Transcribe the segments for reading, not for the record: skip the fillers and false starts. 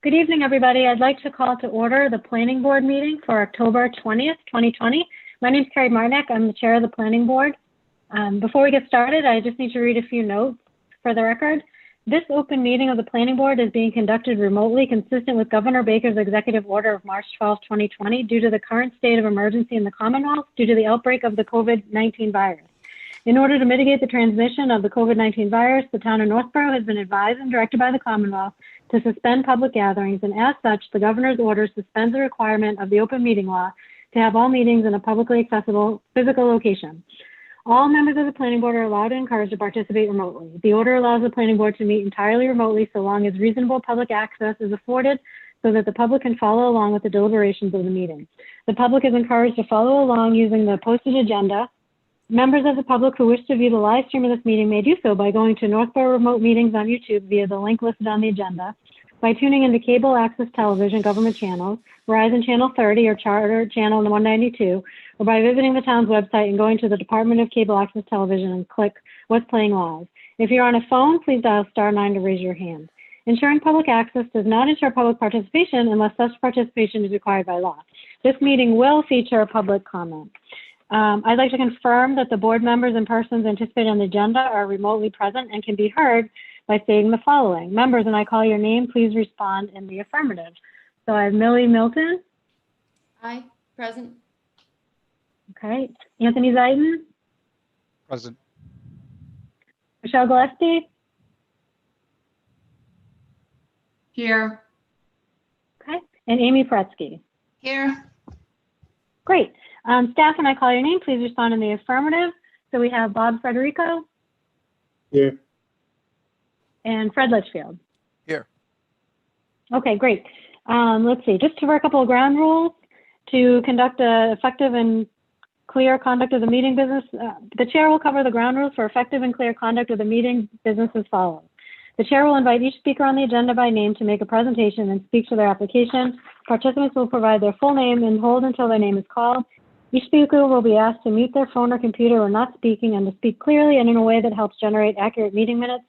Good evening, everybody. I'd like to call to order the Planning Board meeting for October 20th, 2020. My name is Carrie Marnick. I'm the chair of the Planning Board. Before we get started, I just need to read a few notes for the record. This open meeting of the Planning Board is being conducted remotely, consistent with Governor Baker's executive order of March 12, 2020, due to the current state of emergency in the Commonwealth due to the outbreak of the COVID-19 virus. In order to mitigate the transmission of the COVID-19 virus, the town of Northborough has been advised and directed by the Commonwealth to suspend public gatherings, and as such, the governor's order suspends the requirement of the open meeting law to have all meetings in a publicly accessible physical location. All members of the planning board are allowed and encouraged to participate remotely. The order allows the planning board to meet entirely remotely so long as reasonable public access is afforded so that the public can follow along with the deliberations of the meeting. The public is encouraged to follow along using the posted agenda. Members of the public who wish to view the live stream of this meeting may do so by going to Northborough Remote Meetings on YouTube via the link listed on the agenda, by tuning into cable access television government channels, Verizon Channel 30 or Charter Channel 192, or by visiting the town's website and going to the Department of Cable Access Television and click What's Playing Live. If you're on a phone, please dial *9 to raise your hand. Ensuring public access does not ensure public participation unless such participation is required by law. This meeting will feature public comment. I'd like to confirm that the board members and persons anticipated on the agenda are remotely present and can be heard by stating the following. Members, when I call your name, please respond in the affirmative. So I have Millie Milton. Aye, present. Okay. Anthony Zeiden. Present. Michelle Gillespie. Here. Okay. And Amy Pretsky. Here. Great. Staff, when I call your name, please respond in the affirmative. So we have Bob Frederico. Here. And Fred Litchfield. Here. Okay, great. Let's see, just for a couple of ground rules to conduct an effective and clear conduct of the meeting business. The chair will cover the ground rules for effective and clear conduct of the meeting business as follows. The chair will invite each speaker on the agenda by name to make a presentation and speak to their application. Participants will provide their full name and hold until their name is called. Each speaker will be asked to mute their phone or computer when not speaking and to speak clearly and in a way that helps generate accurate meeting minutes.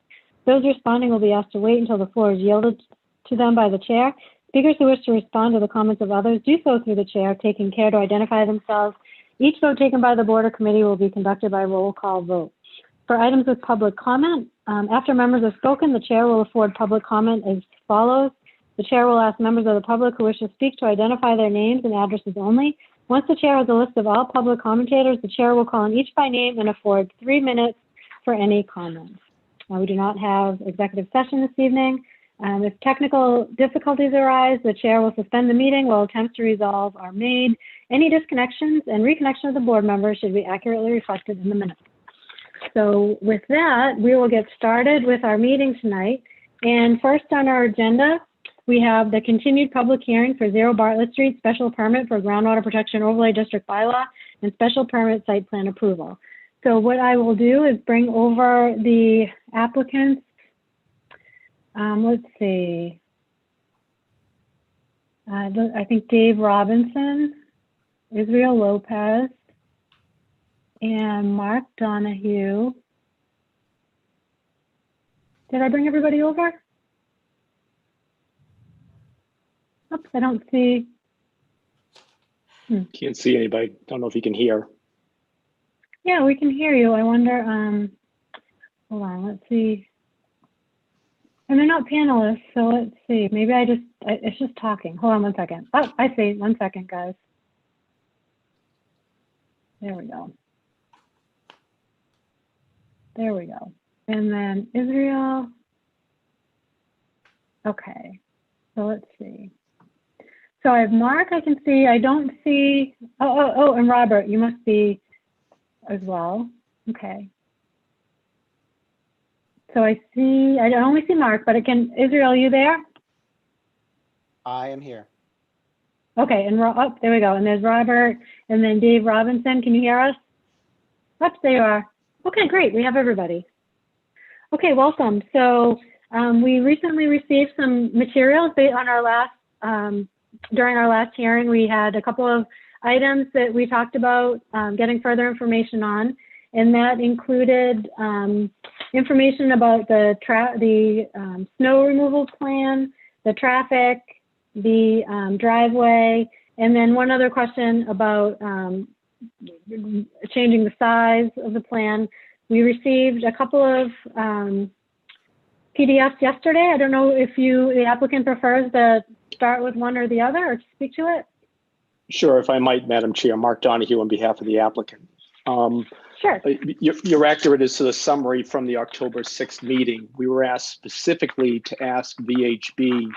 Those responding will be asked to wait until the floor is yielded to them by the chair. Speakers who wish to respond to the comments of others do so through the chair, taking care to identify themselves. Each vote taken by the board or committee will be conducted by roll call vote. For items with public comment, after members have spoken, the chair will afford public comment as follows. The chair will ask members of the public who wish to speak to identify their names and addresses only. Once the chair has a list of all public commentators, the chair will call on each by name and afford 3 minutes for any comments. We do not have executive session this evening. If technical difficulties arise, the chair will suspend the meeting while attempts to resolve are made. Any disconnections and reconnection of the board members should be accurately reflected in the minutes. So with that, we will get started with our meeting tonight. And first on our agenda, we have the continued public hearing for 0 Bartlett Street special permit for groundwater protection overlay district bylaw and special permit site plan approval. So what I will do is bring over the applicants. Let's see. I think Dave Robinson, Israel Lopez, and Mark Donahue. Did I bring everybody over? Oops, I don't see. Can't see anybody. Don't know if you can hear. Yeah, we can hear you. I wonder, hold on, let's see. And they're not panelists, so let's see. Maybe it's just talking. Hold on 1 second. Oh, I see. 1 second, guys. There we go. There we go. And then Israel. Okay, so let's see. So I have Mark, I can see. I don't see, oh, and Robert, you must be as well. Okay. So I only see Mark, but Israel, are you there? I am here. Okay, and there we go. And there's Robert, and then Dave Robinson. Can you hear us? Oops, there you are. Okay, great. We have everybody. Okay, welcome. So we recently received some materials on our last, during our last hearing. We had a couple of items that we talked about getting further information on, and that included information about the snow removal plan, the traffic, the driveway, and then one other question about changing the size of the plan. We received a couple of PDFs yesterday. I don't know if the applicant prefers to start with one or the other or to speak to it. Sure, if I might, Madam Chair, Mark Donahue on behalf of the applicant. Sure. You're accurate as to the summary from the October 6th meeting. We were asked specifically to ask VHB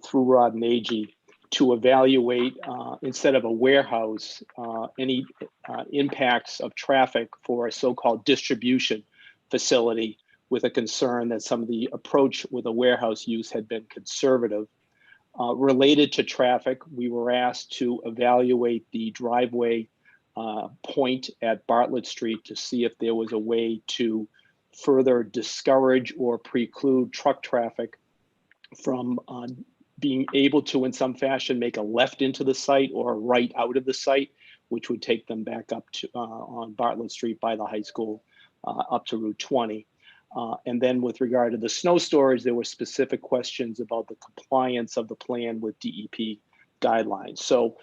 through Rod and Agee to evaluate, instead of a warehouse, any impacts of traffic for a so-called distribution facility, with a concern that some of the approach with a warehouse use had been conservative. Related to traffic, we were asked to evaluate the driveway point at Bartlett Street to see if there was a way to further discourage or preclude truck traffic from being able to, in some fashion, make a left into the site or a right out of the site, which would take them back up to on Bartlett Street by the high school up to Route 20. And then with regard to the snow storage, there were specific questions about the compliance of the plan with DEP guidelines. So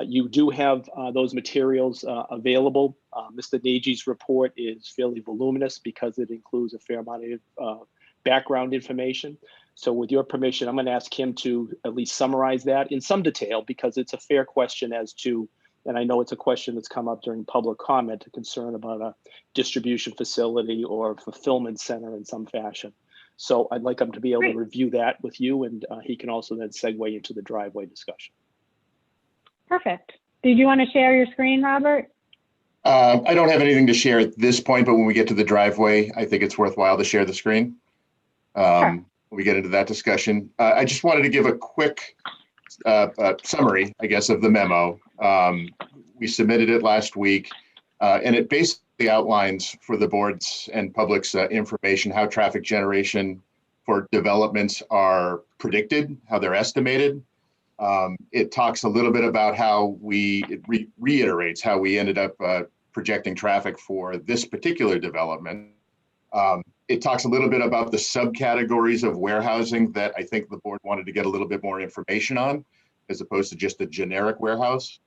you do have those materials available. Mr. Nagee's report is fairly voluminous because it includes a fair amount of background information. So with your permission, I'm going to ask him to at least summarize that in some detail, because it's a fair question as to, and I know it's a question that's come up during public comment, a concern about a distribution facility or fulfillment center in some fashion. So I'd like him to be able to review that with you, and he can also then segue into the driveway discussion. Perfect. Did you want to share your screen, Robert? I don't have anything to share at this point, but when we get to the driveway, I think it's worthwhile to share the screen. Sure. When we get into that discussion, I just wanted to give a quick summary, I guess, of the memo. We submitted it last week, and it basically outlines for the board's and public's information how traffic generation for developments are predicted, how they're estimated. It talks a little bit about how it reiterates how we ended up projecting traffic for this particular development. It talks a little bit about the subcategories of warehousing that I think the board wanted to get a little bit more information on, as opposed to just a generic warehouse.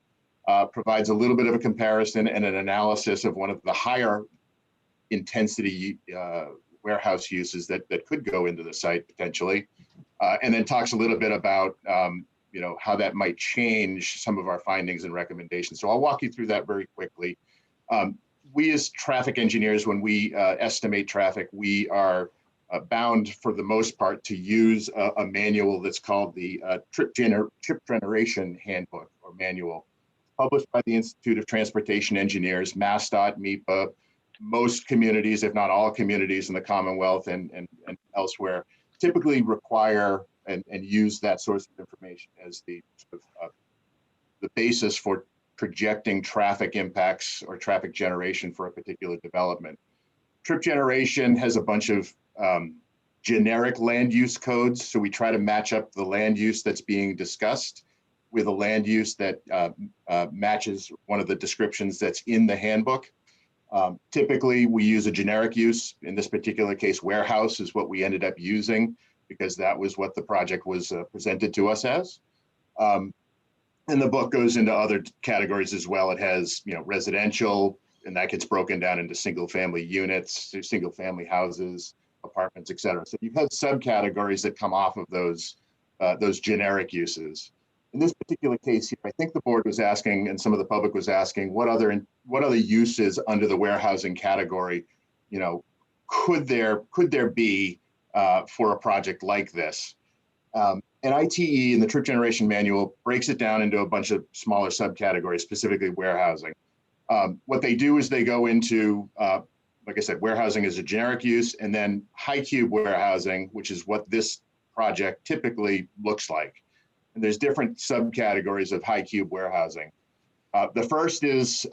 Provides a little bit of a comparison and an analysis of one of the higher intensity warehouse uses that could go into the site potentially. And then talks a little bit about how that might change some of our findings and recommendations. So I'll walk you through that very quickly. We as traffic engineers, when we estimate traffic, we are bound for the most part to use a manual that's called the Trip Generation Handbook or Manual, published by the Institute of Transportation Engineers, MassDOT, MEPA. Most communities, if not all communities in the Commonwealth and elsewhere, typically require and use that source of information as the basis for projecting traffic impacts or traffic generation for a particular development. Trip generation has a bunch of generic land use codes, so we try to match up the land use that's being discussed with a land use that matches one of the descriptions that's in the handbook. Typically, we use a generic use. In this particular case, warehouse is what we ended up using because that was what the project was presented to us as. And the book goes into other categories as well. It has, residential, and that gets broken down into single-family units, single-family houses, apartments, et cetera. So you have subcategories that come off of those generic uses. In this particular case here, I think the board was asking, and some of the public was asking, what other uses under the warehousing category, could there be for a project like this? And ITE in the Trip Generation Manual breaks it down into a bunch of smaller subcategories, specifically warehousing. What they do is they go into, like I said, warehousing is a generic use, and then high cube warehousing, which is what this project typically looks like. And there's different subcategories of high cube warehousing. The first is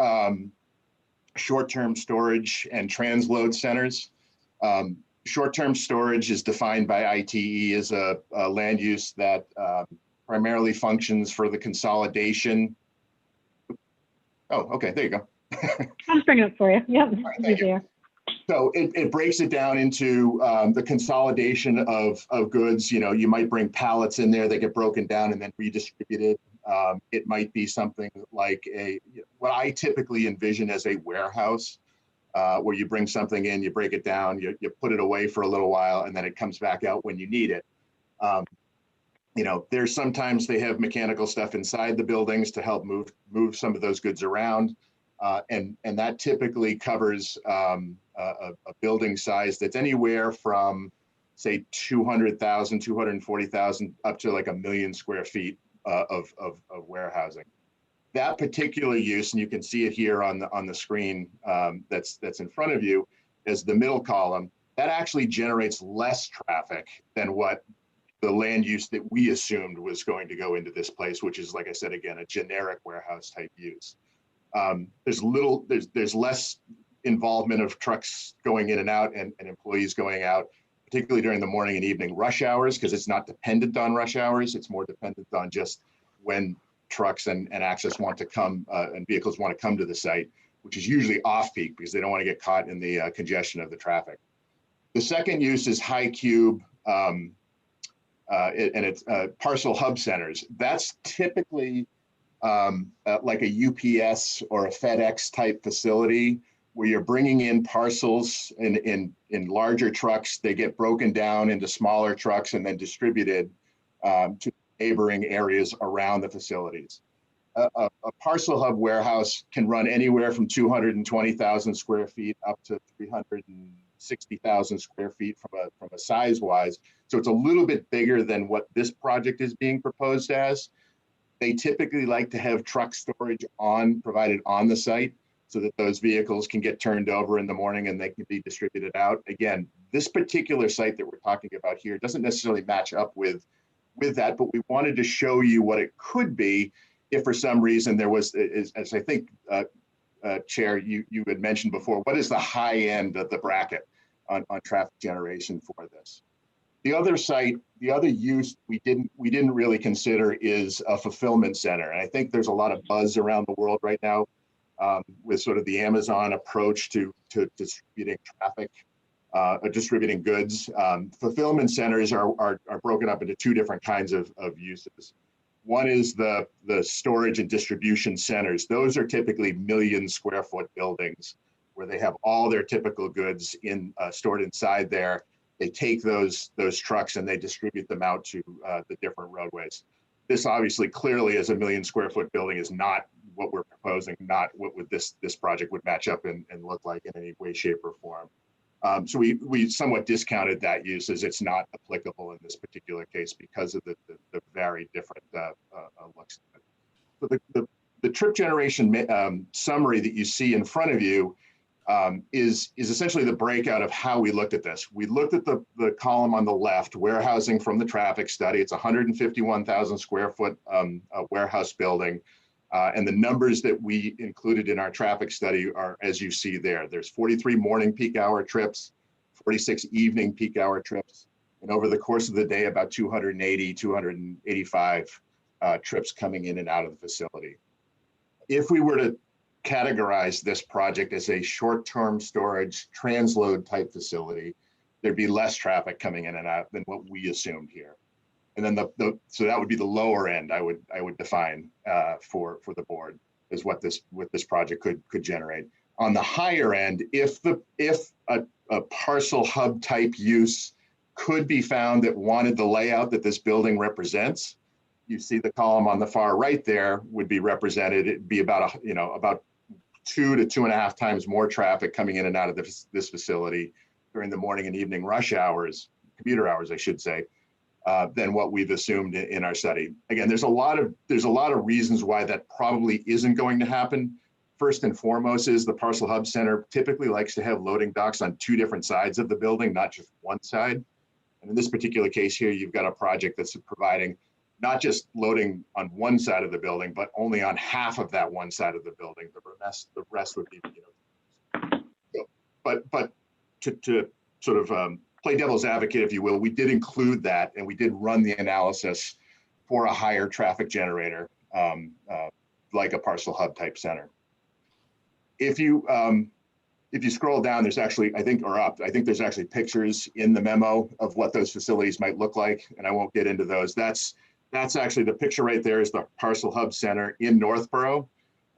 short-term storage and transload centers. Short-term storage is defined by ITE as a land use that primarily functions for the consolidation. Oh, okay, there you go. I'll just bring it up for you. Yep, Right, thank you. easier. So it breaks it down into the consolidation of goods. You know, you might bring pallets in there that get broken down and then redistributed. It might be something like what I typically envision as a warehouse, where you bring something in, you break it down, you put it away for a little while, and then it comes back out when you need it. You know, there's sometimes they have mechanical stuff inside the buildings to help move some of those goods around. And that typically covers a building size that's anywhere from, say, 200,000, 240,000 up to like 1 million square feet of warehousing. That particular use, and you can see it here on the screen that's in front of you, is the middle column. That actually generates less traffic than what the land use that we assumed was going to go into this place, which is, like I said, again, a generic warehouse type use. There's less involvement of trucks going in and out and employees going out, particularly during the morning and evening rush hours, because it's not dependent on rush hours. It's more dependent on just when trucks and access want to come and vehicles want to come to the site, which is usually off peak because they don't want to get caught in the congestion of the traffic. The second use is high cube, and it's parcel hub centers. That's typically like a UPS or a FedEx type facility where you're bringing in parcels in larger trucks. They get broken down into smaller trucks and then distributed to neighboring areas around the facilities. A parcel hub warehouse can run anywhere from 220,000 square feet up to 360,000 square feet from a size wise. So it's a little bit bigger than what this project is being proposed as. They typically like to have truck storage provided on the site so that those vehicles can get turned over in the morning and they can be distributed out. Again, this particular site that we're talking about here doesn't necessarily match up with that, but we wanted to show you what it could be if for some reason there was, as I think, Chair, you had mentioned before, what is the high end of the bracket on traffic generation for this? The other site, the other use we didn't really consider is a fulfillment center. And I think there's a lot of buzz around the world right now with sort of the Amazon approach to distributing traffic, distributing goods. Fulfillment centers are broken up into two different kinds of uses. One is the storage and distribution centers. Those are typically 1 million square foot buildings where they have all their typical goods stored inside there. They take those trucks and they distribute them out to the different roadways. This obviously clearly as a 1 million square foot building is not what we're proposing, not what this project would match up and look like in any way, shape, or form. So we somewhat discounted that use as it's not applicable in this particular case because of the very different looks. So the trip generation summary that you see in front of you is essentially the breakout of how we looked at this. We looked at the column on the left, warehousing from the traffic study. It's 151,000 square foot warehouse building. And the numbers that we included in our traffic study are, as you see there, there's 43 morning peak hour trips, 46 evening peak hour trips, and over the course of the day, about 280, 285 trips coming in and out of the facility. If we were to categorize this project as a short-term storage transload type facility, there'd be less traffic coming in and out than what we assumed here. And then so that would be the lower end I would define for the board is what this project could generate. On the higher end, if a parcel hub type use could be found that wanted the layout that this building represents, you see the column on the far right there would be represented. It'd be about 2 to 2.5 times more traffic coming in and out of this facility during the morning and evening rush hours, commuter hours, I should say, than what we've assumed in our study. Again, there's a lot of reasons why that probably isn't going to happen. First and foremost is the parcel hub center typically likes to have loading docks on 2 different sides of the building, not just one side. And in this particular case here, you've got a project that's providing not just loading on one side of the building, but only on half of that one side of the building. The rest would be, but to sort of play devil's advocate, if you will, we did include that and we did run the analysis for a higher traffic generator, like a parcel hub type center. If you if you scroll down, there's actually, I think there's actually pictures in the memo of what those facilities might look like, and I won't get into those. That's actually the picture right there is the Parcel Hub Center in Northborough.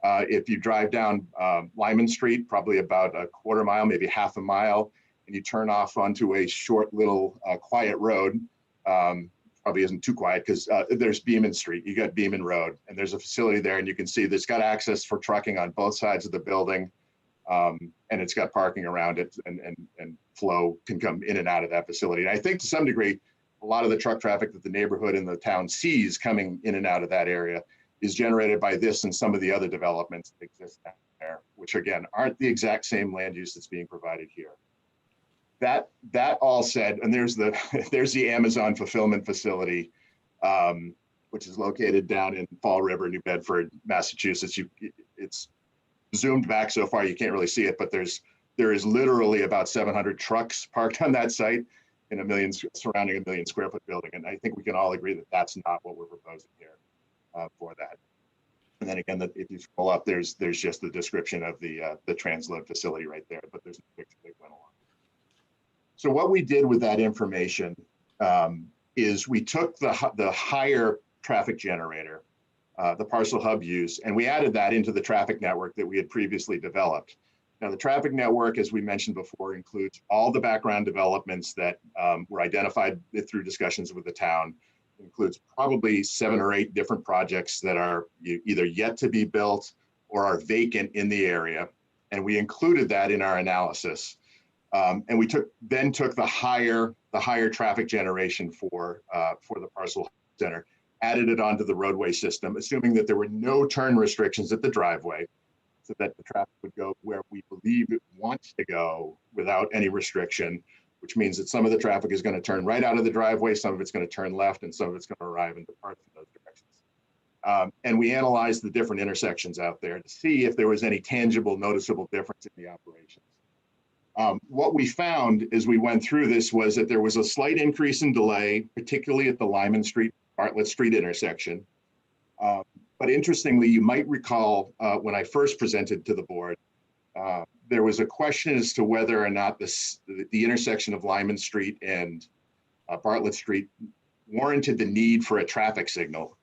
If you drive down Lyman Street, probably about a quarter mile, maybe half a mile, and you turn off onto a short little quiet road, probably isn't too quiet because there's Beaman Street. You got Beaman Road, and there's a facility there, and you can see there's got access for trucking on both sides of the building. And it's got parking around it, and flow can come in and out of that facility. And I think to some degree, a lot of the truck traffic that the neighborhood and the town sees coming in and out of that area is generated by this and some of the other developments that exist down there, which again, aren't the exact same land use that's being provided here. That all said, and there's the Amazon fulfillment facility, which is located down in Fall River, New Bedford, Massachusetts. It's zoomed back so far you can't really see it, but there is literally about 700 trucks parked on that site in surrounding a 1 million square foot building. And I think we can all agree that that's not what we're proposing here for that. And then again, if you scroll up, there's just the description of the transload facility right there, but there's no picture that went along. So what we did with that information is we took the higher traffic generator, the Parcel Hub use, and we added that into the traffic network that we had previously developed. Now, the traffic network, as we mentioned before, includes all the background developments that were identified through discussions with the town. It includes probably 7 or 8 different projects that are either yet to be built or are vacant in the area. And we included that in our analysis. And we then took the higher traffic generation for the Parcel Center, added it onto the roadway system, assuming that there were no turn restrictions at the driveway, so that the traffic would go where we believe it wants to go without any restriction, which means that some of the traffic is going to turn right out of the driveway, some of it's going to turn left, and some of it's going to arrive and depart from those directions. And we analyzed the different intersections out there to see if there was any tangible, noticeable difference in the operations. What we found as we went through this was that there was a slight increase in delay, particularly at the Lyman Street, Bartlett Street intersection. But interestingly, you might recall when I first presented to the board, there was a question as to whether or not the intersection of Lyman Street and Bartlett Street warranted the need for a traffic signal.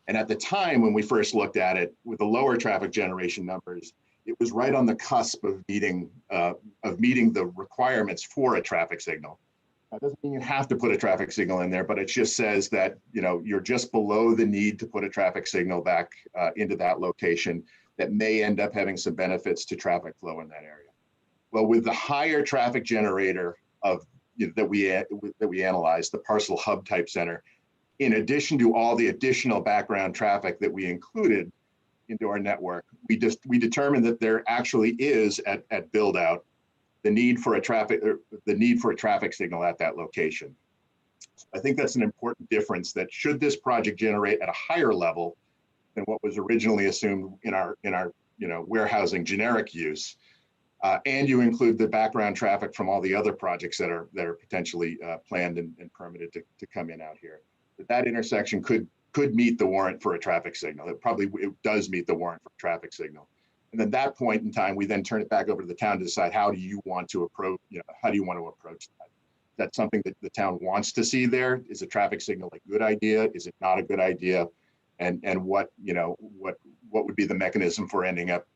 And at the time when we first looked at it with the lower traffic generation numbers, it was right on the cusp of meeting the requirements for a traffic signal. That doesn't mean you have to put a traffic signal in there, but it just says that you're just below the need to put a traffic signal back into that location that may end up having some benefits to traffic flow in that area. Well, with the higher traffic generator that we analyzed, the Parcel Hub type center, in addition to all the additional background traffic that we included into our network, we determined that there actually is at build out the need for a traffic signal at that location. I think that's an important difference, that should this project generate at a higher level than what was originally assumed in our warehousing generic use, and you include the background traffic from all the other projects that are potentially planned and permitted to come in out here, that intersection could meet the warrant for a traffic signal. It does meet the warrant for a traffic signal. And then that point in time, we then turn it back over to the town to decide how do you want to approach that? Is that something that the town wants to see there? Is a traffic signal a good idea? Is it not a good idea? And what would be the mechanism for ending up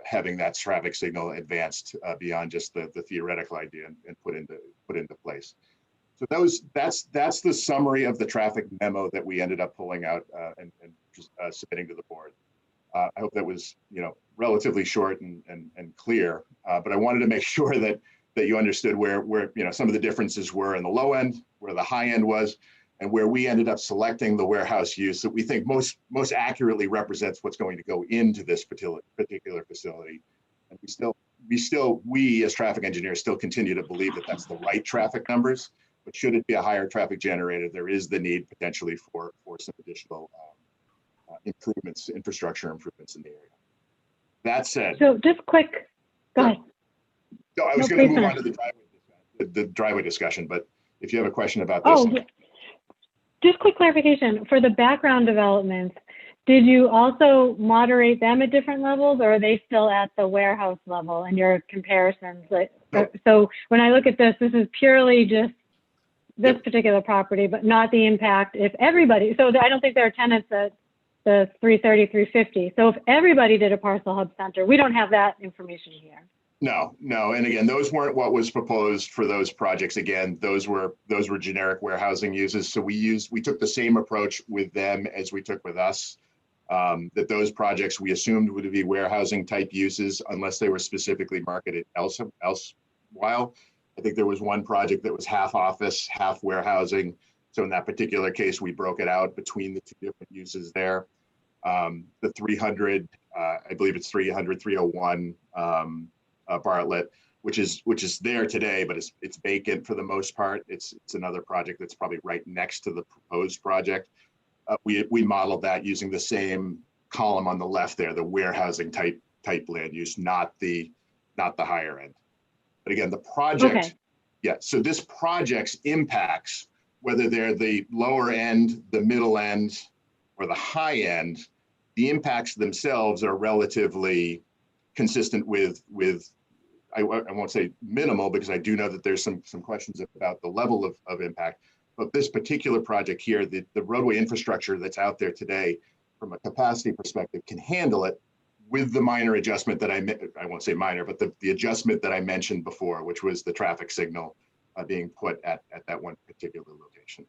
having that traffic signal advanced beyond just the theoretical idea and put into place? So that's the summary of the traffic memo that we ended up pulling out and submitting to the board. I hope that was relatively short and clear, but I wanted to make sure that you understood where some of the differences were in the low end, where the high end was, and where we ended up selecting the warehouse use that we think most accurately represents what's going to go into this particular facility. And we as traffic engineers still continue to believe that that's the right traffic numbers, but should it be a higher traffic generator, there is the need potentially for some additional infrastructure improvements in the area. That said. So just quick, go ahead. No, I was going to move on to the driveway discussion, but if you have a question about this. Oh, yeah. Just quick clarification for the background developments. Did you also moderate them at different levels, or are they still at the warehouse level in your comparisons? So when I look at this, this is purely just this particular property, but not the impact if everybody, so I don't think there are tenants at the 330, 350. So if everybody did a parcel hub center, we don't have that information here. No. And again, those weren't what was proposed for those projects. Again, those were generic warehousing uses. So we took the same approach with them as we took with us. That those projects we assumed would be warehousing type uses unless they were specifically marketed elsewhile. I think there was one project that was half office, half warehousing. So in that particular case, we broke it out between the two different uses there. The 300, I believe it's 301 Bartlett, which is there today, but it's vacant for the most part. It's another project that's probably right next to the proposed project. We modeled that using the same column on the left there, the warehousing type land use, not the higher end. But again, the project, so this project's impacts, whether they're the lower end, the middle end, or the high end, the impacts themselves are relatively consistent with I won't say minimal, because I do know that there's some questions about the level of impact. But this particular project here, the roadway infrastructure that's out there today, from a capacity perspective, can handle it with the minor adjustment that I won't say minor, but the adjustment that I mentioned before, which was the traffic signal being put at that one particular location.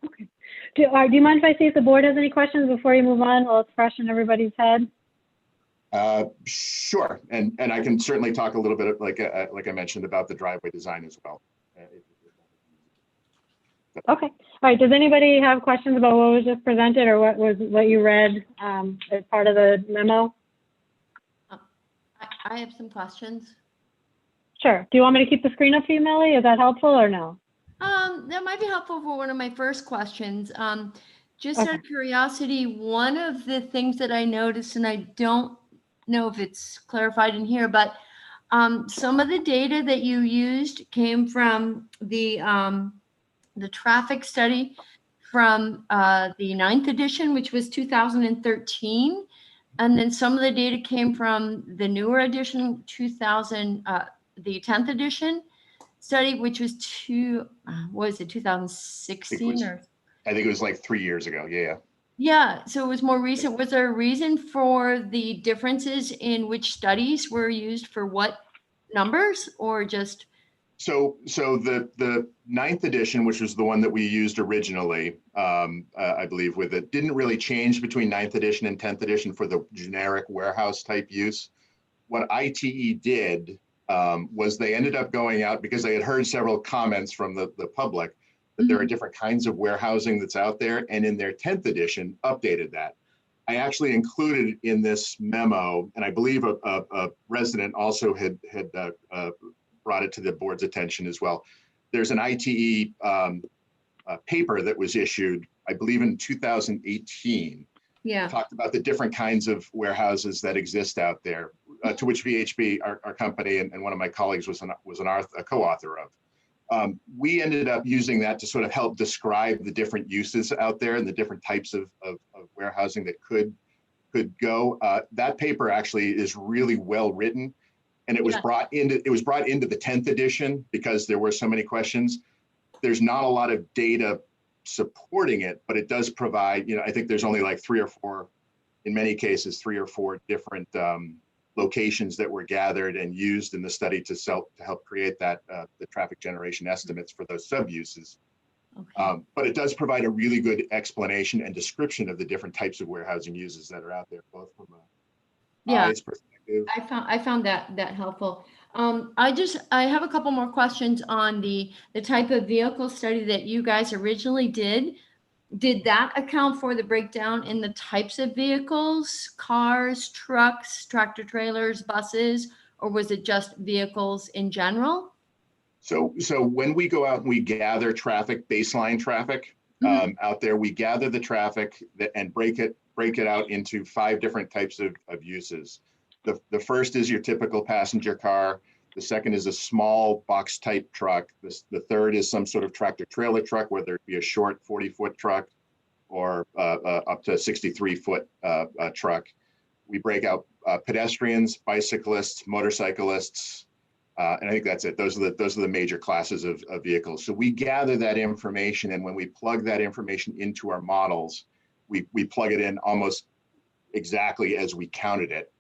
Okay. Do you mind if I see if the board has any questions before you move on while it's fresh in everybody's head? Sure, and I can certainly talk a little bit, like I mentioned, about the driveway design as well. Okay. All right. Does anybody have questions about what was just presented or what you read as part of the memo? I have some questions. Sure. Do you want me to keep the screen up for you, Melly? Is that helpful or no? That might be helpful for one of my first questions. Just out of curiosity, one of the things that I noticed, and I don't know if it's clarified in here, but some of the data that you used came from the traffic study from the 9th edition, which was 2013. And then some of the data came from the newer edition, the 10th edition study, which was 2016 or? I think it was like 3 years ago. Yeah. Yeah, so it was more recent. Was there a reason for the differences in which studies were used for what numbers, or just? So the 9th edition, which was the one that we used originally, I believe, with it, didn't really change between 9th edition and 10th edition for the generic warehouse type use. What ITE did was they ended up going out, because they had heard several comments from the public that there are different kinds of warehousing that's out there, and in their 10th edition updated that. I actually included in this memo, and I believe a resident also had brought it to the board's attention as well. There's an ITE paper that was issued, I believe in 2018. Yeah. Talked about the different kinds of warehouses that exist out there, to which VHB, our company, and one of my colleagues was a co-author of. We ended up using that to sort of help describe the different uses out there and the different types of warehousing that could go. That paper actually is really well written, and it was brought into the 10th edition because there were so many questions. There's not a lot of data supporting it, but it does provide, I think there's only like 3 or 4, in many cases, 3 or 4 different locations that were gathered and used in the study to help create that the traffic generation estimates for those sub-uses. Okay. But it does provide a really good explanation and description of the different types of warehousing uses that are out there, both from a size perspective. I found that helpful. I have a couple more questions on the type of vehicle study that you guys originally did. Did that account for the breakdown in the types of vehicles, cars, trucks, tractor trailers, buses, or was it just vehicles in general? So when we go out and we gather traffic, baseline traffic out there, we gather the traffic and break it out into 5 different types of uses. The first is your typical passenger car. The second is a small box type truck. The third is some sort of tractor trailer truck, whether it be a short 40-foot truck. or up to 63-foot truck. We break out pedestrians, bicyclists, motorcyclists, and I think that's it. Those are the major classes of vehicles. So we gather that information, and when we plug that information into our models, we plug it in almost exactly as we counted it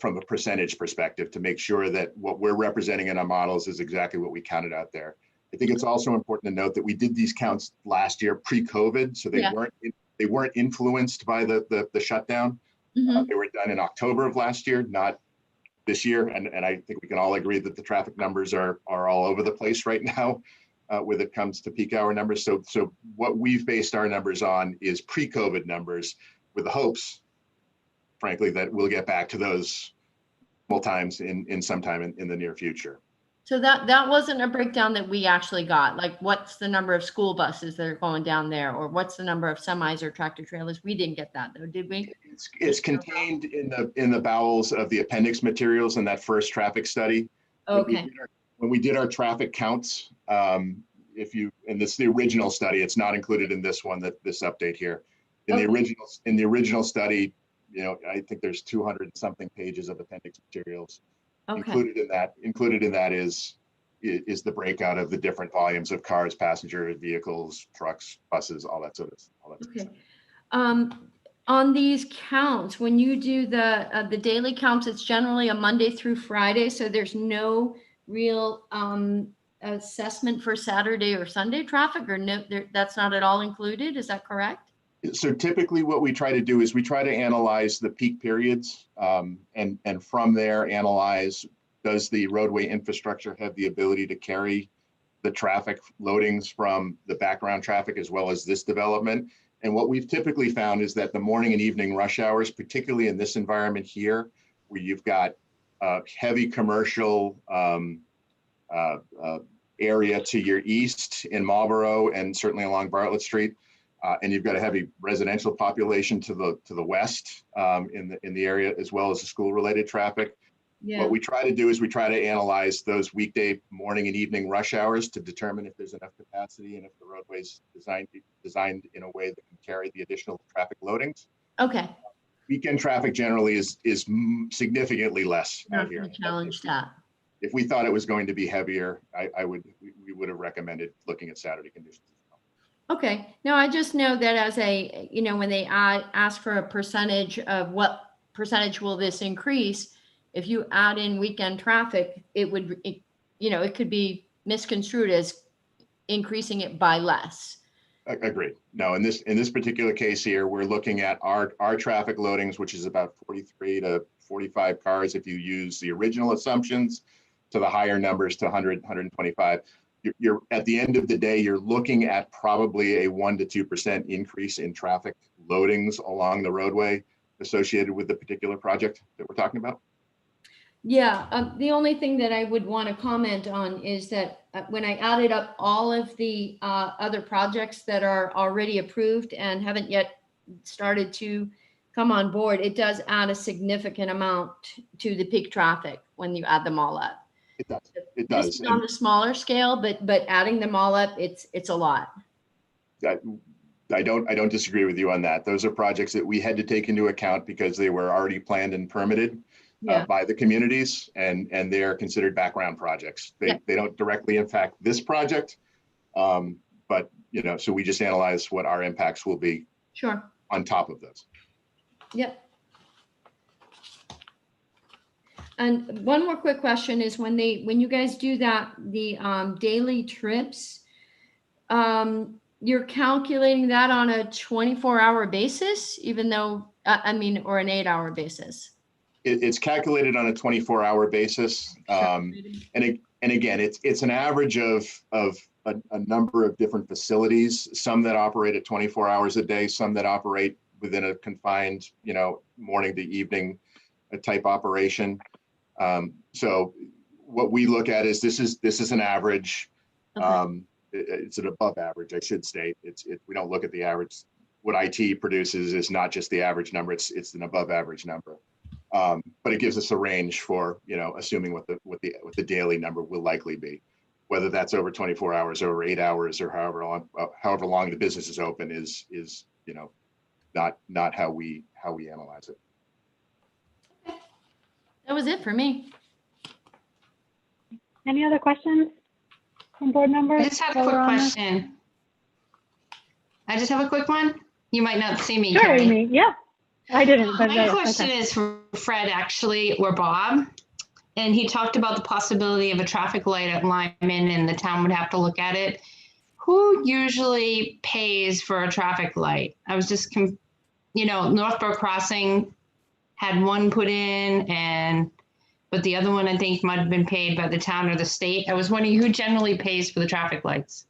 from a percentage perspective to make sure that what we're representing in our models is exactly what we counted out there. I think it's also important to note that we did these counts last year pre-COVID, so they weren't influenced by the shutdown. They were done in October of last year, not this year. And I think we can all agree that the traffic numbers are all over the place right now when it comes to peak hour numbers. So what we've based our numbers on is pre-COVID numbers with the hopes, frankly, that we'll get back to those multiple times in sometime in the near future. So that wasn't a breakdown that we actually got. Like, what's the number of school buses that are going down there, or what's the number of semis or tractor trailers? We didn't get that though, did we? It's contained in the bowels of the appendix materials in that first traffic study. Okay. When we did our traffic counts, and this is the original study, it's not included in this one, this update here. In the original study, I think there's 200 and something pages of appendix materials. Okay. Included in that is the breakout of the different volumes of cars, passenger vehicles, trucks, buses, all that sort of stuff. Okay. On these counts, when you do the daily counts, it's generally a Monday through Friday, so there's no real assessment for Saturday or Sunday traffic, or no, that's not at all included. Is that correct? So typically what we try to do is we try to analyze the peak periods and from there analyze, does the roadway infrastructure have the ability to carry the traffic loadings from the background traffic as well as this development? And what we've typically found is that the morning and evening rush hours, particularly in this environment here, where you've got heavy commercial area to your east in Marlboro and certainly along Bartlett Street, and you've got a heavy residential population to the west in the area, as well as the school-related traffic. Yeah. What we try to do is we try to analyze those weekday morning and evening rush hours to determine if there's enough capacity and if the roadway's designed in a way that can carry the additional traffic loadings. Okay. Weekend traffic generally is significantly less out here. Challenge that. If we thought it was going to be heavier, we would have recommended looking at Saturday conditions. Okay. No, I just know that as when they ask for a percentage of what percentage will this increase, if you add in weekend traffic, it could be misconstrued as increasing it by less. Agreed. No, in this particular case here, we're looking at our traffic loadings, which is about 43 to 45 cars if you use the original assumptions, to the higher numbers to 100, 125. You're at the end of the day, you're looking at probably a 1 to 2% increase in traffic loadings along the roadway associated with the particular project that we're talking about. Yeah, the only thing that I would want to comment on is that when I added up all of the other projects that are already approved and haven't yet started to come on board, it does add a significant amount to the peak traffic when you add them all up. It does. It does. This is on a smaller scale, but adding them all up, it's a lot. I don't disagree with you on that. Those are projects that we had to take into account because they were already planned and permitted by the communities, and they are considered background projects. They don't directly impact this project, but so we just analyze what our impacts will be. Sure. On top of those. Yep. And one more quick question is when you guys do the daily trips, you're calculating that on a 24-hour basis, even though, or an 8-hour basis? It's calculated on a 24-hour basis. And again, it's an average of a number of different facilities, some that operate at 24 hours a day, some that operate within a confined, morning to evening type operation. So what we look at is this is an average. Okay. It's an above average, I should state. We don't look at the average. What IT produces is not just the average number; it's an above average number. But it gives us a range for assuming what the daily number will likely be. whether that's over 24 hours, over 8 hours, or however long the business is open is not how we analyze it. That was it for me. Any other questions from board members? I just have a while quick we're on this? question. I just have a quick one. You might not see me, Sure, Carrie. Amy. Yeah, I didn't, but My yes, question okay. is for Fred, actually, or Bob. And he talked about the possibility of a traffic light at Lyman, and the town would have to look at it. Who usually pays for a traffic light? I was just, Northborough Crossing had one put in, but the other one I think might have been paid by the town or the state. I was wondering who generally pays for the traffic lights?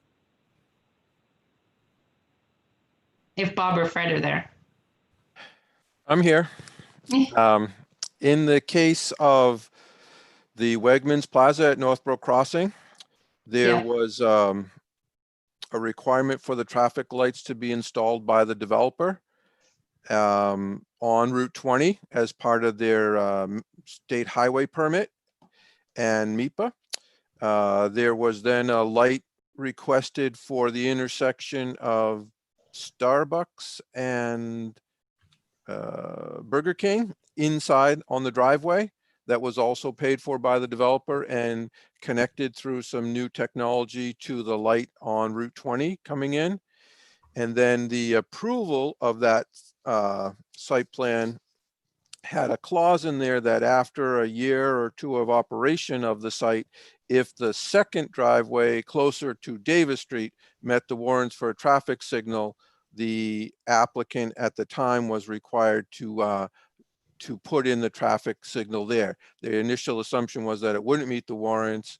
If Bob or Fred are there. I'm here. In the case of the Wegmans Plaza at Northborough Crossing, there Yeah. was a requirement for the traffic lights to be installed by the developer on Route 20 as part of their state highway permit and MIPA. There was then a light requested for the intersection of Starbucks and Burger King inside on the driveway. That was also paid for by the developer and connected through some new technology to the light on Route 20 coming in. And then the approval of that site plan had a clause in there that after a year or two of operation of the site, if the second driveway closer to Davis Street met the warrants for a traffic signal, the applicant at the time was required to put in the traffic signal there. The initial assumption was that it wouldn't meet the warrants.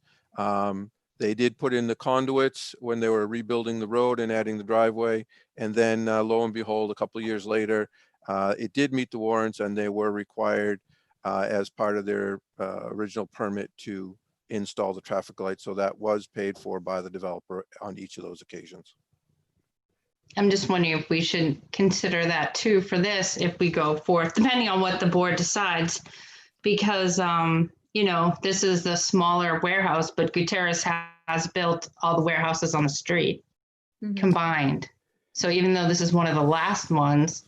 They did put in the conduits when they were rebuilding the road and adding the driveway. And then lo and behold, a couple of years later, it did meet the warrants and they were required as part of their original permit to install the traffic light. So that was paid for by the developer on each of those occasions. I'm just wondering if we should consider that too for this, if we go forth, depending on what the board decides. Because, this is the smaller warehouse, but Gutierrez has built all the warehouses on the street combined. So even though this is one of the last ones,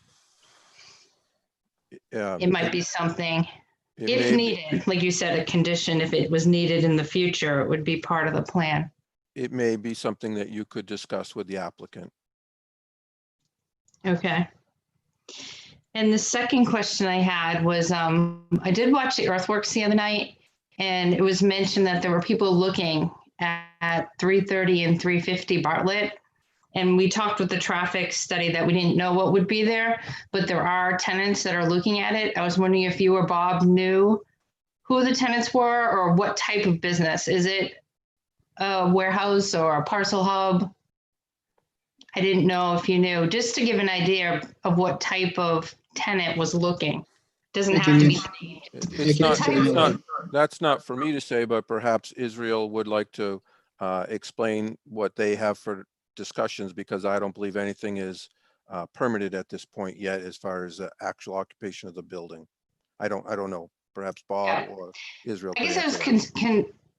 it might be something, if needed, like you said, a condition, if it was needed in the future, it would be part of the plan. It may be something that you could discuss with the applicant. Okay. And the second question I had was, I did watch the earthworks the other night, and it was mentioned that there were people looking at 330 and 350 Bartlett. And we talked with the traffic study that we didn't know what would be there, but there are tenants that are looking at it. I was wondering if you or Bob knew who the tenants were or what type of business. Is it a warehouse or a parcel hub? I didn't know if you knew, just to give an idea of what type of tenant was looking. Doesn't have to be. That's not for me to say, but perhaps Israel would like to explain what they have for discussions, because I don't believe anything is permitted at this point yet as far as the actual occupation of the building. I don't know. Perhaps Bob or Israel. I guess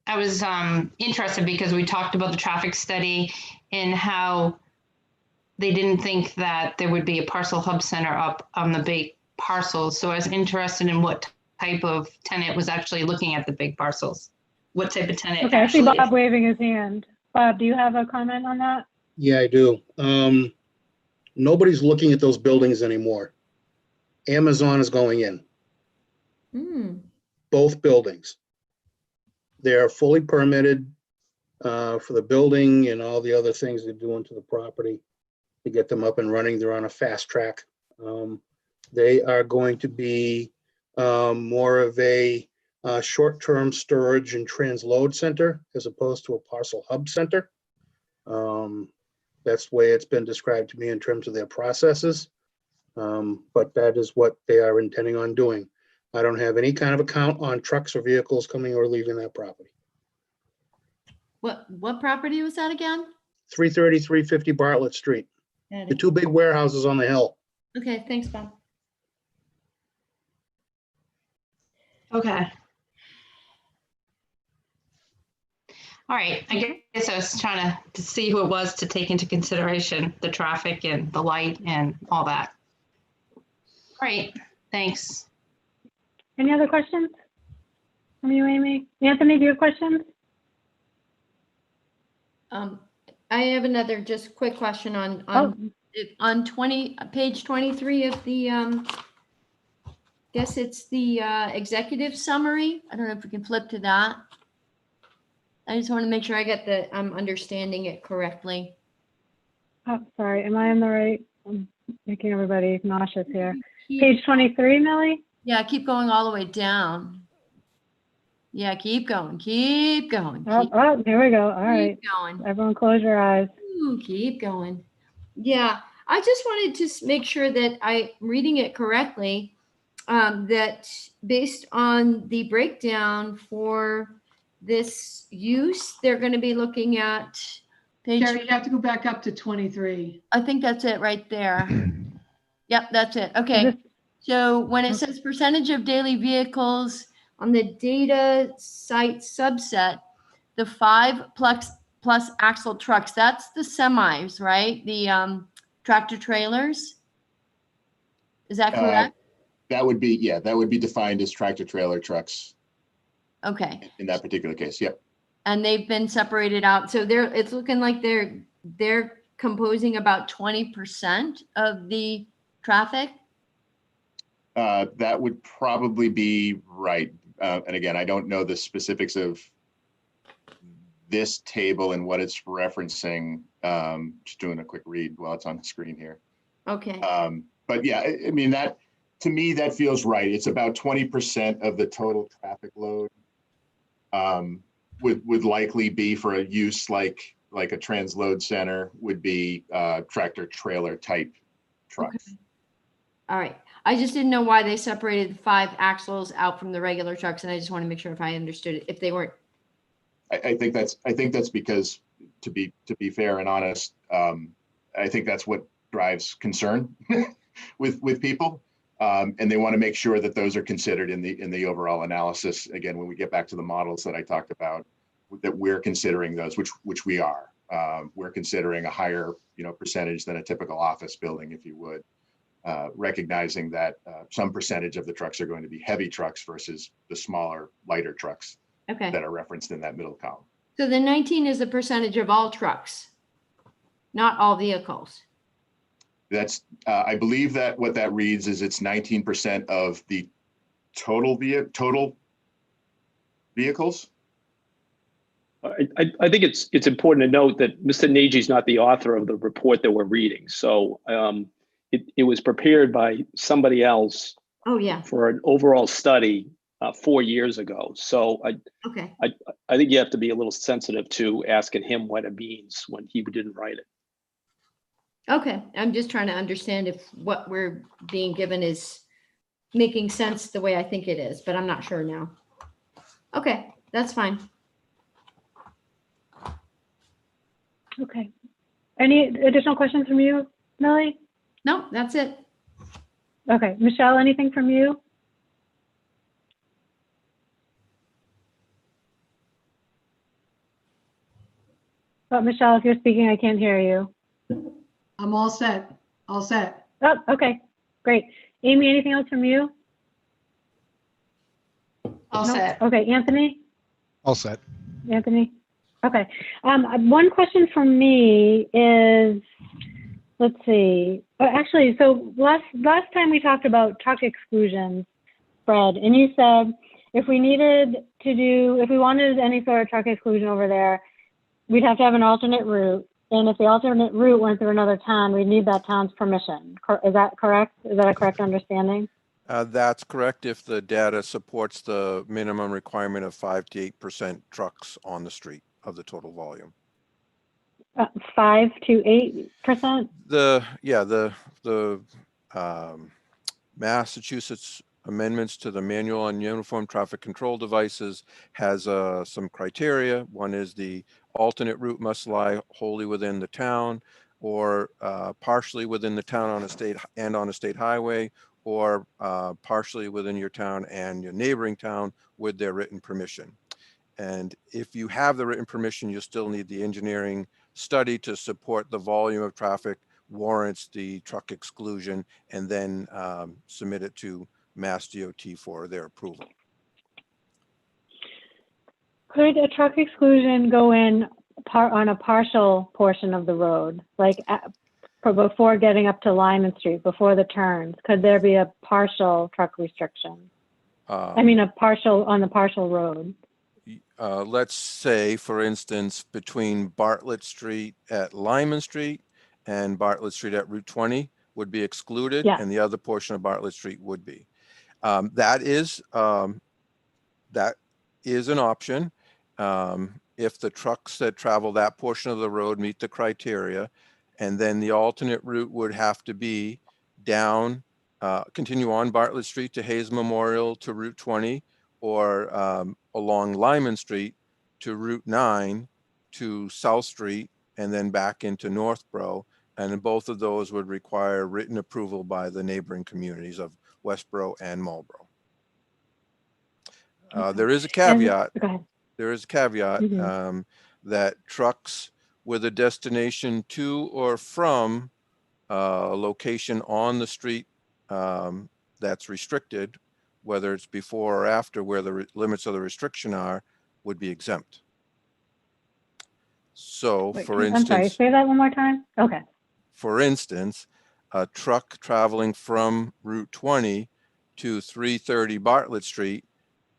I was interested because we talked about the traffic study and how they didn't think that there would be a parcel hub center up on the big parcels. So I was interested in what type of tenant was actually looking at the big parcels. What type of tenant? Okay, I see Bob waving his hand. Bob, do you have a comment on that? Yeah, I do. Nobody's looking at those buildings anymore. Amazon is going in. Both buildings. They are fully permitted for the building and all the other things they're doing to the property to get them up and running. They're on a fast track. They are going to be more of a short-term storage and transload center as opposed to a parcel hub center. That's the way it's been described to me in terms of their processes. But that is what they are intending on doing. I don't have any kind of account on trucks or vehicles coming or leaving that property. What property was that again? 330, 350 Bartlett Street. The two big warehouses on the hill. Okay, thanks, Bob. Okay. All right, I guess I was trying to see who it was to take into consideration the traffic and the light and all that. All right, thanks. Any other questions from you, Amy? Anthony, do you have questions? I have another just quick question on page 23 of the guess it's the executive summary. I don't know if we can flip to that. I just want to make sure I get I'm understanding it correctly. Oh, sorry. Am I on the right? I'm making everybody nauseous here. Page 23, Millie? Yeah, keep going all the way down. Yeah, keep going, keep going. Oh, here we go. All right. Going. Everyone close your eyes. Ooh, keep going. Yeah, I just wanted to make sure that I'm reading it correctly, that based on the breakdown for this use, they're going to be looking at page. Carrie, you have to go back up to 23. I think that's it right there. Yep, that's it. Okay. So when it says percentage of daily vehicles on the data site subset, the 5 plus axle trucks, that's the semis, right? The tractor trailers. Is that correct? That would be, yeah, that would be defined as tractor trailer trucks. Okay. In that particular case, yep. And they've been separated out. So it's looking like they're composing about 20% of the traffic. That would probably be right. And again, I don't know the specifics of this table and what it's referencing. Just doing a quick read while it's on the screen here. Okay. But yeah, I mean, that to me, that feels right. It's about 20% of the total traffic load. Would likely be for a use like a transload center would be tractor trailer type trucks. Okay. All right. I just didn't know why they separated the 5 axles out from the regular trucks, and I just want to make sure if I understood it, if they weren't. I think that's because to be fair and honest, I think that's what drives concern with people, and they want to make sure that those are considered in the overall analysis. Again, when we get back to the models that I talked about, that we're considering those, which we are. We're considering a higher percentage than a typical office building, if you would. Recognizing that some percentage of the trucks are going to be heavy trucks versus the smaller, lighter trucks Okay. that are referenced in that middle column. So the 19 is the percentage of all trucks, not all vehicles. That's, I believe that what that reads is it's 19% of the total vehicles. I think it's important to note that Mr. Nagy is not the author of the report that we're reading. So it was prepared by somebody else. Oh yeah. For an overall study 4 years ago. So I think you have to be a little sensitive to asking him what it means when he didn't write it. Okay, I'm just trying to understand if what we're being given is making sense the way I think it is, but I'm not sure now. Okay, that's fine. Okay. Any additional questions from you, Millie? No, that's it. Okay, Michelle, anything from you? Oh, Michelle, if you're speaking, I can't hear you. I'm all set. All set. Oh, okay, great. Amy, anything else from you? All set. Okay, Anthony? All set. Anthony? Okay. One question from me is, let's see. Actually, so last time we talked about truck exclusions, Fred, and you said if we wanted any sort of truck exclusion over there, we'd have to have an alternate route. And if the alternate route went through another town, we'd need that town's permission. Is that correct? Is that a correct understanding? That's correct if the data supports the minimum requirement of 5 to 8% trucks on the street of the total volume. 5 to 8%? The Massachusetts amendments to the manual on uniform traffic control devices has some criteria. One is the alternate route must lie wholly within the town or partially within the town on a state highway, or partially within your town and your neighboring town with their written permission. And if you have the written permission, you still need the engineering study to support the volume of traffic warrants the truck exclusion, and then submit it to Mass DOT for their approval. Could a truck exclusion go in on a partial portion of the road, like before getting up to Lyman Street, before the turns? Could there be a partial truck restriction? I mean, a partial on the partial road. Let's say, for instance, between Bartlett Street at Lyman Street and Bartlett Street at Route 20 would be excluded, Yeah. and the other portion of Bartlett Street would be. That is an option. If the trucks that travel that portion of the road meet the criteria, and then the alternate route would have to be down, continue on Bartlett Street to Hayes Memorial to Route 20, or along Lyman Street to Route 9 to South Street, and then back into Northborough. And both of those would require written approval by the neighboring communities of Westboro and Marlboro. There is a caveat. Go ahead. There is a caveat that trucks with a destination to or from a location on the street that's restricted, whether it's before or after where the limits of the restriction are, would be exempt. So, Wait, for I'm sorry, instance, say that one more time. Okay. for instance, a truck traveling from Route 20 to 330 Bartlett Street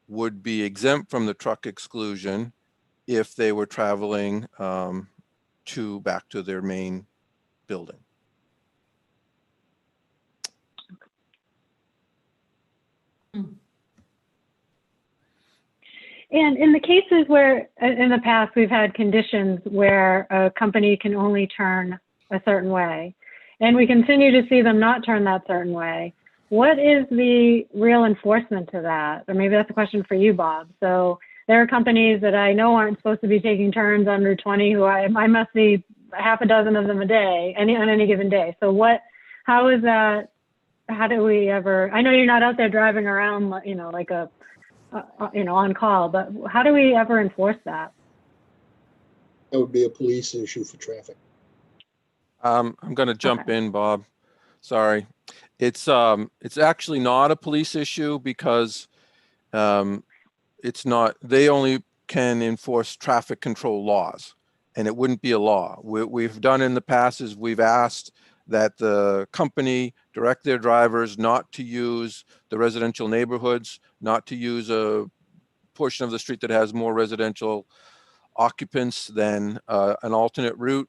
would be exempt from the truck exclusion if they were traveling back to their main building. And in the cases where, in the past, we've had conditions where a company can only turn a certain way, and we continue to see them not turn that certain way, what is the real enforcement to that? Or maybe that's a question for you, Bob. So there are companies that I know aren't supposed to be taking turns on Route 20 who I must see half a dozen of them a day, on any given day. So how is that, how do we ever, I know you're not out there driving around, like on call, but how do we ever enforce that? That would be a police issue for traffic. I'm going to jump in, Bob. Sorry. It's actually not a police issue because it's not, they only can enforce traffic control laws, and it wouldn't be a law. What we've done in the past is we've asked that the company direct their drivers not to use the residential neighborhoods, not to use a portion of the street that has more residential occupants than an alternate route,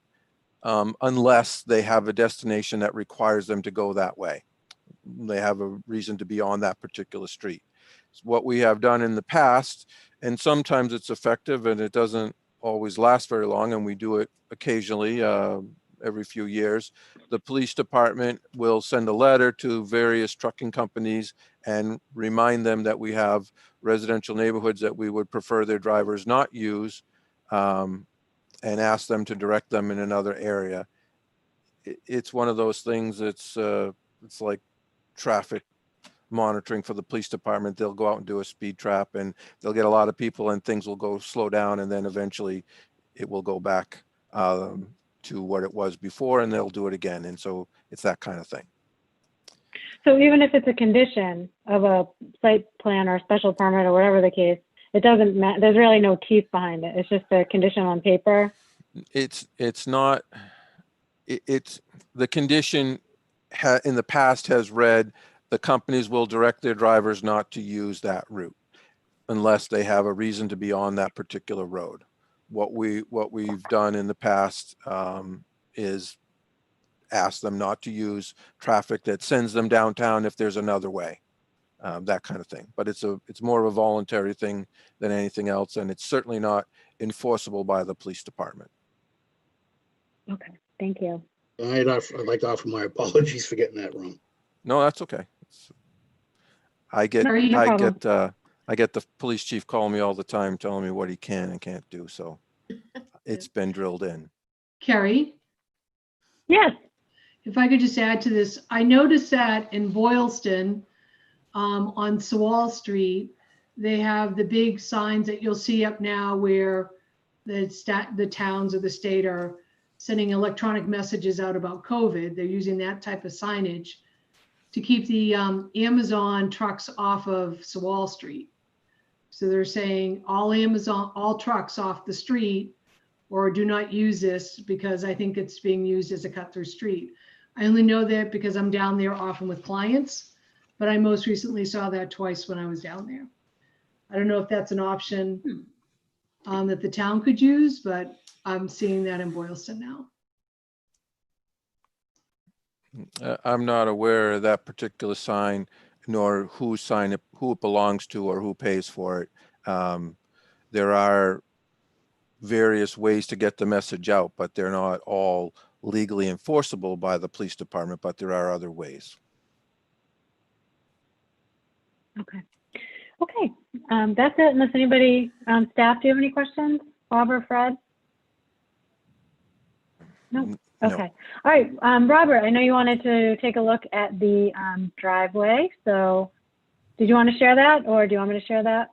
unless they have a destination that requires them to go that way. They have a reason to be on that particular street. It's what we have done in the past, and sometimes it's effective and it doesn't always last very long, and we do it occasionally, every few years. The police department will send a letter to various trucking companies and remind them that we have residential neighborhoods that we would prefer their drivers not use, and ask them to direct them in another area. It's one of those things. It's like traffic monitoring for the police department. They'll go out and do a speed trap, and they'll get a lot of people, and things will go slow down, and then eventually it will go back to what it was before, and they'll do it again. And so it's that kind of thing. So even if it's a condition of a site plan or special permit or whatever the case, it doesn't matter. There's really no teeth behind it. It's just a condition on paper. It's not. It's the condition in the past has read the companies will direct their drivers not to use that route unless they have a reason to be on that particular road. What we've done in the past is ask them not to use traffic that sends them downtown if there's another way, that kind of thing. But it's more of a voluntary thing than anything else, and it's certainly not enforceable by the police department. Okay, thank you. I'd like to offer my apologies for getting that wrong. No, that's okay. I get the police chief calling me all the time, telling me what he can and can't do. So it's been drilled in. Carrie? Yes. If I could just add to this, I noticed that in Boylston, on Sewall Street, they have the big signs that you'll see up now where the towns or the state are sending electronic messages out about COVID. They're using that type of signage to keep the Amazon trucks off of Wall Street. So they're saying all trucks off the street, or do not use this, because I think it's being used as a cut through street. I only know that because I'm down there often with clients, but I most recently saw that twice when I was down there. I don't know if that's an option that the town could use, but I'm seeing that in Boylston now. I'm not aware of that particular sign, nor who it belongs to or who pays for it. There are various ways to get the message out, but they're not all legally enforceable by the police department, but there are other ways. Okay. Okay, that's it. Unless anybody, staff, do you have any questions? Bob or Fred? No. Okay. All right, Robert, I know you wanted to take a look at the driveway. So did you want to share that, or do you want me to share that?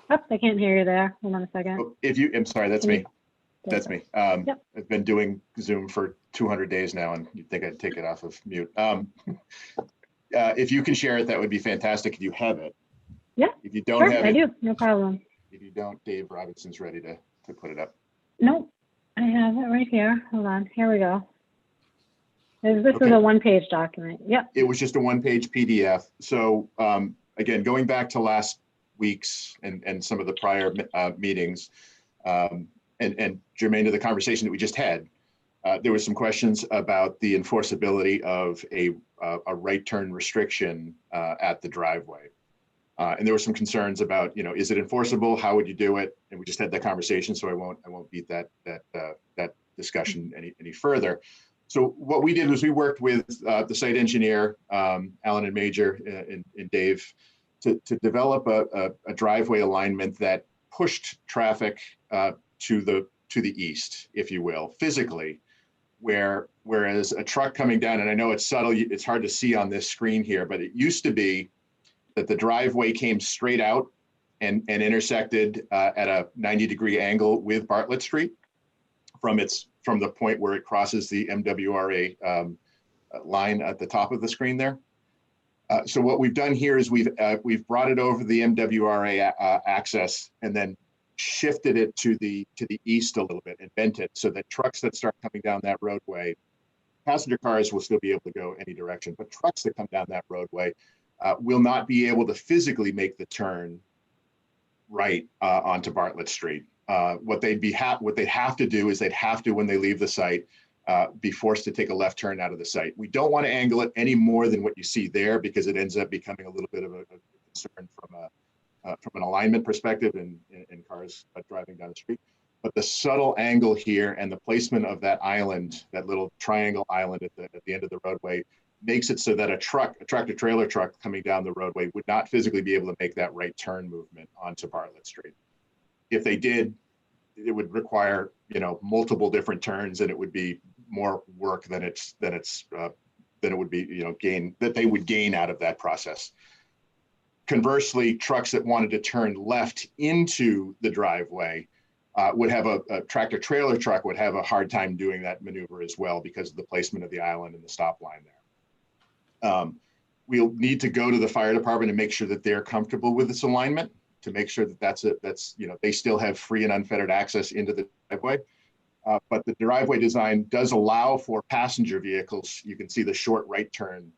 Oh, I can't hear you there. Hold on a second. Oh, I'm sorry, that's me. That's me. Yep. I've been doing Zoom for 200 days now, and you'd think I'd take it off of mute. If you can share it, that would be fantastic if you have it. Yeah, If you don't sure, have I it, do. No problem. if you don't, Dave Robinson's ready to put it up. Nope, I have it right here. Hold on. Here we go. This Okay. is a one-page document. Yep. It was just a one-page PDF. So again, going back to last week's and some of the prior meetings, and germane to the conversation that we just had, there were some questions about the enforceability of a right turn restriction at the driveway. And there were some concerns about, is it enforceable? How would you do it? And we just had that conversation, so I won't beat that discussion any further. So what we did was we worked with the site engineer, Alan and Major and Dave, to develop a driveway alignment that pushed traffic to the east, if you will, physically, whereas a truck coming down, and I know it's subtle, it's hard to see on this screen here, but it used to be that the driveway came straight out and intersected at a 90-degree angle with Bartlett Street from the point where it crosses the MWRA line at the top of the screen there. So what we've done here is we've brought it over the MWRA access and then shifted it to the east a little bit and bent it so that trucks that start coming down that roadway, passenger cars will still be able to go any direction, but trucks that come down that roadway will not be able to physically make the turn right onto Bartlett Street. What they'd have to do is they'd have to, when they leave the site, be forced to take a left turn out of the site. We don't want to angle it any more than what you see there, because it ends up becoming a little bit of a concern from an alignment perspective in cars driving down the street. But the subtle angle here and the placement of that island, that little triangle island at the end of the roadway, makes it so that a tractor trailer truck coming down the roadway would not physically be able to make that right turn movement onto Bartlett Street. If they did, it would require multiple different turns, and it would be more work than it would be gain that they would gain out of that process. Conversely, trucks that wanted to turn left into the driveway would have a tractor trailer truck would have a hard time doing that maneuver as well, because of the placement of the island and the stop line there. We'll need to go to the fire department and make sure that they're comfortable with this alignment, to make sure that they still have free and unfettered access into the driveway. But the driveway design does allow for passenger vehicles. You can see the short right turn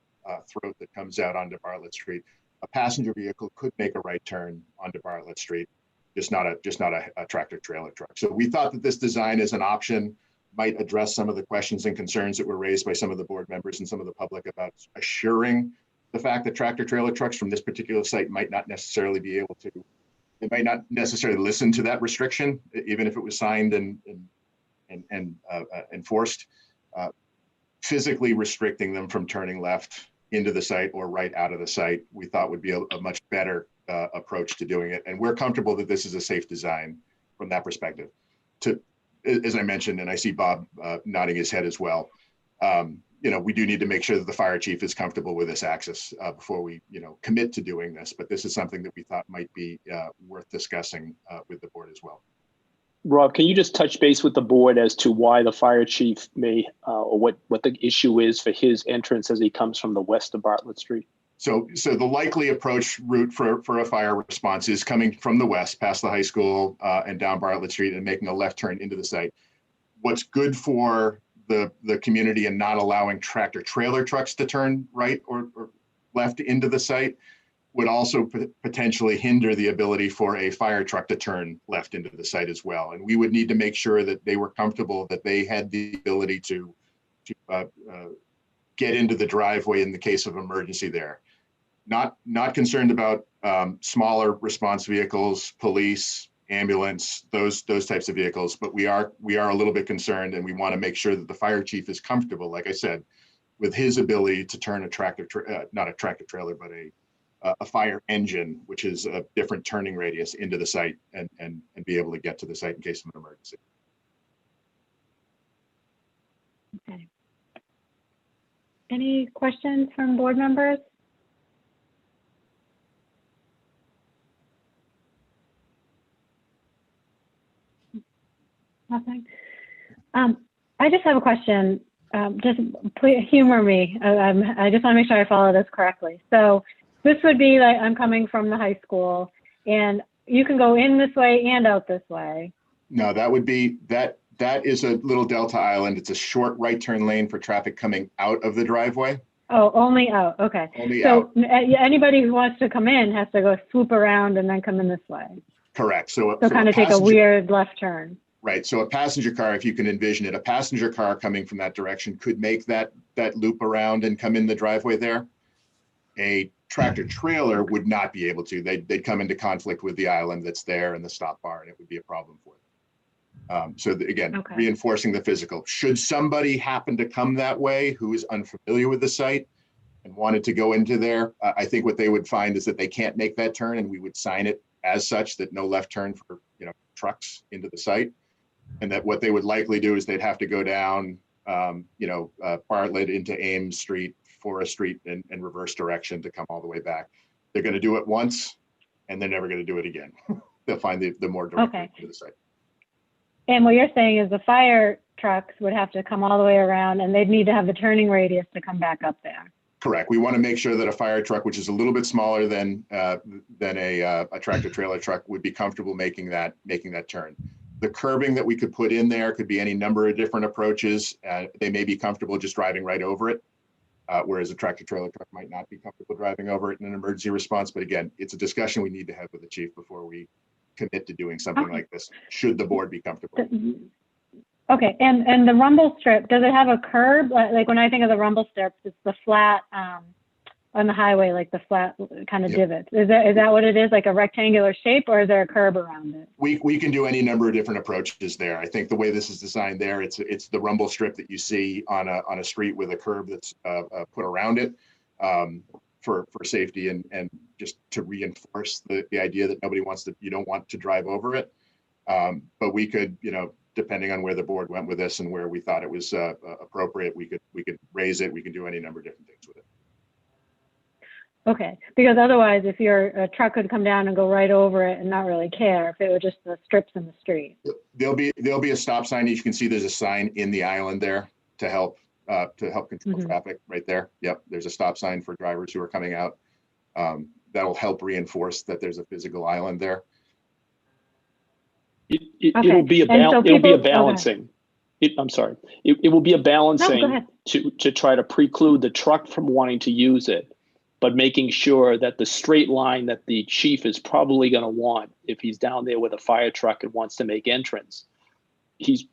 throat that comes out onto Bartlett Street. A passenger vehicle could make a right turn onto Bartlett Street, just not a tractor trailer truck. So we thought that this design as an option might address some of the questions and concerns that were raised by some of the board members and some of the public about assuring the fact that tractor trailer trucks from this particular site might not necessarily be able to, they might not necessarily listen to that restriction, even if it was signed and enforced, physically restricting them from turning left into the site or right out of the site, we thought would be a much better approach to doing it. And we're comfortable that this is a safe design from that perspective. As I mentioned, and I see Bob nodding his head as well, we do need to make sure that the fire chief is comfortable with this access before we, commit to doing this. But this is something that we thought might be worth discussing with the board as well. Rob, can you just touch base with the board as to why the fire chief may, or what the issue is for his entrance as he comes from the west of Bartlett Street? So the likely approach route for a fire response is coming from the west, past the high school and down Bartlett Street and making a left turn into the site. What's good for the community and not allowing tractor trailer trucks to turn right or left into the site would also potentially hinder the ability for a fire truck to turn left into the site as well. And we would need to make sure that they were comfortable that they had the ability to get into the driveway in the case of emergency there. Not concerned about smaller response vehicles, police, ambulance, those types of vehicles, but we are a little bit concerned, and we want to make sure that the fire chief is comfortable, like I said, with his ability to turn a not a tractor trailer, but a fire engine, which is a different turning radius, into the site and be able to get to the site in case of an emergency. Okay. Any questions from board members? Nothing. I just have a question. Just please humor me. I just want to make sure I follow this correctly. So this would be like I'm coming from the high school, and you can go in this way and out this way. No, that would be that is a little Delta Island. It's a short right turn lane for traffic coming out of the driveway. Oh, only out. Okay. Only so out. Anybody who wants to come in has to go swoop around and then come in this way. Correct. So kind of take a weird left turn. Right. So a passenger car, if you can envision it, a passenger car coming from that direction could make that loop around and come in the driveway there. A tractor trailer would not be able to. They'd come into conflict with the island that's there and the stop bar, and it would be a problem for them. Again, Okay. Reinforcing the physical. Should somebody happen to come that way who is unfamiliar with the site and wanted to go into there, I think what they would find is that they can't make that turn, and we would sign it as such that no left turn for trucks into the site. And that what they would likely do is they'd have to go down, Bartlett into Ames Street, Forest Street, and reverse direction to come all the way back. They're going to do it once, and they're never going to do it again. They'll find the more direct route to the site. And what you're saying is the fire trucks would have to come all the way around, and they'd need to have the turning radius to come back up there. Correct. We want to make sure that a fire truck, which is a little bit smaller than a tractor trailer truck, would be comfortable making that turn. The curbing that we could put in there could be any number of different approaches. They may be comfortable just driving right over it, whereas a tractor trailer truck might not be comfortable driving over it in an emergency response. But again, it's a discussion we need to have with the chief before we commit to doing something like this, should the board be comfortable. Okay, and the rumble strip, does it have a curb? Like when I think of the rumble strips, it's the flat on the highway, like the flat kind of divots. Is that what it is, like a rectangular shape, or is there a curb around it? We can do any number of different approaches there. I think the way this is designed there, it's the rumble strip that you see on a street with a curb that's put around it for safety and just to reinforce the idea that you don't want to drive over it. But we could, depending on where the board went with this and where we thought it was appropriate, we could raise it. We can do any number of different things with it. Okay, because otherwise, if a truck could come down and go right over it and not really care, if it were just the strips in the street. There'll be a stop sign. You can see there's a sign in the island there to help control traffic right there. Yep, there's a stop sign for drivers who are coming out. That'll help reinforce that there's a physical island there. It'll be a balancing. I'm sorry. It will be a balancing to try to preclude the truck from wanting to use it, but making sure that the straight line that the chief is probably going to want, if he's down there with a fire truck and wants to make entrance, he's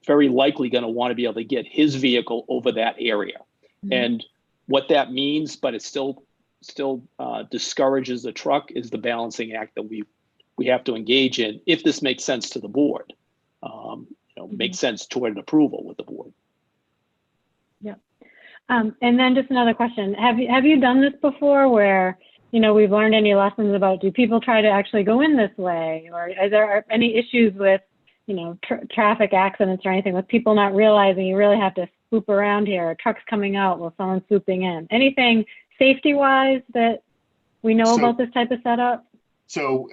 very likely going to want to be able to get his vehicle over that area. And what that means, but it still discourages the truck, is the balancing act that we have to engage in if this makes sense to the board. Makes sense toward an approval with the board. Yeah. And then just another question. Have you done this before where, we've learned any lessons about, do people try to actually go in this way? Or is there any issues with, traffic accidents or anything with people not realizing you really have to swoop around here, or trucks coming out while someone's swooping in? Anything safety-wise that we know So- about this type of setup? So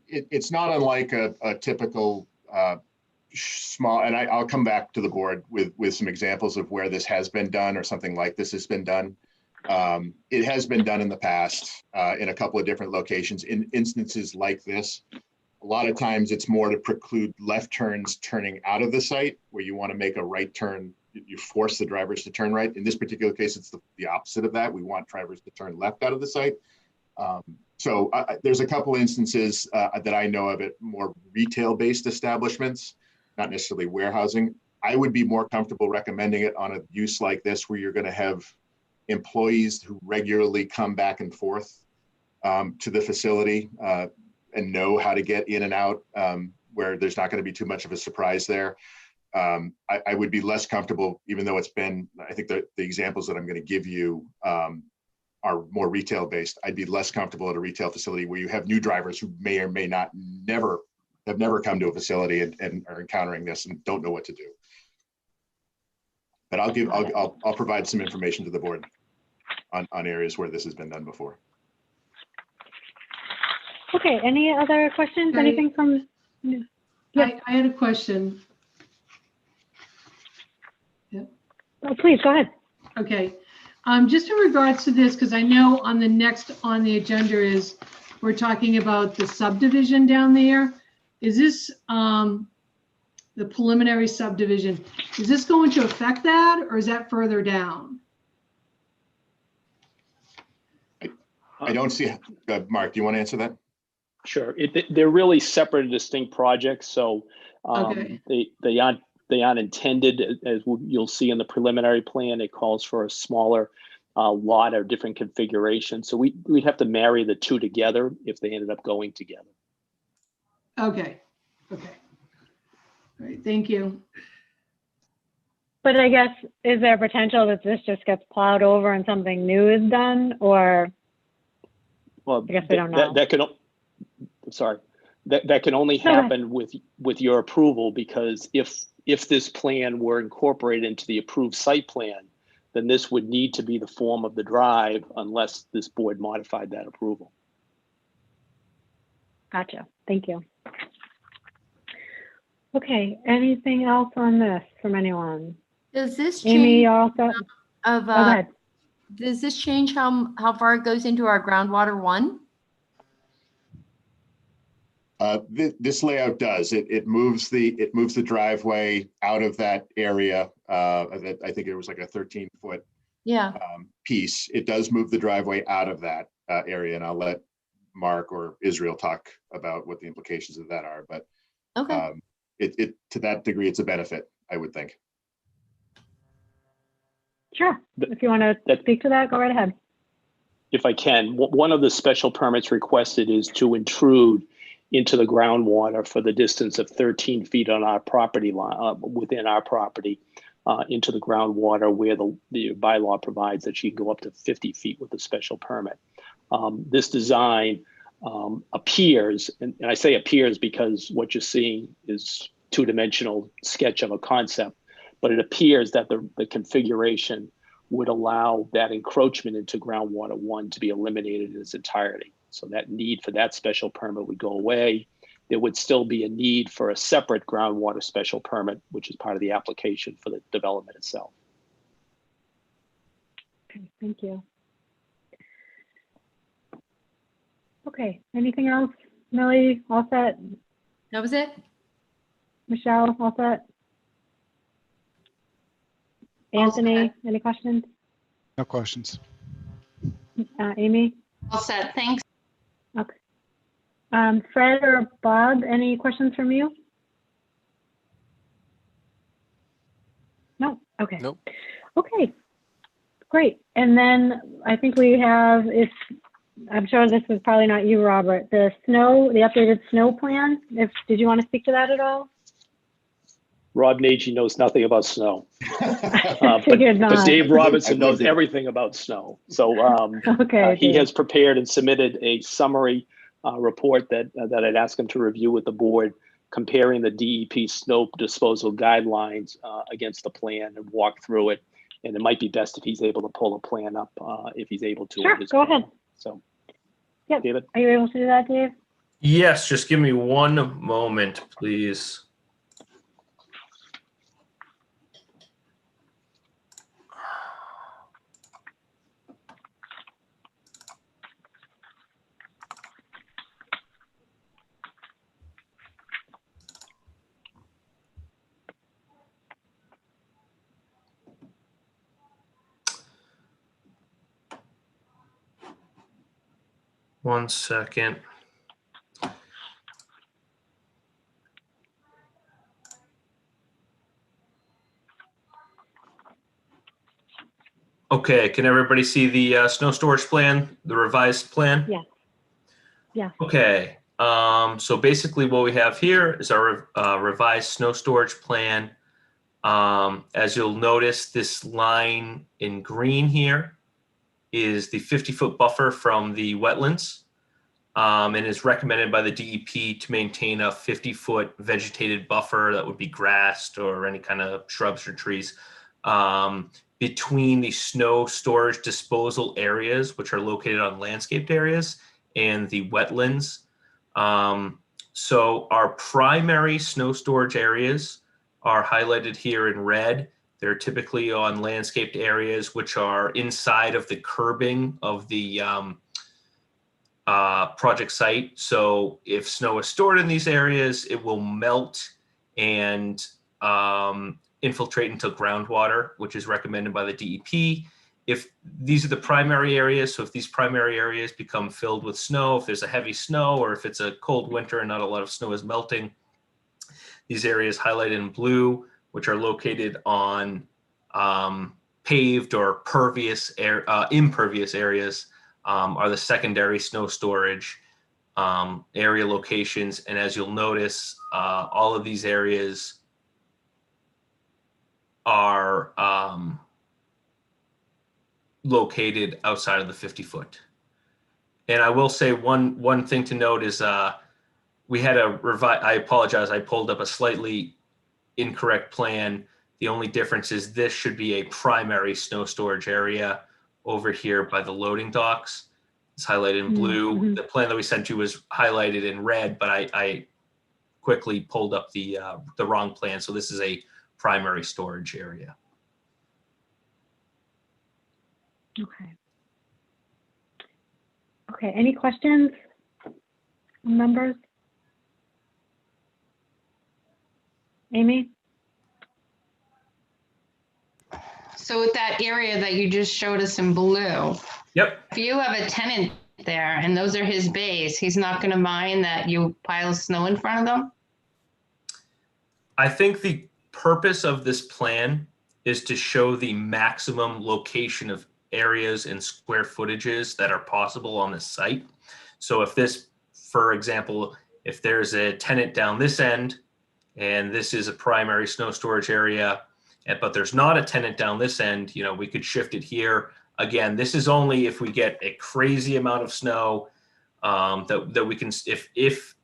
it's not unlike a typical small, and I'll come back to the board with some examples of where this has been done or something like this has been done. It has been done in the past in a couple of different locations. In instances like this, a lot of times it's more to preclude left turns turning out of the site where you want to make a right turn. You force the drivers to turn right. In this particular case, it's the opposite of that. We want drivers to turn left out of the site. So there's a couple instances that I know of at more retail-based establishments, not necessarily warehousing. I would be more comfortable recommending it on a use like this where you're going to have employees who regularly come back and forth to the facility and know how to get in and out where there's not going to be too much of a surprise there. I would be less comfortable, even though it's been, I think the examples that I'm going to give you are more retail based. I'd be less comfortable at a retail facility where you have new drivers who may or may not have never come to a facility and are encountering this and don't know what to do. But I'll provide some information to the board on areas where this has been done before. Okay, any other questions? Anything from? I had a question. Oh, please, go ahead. Okay, just in regards to this, because I know on the agenda is, we're talking about the subdivision down there. Is this the preliminary subdivision? Is this going to affect that, or is that further down? I don't see, Mark, do you want to answer that? Sure. They're really separate and distinct projects, so Okay. they aren't intended, as you'll see in the preliminary plan. It calls for a smaller lot or different configuration. So we'd have to marry the two together if they ended up going together. Okay. Okay. All right. Thank you. But I guess, is there potential that this just gets plowed over and something new is done, or? Well, I guess we don't know. That can only happen with your approval, because if this plan were incorporated into the approved site plan, then this would need to be the form of the drive unless this board modified that approval. Gotcha. Thank you. Okay, anything else on this from anyone? Does this Amy, change you're all set? of, Go ahead. does this change how far it goes into our groundwater one? This layout does. It moves the driveway out of that area. I think it was like a 13-foot Yeah. piece. It does move the driveway out of that area, and I'll let Mark or Israel talk about what the implications of that are. But Okay. it to that degree, it's a benefit, I would think. Sure. If you want to speak to that, go right ahead. If I can, one of the special permits requested is to intrude into the groundwater for the distance of 13 feet on our property line, within our property, into the groundwater, where the bylaw provides that you can go up to 50 feet with a special permit. This design appears, and I say appears because what you're seeing is two-dimensional sketch of a concept, but it appears that the configuration would allow that encroachment into groundwater one to be eliminated in its entirety. So that need for that special permit would go away. There would still be a need for a separate groundwater special permit, which is part of the application for the development itself. Okay, thank you. Okay, anything else? Millie, all set? That was it? Michelle, all set? All Anthony, set. any questions? No questions. Amy? All set. Thanks. Okay. Fred or Bob, any questions from you? No? Okay. Nope. Okay, great. And then I think we have, I'm sure this is probably not you, Robert, the updated snow plan. Did you want to speak to that at all? Rob Nagy knows nothing about snow. Figured But not. Dave Robinson I've knows lived it. everything about snow. So Okay, he Dave. has prepared and submitted a summary report that I'd ask him to review with the board, comparing the DEP snow disposal guidelines against the plan and walk through it. And it might be best if he's able to pull a plan up, if he's able to. Sure, at his go phone. ahead. So, Yep. David? Are you able to do that, Dave? Yes, just give me one moment, please. One second. Okay, can everybody see the snow storage plan, the revised plan? Yeah. Yeah. Okay, so basically what we have here is our revised snow storage plan. As you'll notice, this line in green here is the 50-foot buffer from the wetlands, and is recommended by the DEP to maintain a 50-foot vegetated buffer that would be grassed or any kind of shrubs or trees between the snow storage disposal areas, which are located on landscaped areas, and the wetlands. So our primary snow storage areas are highlighted here in red. They're typically on landscaped areas which are inside of the curbing of the project site. So if snow is stored in these areas, it will melt and infiltrate into groundwater, which is recommended by the DEP. If these are the primary areas, so if these primary areas become filled with snow, if there's a heavy snow, or if it's a cold winter and not a lot of snow is melting, these areas highlighted in blue, which are located on paved or impervious areas, are the secondary snow storage area locations. And as you'll notice, all of these areas are located outside of the 50-foot. And I will say one thing to note is we had a I apologize, I pulled up a slightly incorrect plan. The only difference is this should be a primary snow storage area over here by the loading docks. It's highlighted in blue. Mm-hmm. The plan that we sent you was highlighted in red, but I quickly pulled up the wrong plan. So this is a primary storage area. Okay. Okay, any questions, members? Amy? So with that area that you just showed us in blue, Yep. if you have a tenant there and those are his bays, he's not going to mind that you pile snow in front of them? I think the purpose of this plan is to show the maximum location of areas and square footages that are possible on this site. So if this, for example, if there's a tenant down this end and this is a primary snow storage area, but there's not a tenant down this end, we could shift it here. Again, this is only if we get a crazy amount of snow that we can, if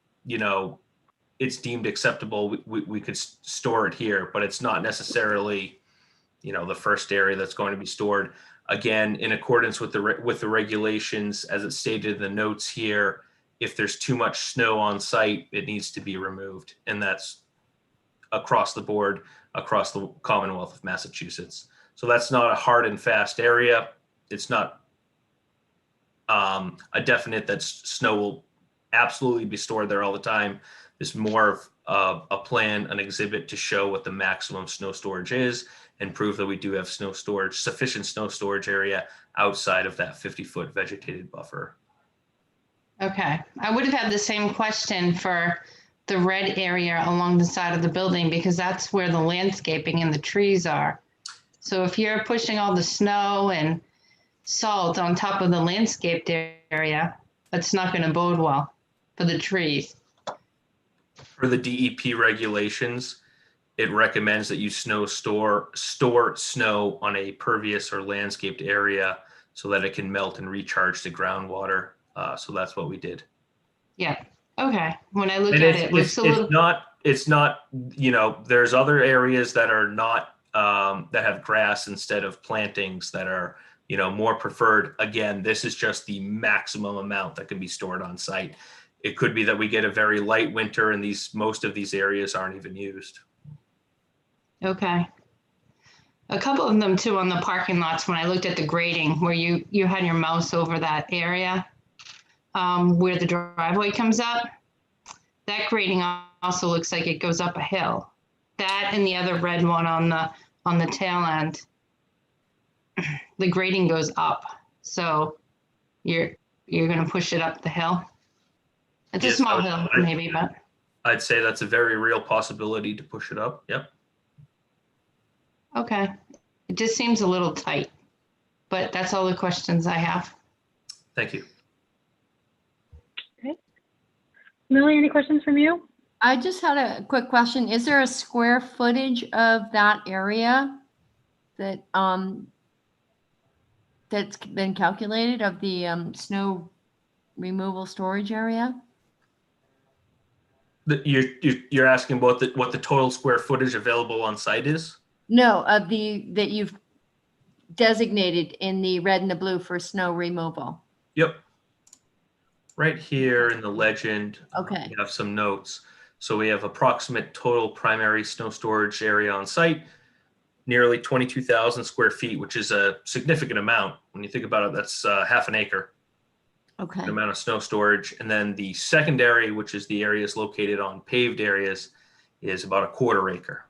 it's deemed acceptable, we could store it here, but it's not necessarily, the first area that's going to be stored. Again, in accordance with the regulations, as it's stated in the notes here, if there's too much snow on site, it needs to be removed. And that's across the board, across the Commonwealth of Massachusetts. So that's not a hard and fast area. It's not a definite that snow will absolutely be stored there all the time. It's more of a plan, an exhibit to show what the maximum snow storage is and prove that we do have sufficient snow storage area outside of that 50-foot vegetated buffer. Okay. I would have had the same question for the red area along the side of the building because that's where the landscaping and the trees are. So if you're pushing all the snow and salt on top of the landscaped area, that's not going to bode well for the trees. For the DEP regulations, it recommends that you store snow on a pervious or landscaped area so that it can melt and recharge to groundwater. So that's what we did. Yeah. Okay. When I look And at it, it looks a little. it's not, there's other areas that are not, that have grass instead of plantings that are, more preferred. Again, this is just the maximum amount that can be stored on site. It could be that we get a very light winter and most of these areas aren't even used. Okay. A couple of them too on the parking lots, when I looked at the grading where you had your mouse over that area where the driveway comes up, that grading also looks like it goes up a hill. That and the other red one on the tail end, the grading goes up. So you're going to push it up the hill. It's a small hill maybe, but. I'd say that's a very real possibility to push it up. Yep. Okay. It just seems a little tight, but that's all the questions I have. Thank you. Okay. Millie, any questions from you? I just had a quick question. Is there a square footage of that area that that's been calculated of the snow removal storage area? You're asking about what the total square footage available on site is? No, of that you've designated in the red and the blue for snow removal. Yep. Right here in the legend, Okay. we have some notes. So we have approximate total primary snow storage area on site, nearly 22,000 square feet, which is a significant amount. When you think about it, that's half an acre. Okay. The amount of snow storage. And then the secondary, which is the areas located on paved areas, is about a quarter acre.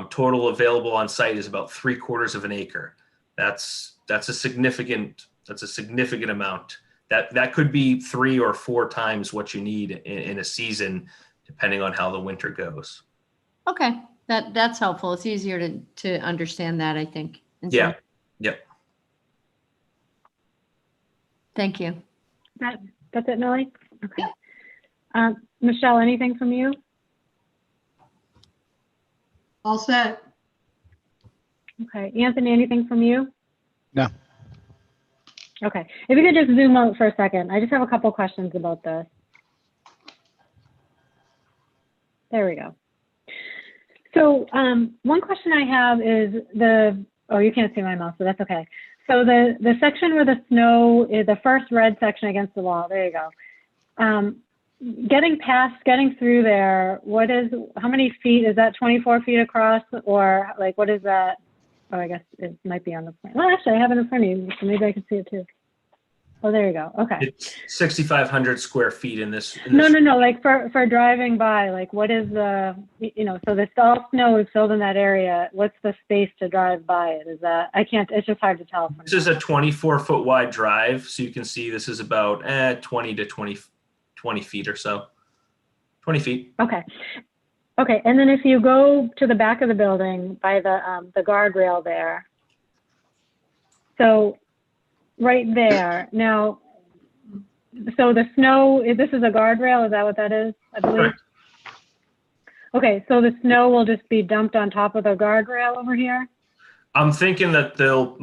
Total available on site is about 3/4 of an acre. That's a significant amount. That could be 3 or 4 times what you need in a season, depending on how the winter goes. Okay, that's helpful. It's easier to understand that, I think. Yeah. Yep. Thank you. That's it, Millie? Okay. Michelle, anything from you? All set. Okay. Anthony, anything from you? No. Okay. If you could just zoom out for a second. I just have a couple questions about this. There we go. So one question I have is oh, you can't see my mouse, so that's okay. So the section where the snow is the first red section against the wall, there you go. Getting through there, how many feet, is that 24 feet across, or like, what is that? Oh, I guess it might be on the plan. Well, actually I have it in front of you, so maybe I can see it too. Oh, there you go. Okay. It's 6,500 square feet in this. No, like for driving by, like what is the, so this all snow is filled in that area. What's the space to drive by it? It's just hard to tell. This is a 24-foot wide drive. So you can see this is about 20 to 20 feet or so. 20 feet. Okay. Okay. And then if you go to the back of the building by the guardrail there. So right there now, so the snow, this is a guardrail. Is that what that is? I believe. Correct. Okay. So the snow will just be dumped on top of the guardrail over here. I'm thinking that they'll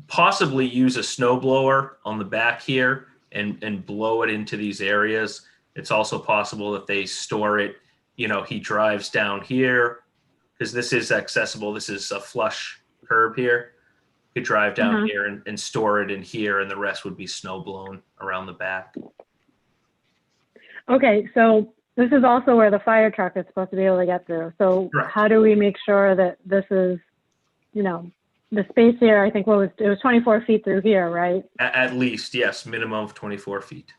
possibly use a snow blower on the back here and blow it into these areas. It's also possible that they store it, he drives down here because this is accessible. This is a flush curb here. You could drive down here and store it in here, and the rest would be snow blown around the back. Okay. So this is also where the fire truck is supposed to be able to get through. So Correct. How do we make sure that this is, the space here, I think it was 24 feet through here, right? At least, yes, minimum of 24 feet.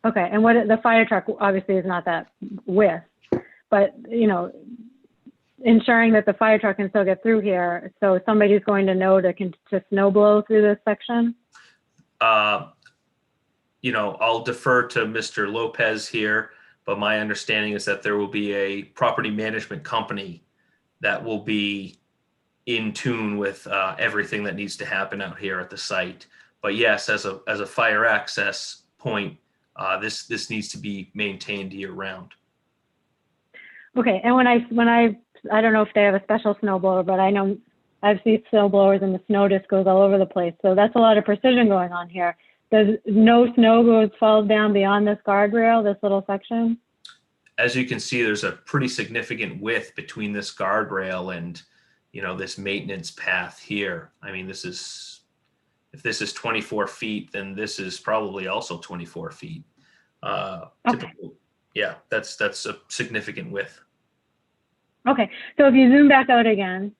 Okay, and the fire truck obviously is not that width, but ensuring that the fire truck can still get through here, so somebody's going to know to snow blow through this section. I'll defer to Mr. Lopez here, but my understanding is that there will be a property management company that will be in tune with everything that needs to happen out here at the site. But yes, as a fire access point, this needs to be maintained year round. Okay, and when I don't know if they have a special snow blower, but I know I've seen snow blowers and the snow just goes all over the place. So that's a lot of precision going on here. Does no snow falls down beyond this guardrail, this little section? as you can see, there's a pretty significant width between this guardrail and, you know, this maintenance path here. I mean, this is, if this is 24 feet, then this is probably also 24 feet. Okay. Typical, yeah, that's a significant width. Okay, so if you zoom back out again.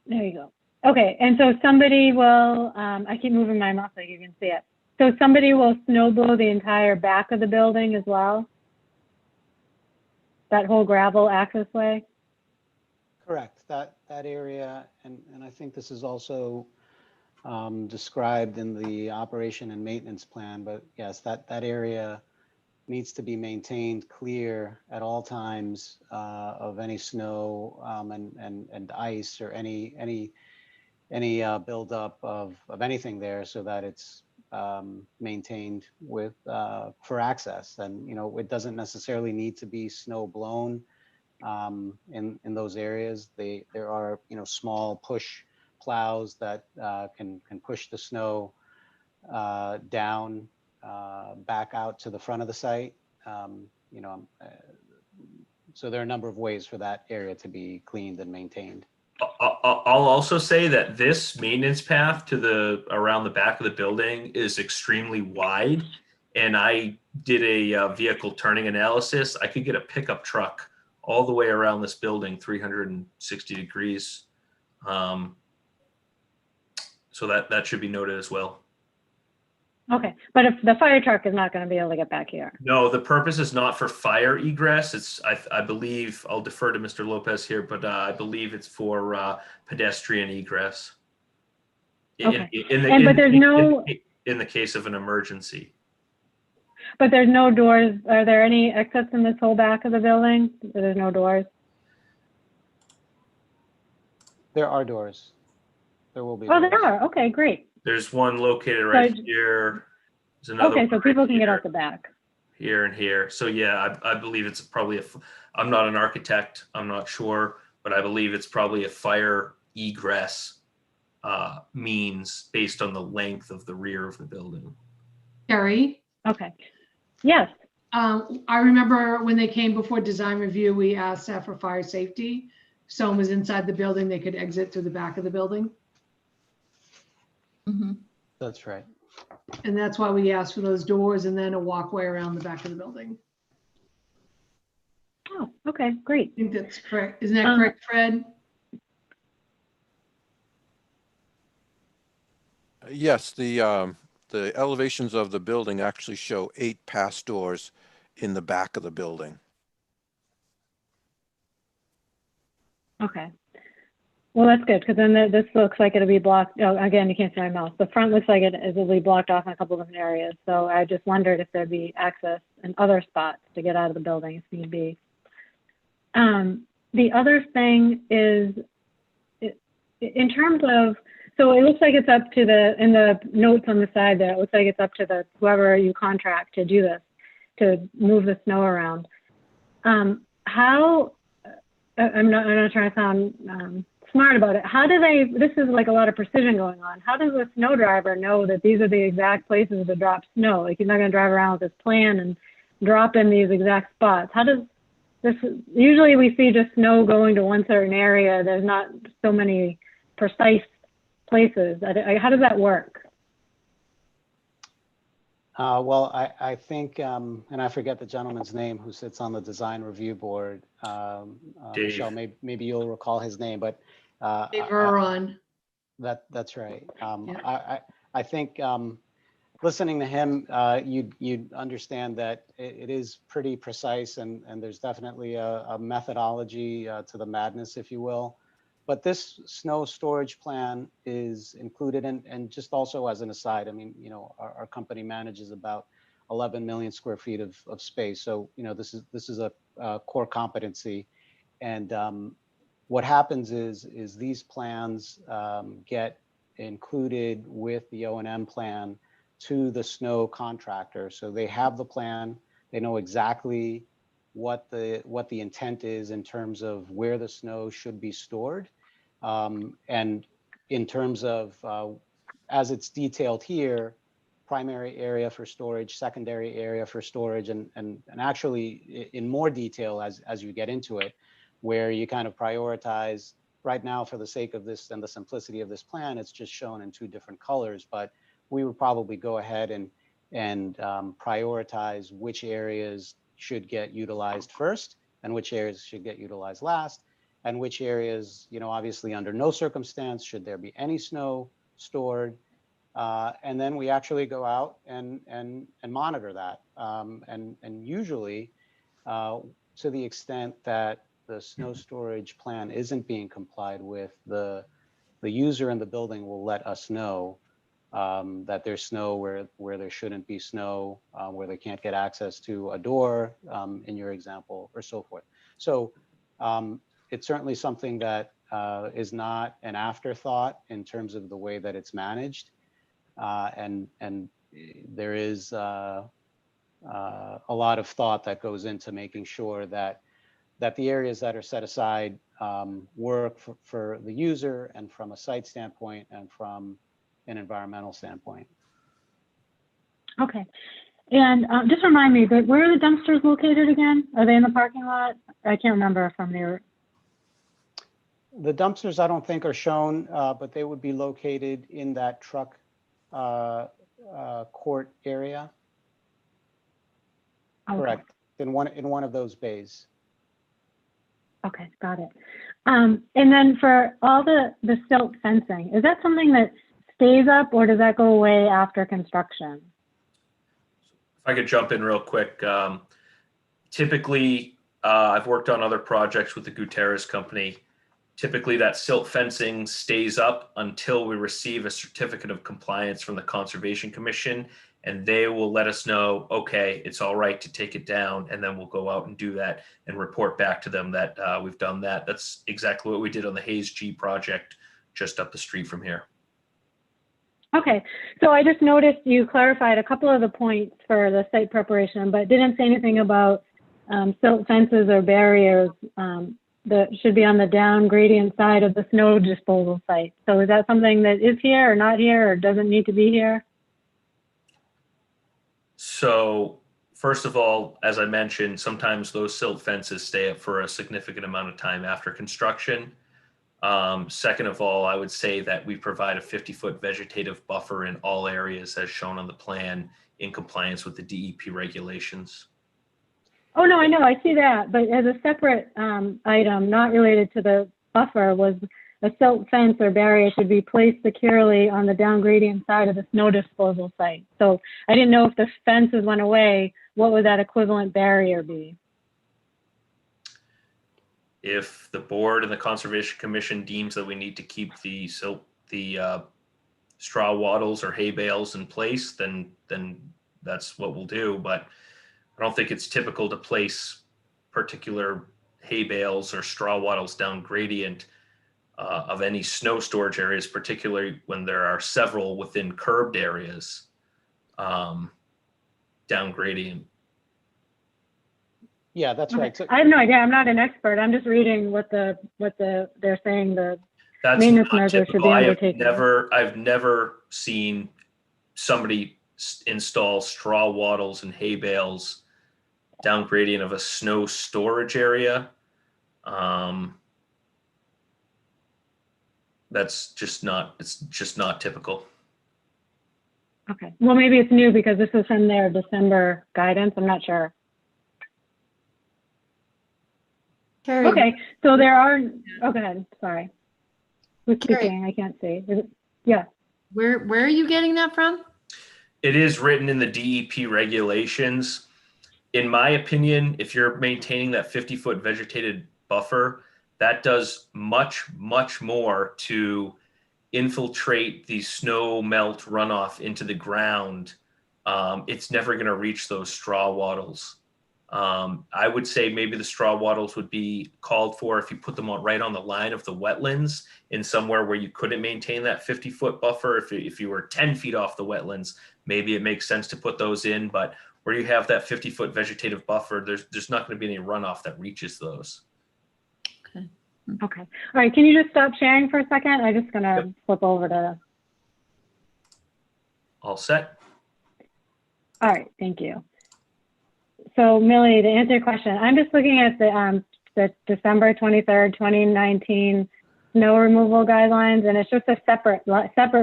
There you go. Okay, and so somebody will, I keep moving my mouse so you can see it. So somebody will snow blow the entire back of the building as well? That whole gravel access way? Correct, that area, and I think this is also described in the operation and maintenance plan, but yes, that area needs to be maintained clear at all times of any snow and ice or any buildup of anything there, so that it's maintained with for access. And you know, it doesn't necessarily need to be snow blown in those areas. There are, you know, small push plows that can push the snow down back out to the front of the site. You know, so there are a number of ways for that area to be cleaned and maintained. I'll also say that this maintenance path to the around the back of the building is extremely wide, and I did a vehicle turning analysis. I could get a pickup truck all the way around this building 360 degrees. So that should be noted as well. Okay, but if the fire truck is not going to be able to get back here. No, the purpose is not for fire egress. It's, I believe, I'll defer to Mr. Lopez here, but I believe it's for pedestrian egress. Okay. In the case of an emergency. But there's no doors. Are there any exits in this whole back of the building? There's no doors? There are doors. There will be. Oh, doors. there are. Okay, great. There's one located right here. There's another Okay, one so people right can get here, out the back. here and here. So yeah, I believe it's probably I'm not an architect, I'm not sure, but I believe it's probably a fire egress means based on the length of the rear of the building. Carrie? Okay. Yes. I remember when they came before design review, we asked that for fire safety. If someone was inside the building, they could exit through the back of the building. Mhm. That's right. And that's why we asked for those doors and then a walkway around the back of the building. Oh, okay, great. I think that's correct. Isn't that correct, Fred? Yes, the elevations of the building actually show 8 pass doors in the back of the building. Okay. Well, that's good, because then this looks like it'll be blocked. Oh, again, you can't see my mouse. The front looks like it will be blocked off in a couple of different areas. So I just wondered if there'd be access in other spots to get out of the building if need be. The other thing is, in terms of, so it looks like it's up to in the notes on the side there, it looks like it's up to whoever you contract to do this, to move the snow around. How, I'm not trying to sound smart about it. How do this is like a lot of precision going on. How does a snow driver know that these are the exact places to drop snow? Like, he's not going to drive around with this plan and drop in these exact spots. How does this, usually we see just snow going to one certain area. There's not so many precise places. How does that work? Well, I think, and I forget the gentleman's name who sits on the design review board. Michelle, maybe you'll recall his name, but that's right. Yeah. I think listening to him, you'd understand that it is pretty precise, and there's definitely a methodology to the madness, if you will. But this snow storage plan is included, and just also as an aside, I mean, you know, our company manages about 11 million square feet of space. So, you know, this is a core competency. And what happens is these plans get included with the O&M plan to the snow contractor. So they have the plan, they know exactly what the intent is in terms of where the snow should be stored. And in terms of, as it's detailed here, primary area for storage, secondary area for storage, and actually in more detail as you get into it, where you kind of prioritize. Right now, for the sake of this and the simplicity of this plan, it's just shown in 2 different colors, but we would probably go ahead and prioritize which areas should get utilized first and which areas should get utilized last, and which areas, obviously under no circumstance should there be any snow stored. And then we actually go out and monitor that. And usually, to the extent that the snow storage plan isn't being complied with, the user in the building will let us know that there's snow where there shouldn't be snow, where they can't get access to a door, in your example, or so forth. So it's certainly something that is not an afterthought in terms of the way that it's managed. And there is a lot of thought that goes into making sure that the areas that are set aside work for the user, and from a site standpoint, and from an environmental standpoint. Okay. And just remind me, that where are the dumpsters located again? Are they in the parking lot? I can't remember from there. The dumpsters, I don't think, are shown, but they would be located in that truck court area. Okay. Correct. In one of those bays. Okay, got it. And then for all the silt fencing, is that something that stays up, or does that go away after construction? If I could jump in real quick. Typically, I've worked on other projects with the Gutierrez company. Typically, that silt fencing stays up until we receive a certificate of compliance from the Conservation Commission, and they will let us know, okay, it's all right to take it down, and then we'll go out and do that and report back to them that we've done that. That's exactly what we did on the Hayes G project just up the street from here. Okay, so I just noticed you clarified a couple of the points for the site preparation, but didn't say anything about silt fences or barriers that should be on the down gradient side of the snow disposal site. So is that something that is here or not here, or doesn't need to be here? So first of all, as I mentioned, sometimes those silt fences stay up for a significant amount of time after construction. Second of all, I would say that we provide a 50-foot vegetative buffer in all areas as shown on the plan in compliance with the DEP regulations. Oh, no, I know, I see that. But as a separate item, not related to the buffer, was a silt fence or barrier should be placed securely on the down gradient side of the snow disposal site. So I didn't know if the fences went away, what would that equivalent barrier be? If the board and the Conservation Commission deems that we need to keep the straw wattles or hay bales in place, then that's what we'll do. But I don't think it's typical to place particular hay bales or straw wattles down gradient of any snow storage areas, particularly when there are several within curbed areas down gradient. Yeah, that's Okay. right. So, I have no idea. I'm not an expert. I'm just reading what they're saying the That's maintenance not measures should typical. be undertaken. I've never seen somebody install straw wattles and hay bales down gradient of a snow storage area. It's just not typical. Okay. Well, maybe it's new because this is from their December guidance. I'm not sure. Carrie, Okay. So there are, oh, go ahead. Sorry. Who's Carrie. speaking? I can't see. Is it, yeah. where are you getting that from? It is written in the DEP regulations. In my opinion, if you're maintaining that 50-foot vegetated buffer, that does much, much more to infiltrate the snow melt runoff into the ground. It's never going to reach those straw wattles. I would say maybe the straw wattles would be called for if you put them right on the line of the wetlands in somewhere where you couldn't maintain that 50-foot buffer. If you were 10 feet off the wetlands, maybe it makes sense to put those in. But where you have that 50-foot vegetative buffer, there's not going to be any runoff that reaches those. Okay. All right. Can you just stop sharing for a second? I'm just going to flip over to. All set. All right, thank you. So Millie, to answer your question, I'm just looking at the December 23rd, 2019 snow removal guidelines, and it's just a separate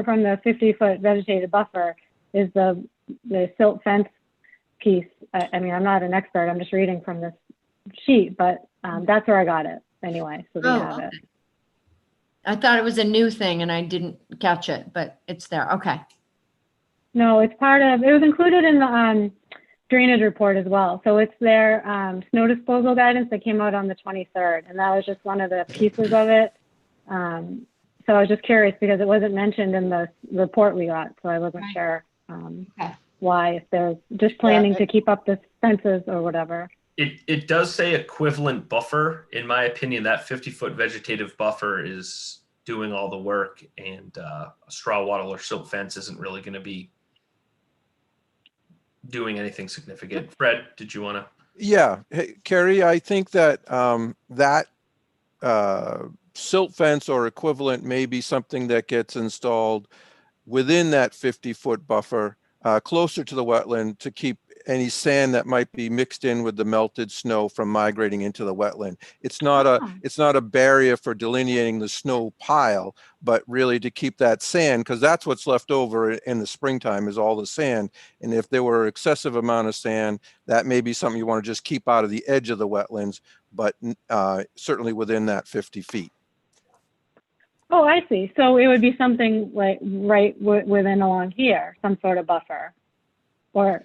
from the 50-foot vegetated buffer is the silt fence piece. I mean, I'm not an expert, I'm just reading from this sheet, but that's where I got it anyway, so they have it. I thought it was a new thing and I didn't catch it, but it's there. Okay. No, it's part of, it was included in the drainage report as well. So it's their snow disposal guidance that came out on the 23rd, and that was just one of the pieces of it. So I was just curious because it wasn't mentioned in the report we got, so I wasn't sure why, if they're just planning to keep up the fences or whatever. It does say equivalent buffer. In my opinion, that 50-foot vegetative buffer is doing all the work, and a straw wattle or silt fence isn't really going to be doing anything significant. Fred, did you want to? Yeah, hey, Carrie, I think that that silt fence or equivalent may be something that gets installed within that 50-foot buffer, closer to the wetland, to keep any sand that might be mixed in with the melted snow from migrating into the wetland. It's not a barrier for delineating the snow pile, but really to keep that sand, because that's what's left over in the springtime is all the sand. And if there were excessive amount of sand, that may be something you want to just keep out of the edge of the wetlands, but certainly within that 50 feet. Oh, I see. So it would be something like right within along here, some sort of buffer, or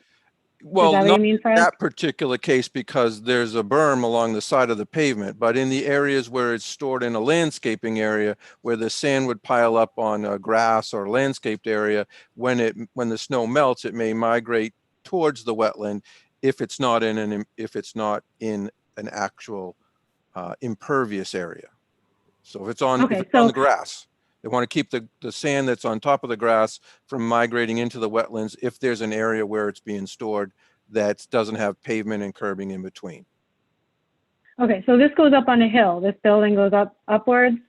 well, is that what not you mean, Fred? that particular case, because there's a berm along the side of the pavement, but in the areas where it's stored in a landscaping area where the sand would pile up on a grass or landscaped area, when the snow melts, it may migrate towards the wetland if it's not in an actual impervious area. So if it's on, Okay, if it's on the grass, they want to keep the sand that's on top of the grass from migrating into the wetlands if there's an area where it's being stored that doesn't have pavement and curbing in between. Okay, so this goes up on a hill. This building goes upwards?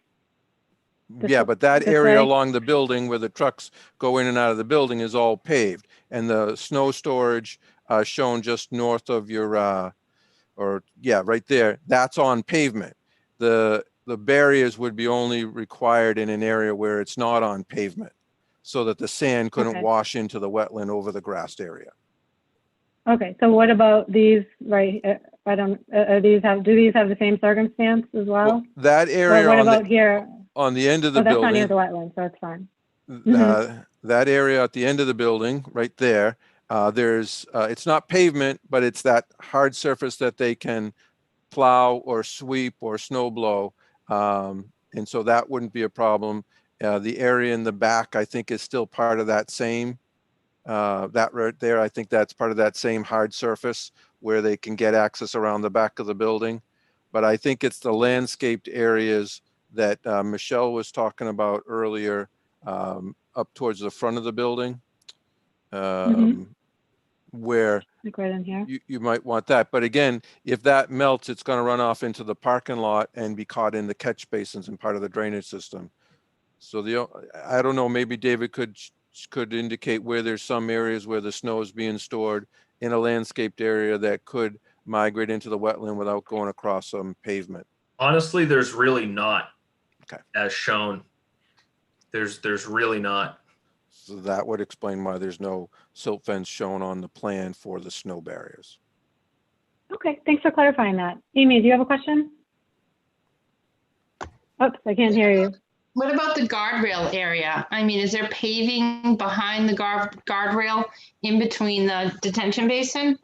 Yeah, but that area way? along the building where the trucks go in and out of the building is all paved. And the snow storage shown just north of your, right there, that's on pavement. The barriers would be only required in an area where it's not on pavement, so that the sand couldn't wash into the wetland over the grassed area. Okay, so what about these, right, do these have the same circumstance as well? That area what about here? On the end of the that's building. Not near the wetland, so it's fine. That area at the end of the building, right there, there's, it's not pavement, but it's that hard surface that they can plow or sweep or snow blow. And so that wouldn't be a problem. The area in the back, I think, is still part of that same, that right there, I think that's part of that same hard surface where they can get access around the back of the building. But I think it's the landscaped areas that Michelle was talking about earlier, up towards the front of the building, where like right in here. you might want that. But again, if that melts, it's going to run off into the parking lot and be caught in the catch basins and part of the drainage system. So I don't know, maybe David could indicate where there's some areas where the snow is being stored in a landscaped area that could migrate into the wetland without going across some pavement. Honestly, there's really not. Okay. As shown. There's really not. So that would explain why there's no silt fence shown on the plan for the snow barriers. Okay, thanks for clarifying that. Amy, do you have a question? Oops, I can't hear you. What about the guardrail area? I mean, is there paving behind the guardrail in between the detention basin?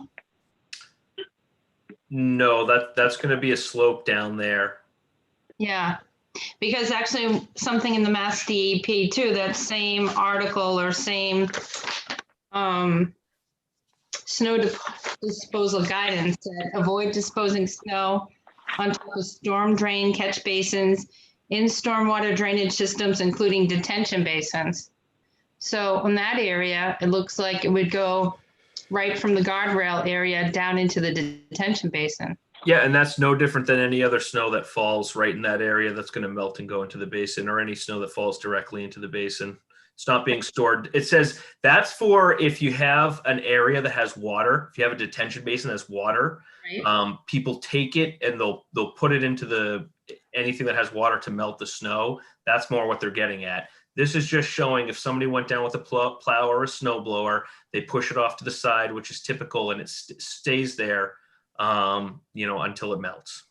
No, that's going to be a slope down there. Yeah, because actually something in the Mass DEP too, that same article or same snow disposal guidance said avoid disposing snow on top of storm drain catch basins in stormwater drainage systems, including detention basins. So in that area, it looks like it would go right from the guardrail area down into the detention basin. Yeah, and that's no different than any other snow that falls right in that area that's going to melt and go into the basin, or any snow that falls directly into the basin. It's not being stored. It says that's for if you have an area that has water, if you have a detention basin that has water, Right. people take it and they'll put it into anything that has water to melt the snow. That's more what they're getting at. This is just showing if somebody went down with a plow or a snow blower, they push it off to the side, which is typical, and it stays there, until it melts.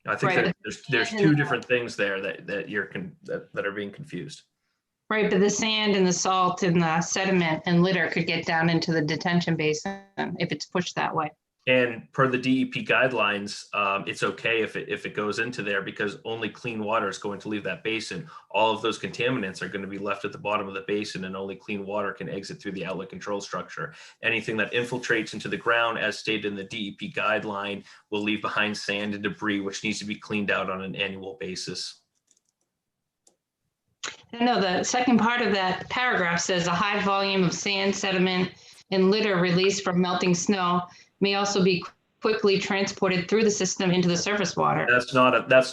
I think Right. there's two different things there that are being confused. Right, but the sand and the salt and the sediment and litter could get down into the detention basin if it's pushed that way. And per the DEP guidelines, it's okay if it goes into there because only clean water is going to leave that basin. All of those contaminants are going to be left at the bottom of the basin, and only clean water can exit through the outlet control structure. Anything that infiltrates into the ground, as stated in the DEP guideline, will leave behind sand and debris, which needs to be cleaned out on an annual basis. No, the second part of that paragraph says a high volume of sand, sediment, and litter released from melting snow may also be quickly transported through the system into the surface water. That's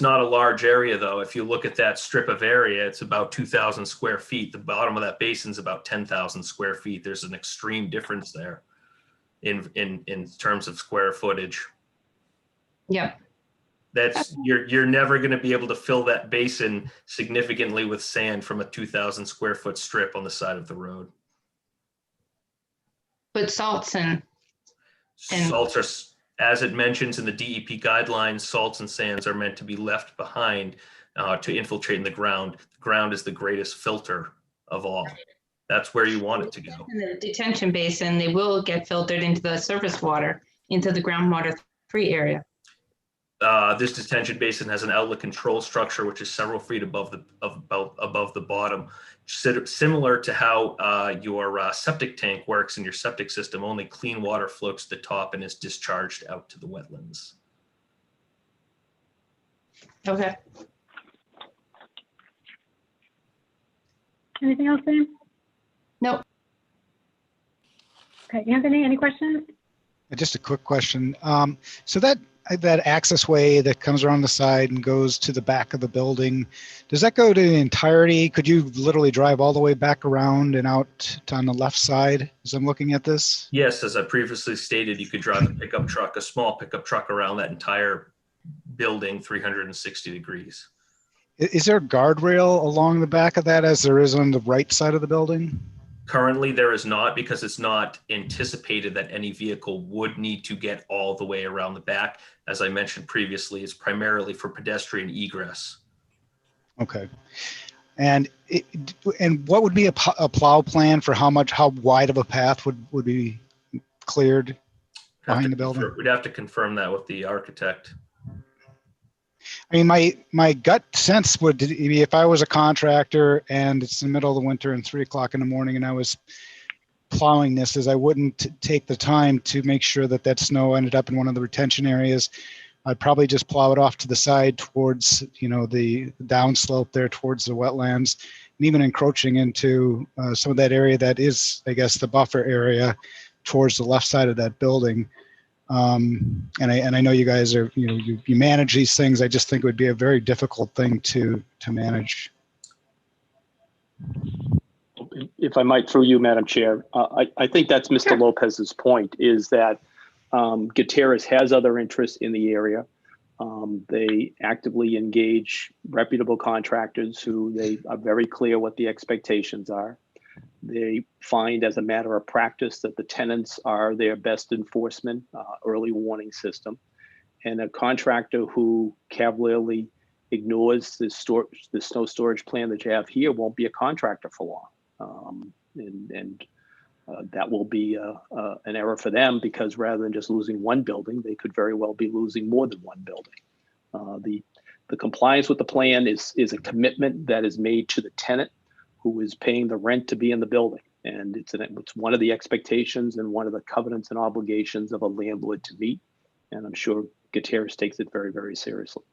not a large area, though. If you look at that strip of area, it's about 2,000 square feet. The bottom of that basin is about 10,000 square feet. There's an extreme difference there in terms of square footage. Yep. You're never going to be able to fill that basin significantly with sand from a 2,000 square foot strip on the side of the road. But salts and salts are, as it mentions in the DEP guidelines, salts and sands are meant to be left behind to infiltrate in the ground. The ground is the greatest filter of all. That's where you want it to go. In the detention basin, they will get filtered into the surface water, into the groundwater free area. This detention basin has an outlet control structure, which is several feet above the bottom, similar to how your septic tank works in your septic system. Only clean water floats to the top and is discharged out to the wetlands. Okay. Anything else, Dan? Nope. Okay, Anthony, any questions? Just a quick question. So that access way that comes around the side and goes to the back of the building, does that go to the entirety? Could you literally drive all the way back around and out on the left side as I'm looking at this? Yes, as I previously stated, you could drive a small pickup truck around that entire building 360 degrees. Is there a guardrail along the back of that as there is on the right side of the building? Currently, there is not, because it's not anticipated that any vehicle would need to get all the way around the back. As I mentioned previously, it's primarily for pedestrian egress. Okay. And what would be a plow plan for how wide of a path would be cleared behind the building? We'd have to confirm that with the architect. I mean, my gut sense would be if I was a contractor and it's in the middle of the winter and 3 o'clock in the morning and I was plowing this, is I wouldn't take the time to make sure that snow ended up in one of the retention areas. I'd probably just plow it off to the side towards, the downslope there towards the wetlands, and even encroaching into some of that area that is, I guess, the buffer area towards the left side of that building. And I know you guys are, you manage these things. I just think it would be a very difficult thing to manage. If I might, through you, Madam Chair, I think that's Mr. Lopez's point, is that Gutierrez has other interests in the area. They actively engage reputable contractors who they are very clear what the expectations are. They find as a matter of practice that the tenants are their best enforcement, early warning system. And a contractor who cavalierly ignores the snow storage plan that you have here won't be a contractor for long. That will be an error for them, because rather than just losing one building, they could very well be losing more than one building. The compliance with the plan is a commitment that is made to the tenant who is paying the rent to be in the building. And it's one of the expectations and one of the covenants and obligations of a landlord to meet. And I'm sure Gutierrez takes it very, very seriously.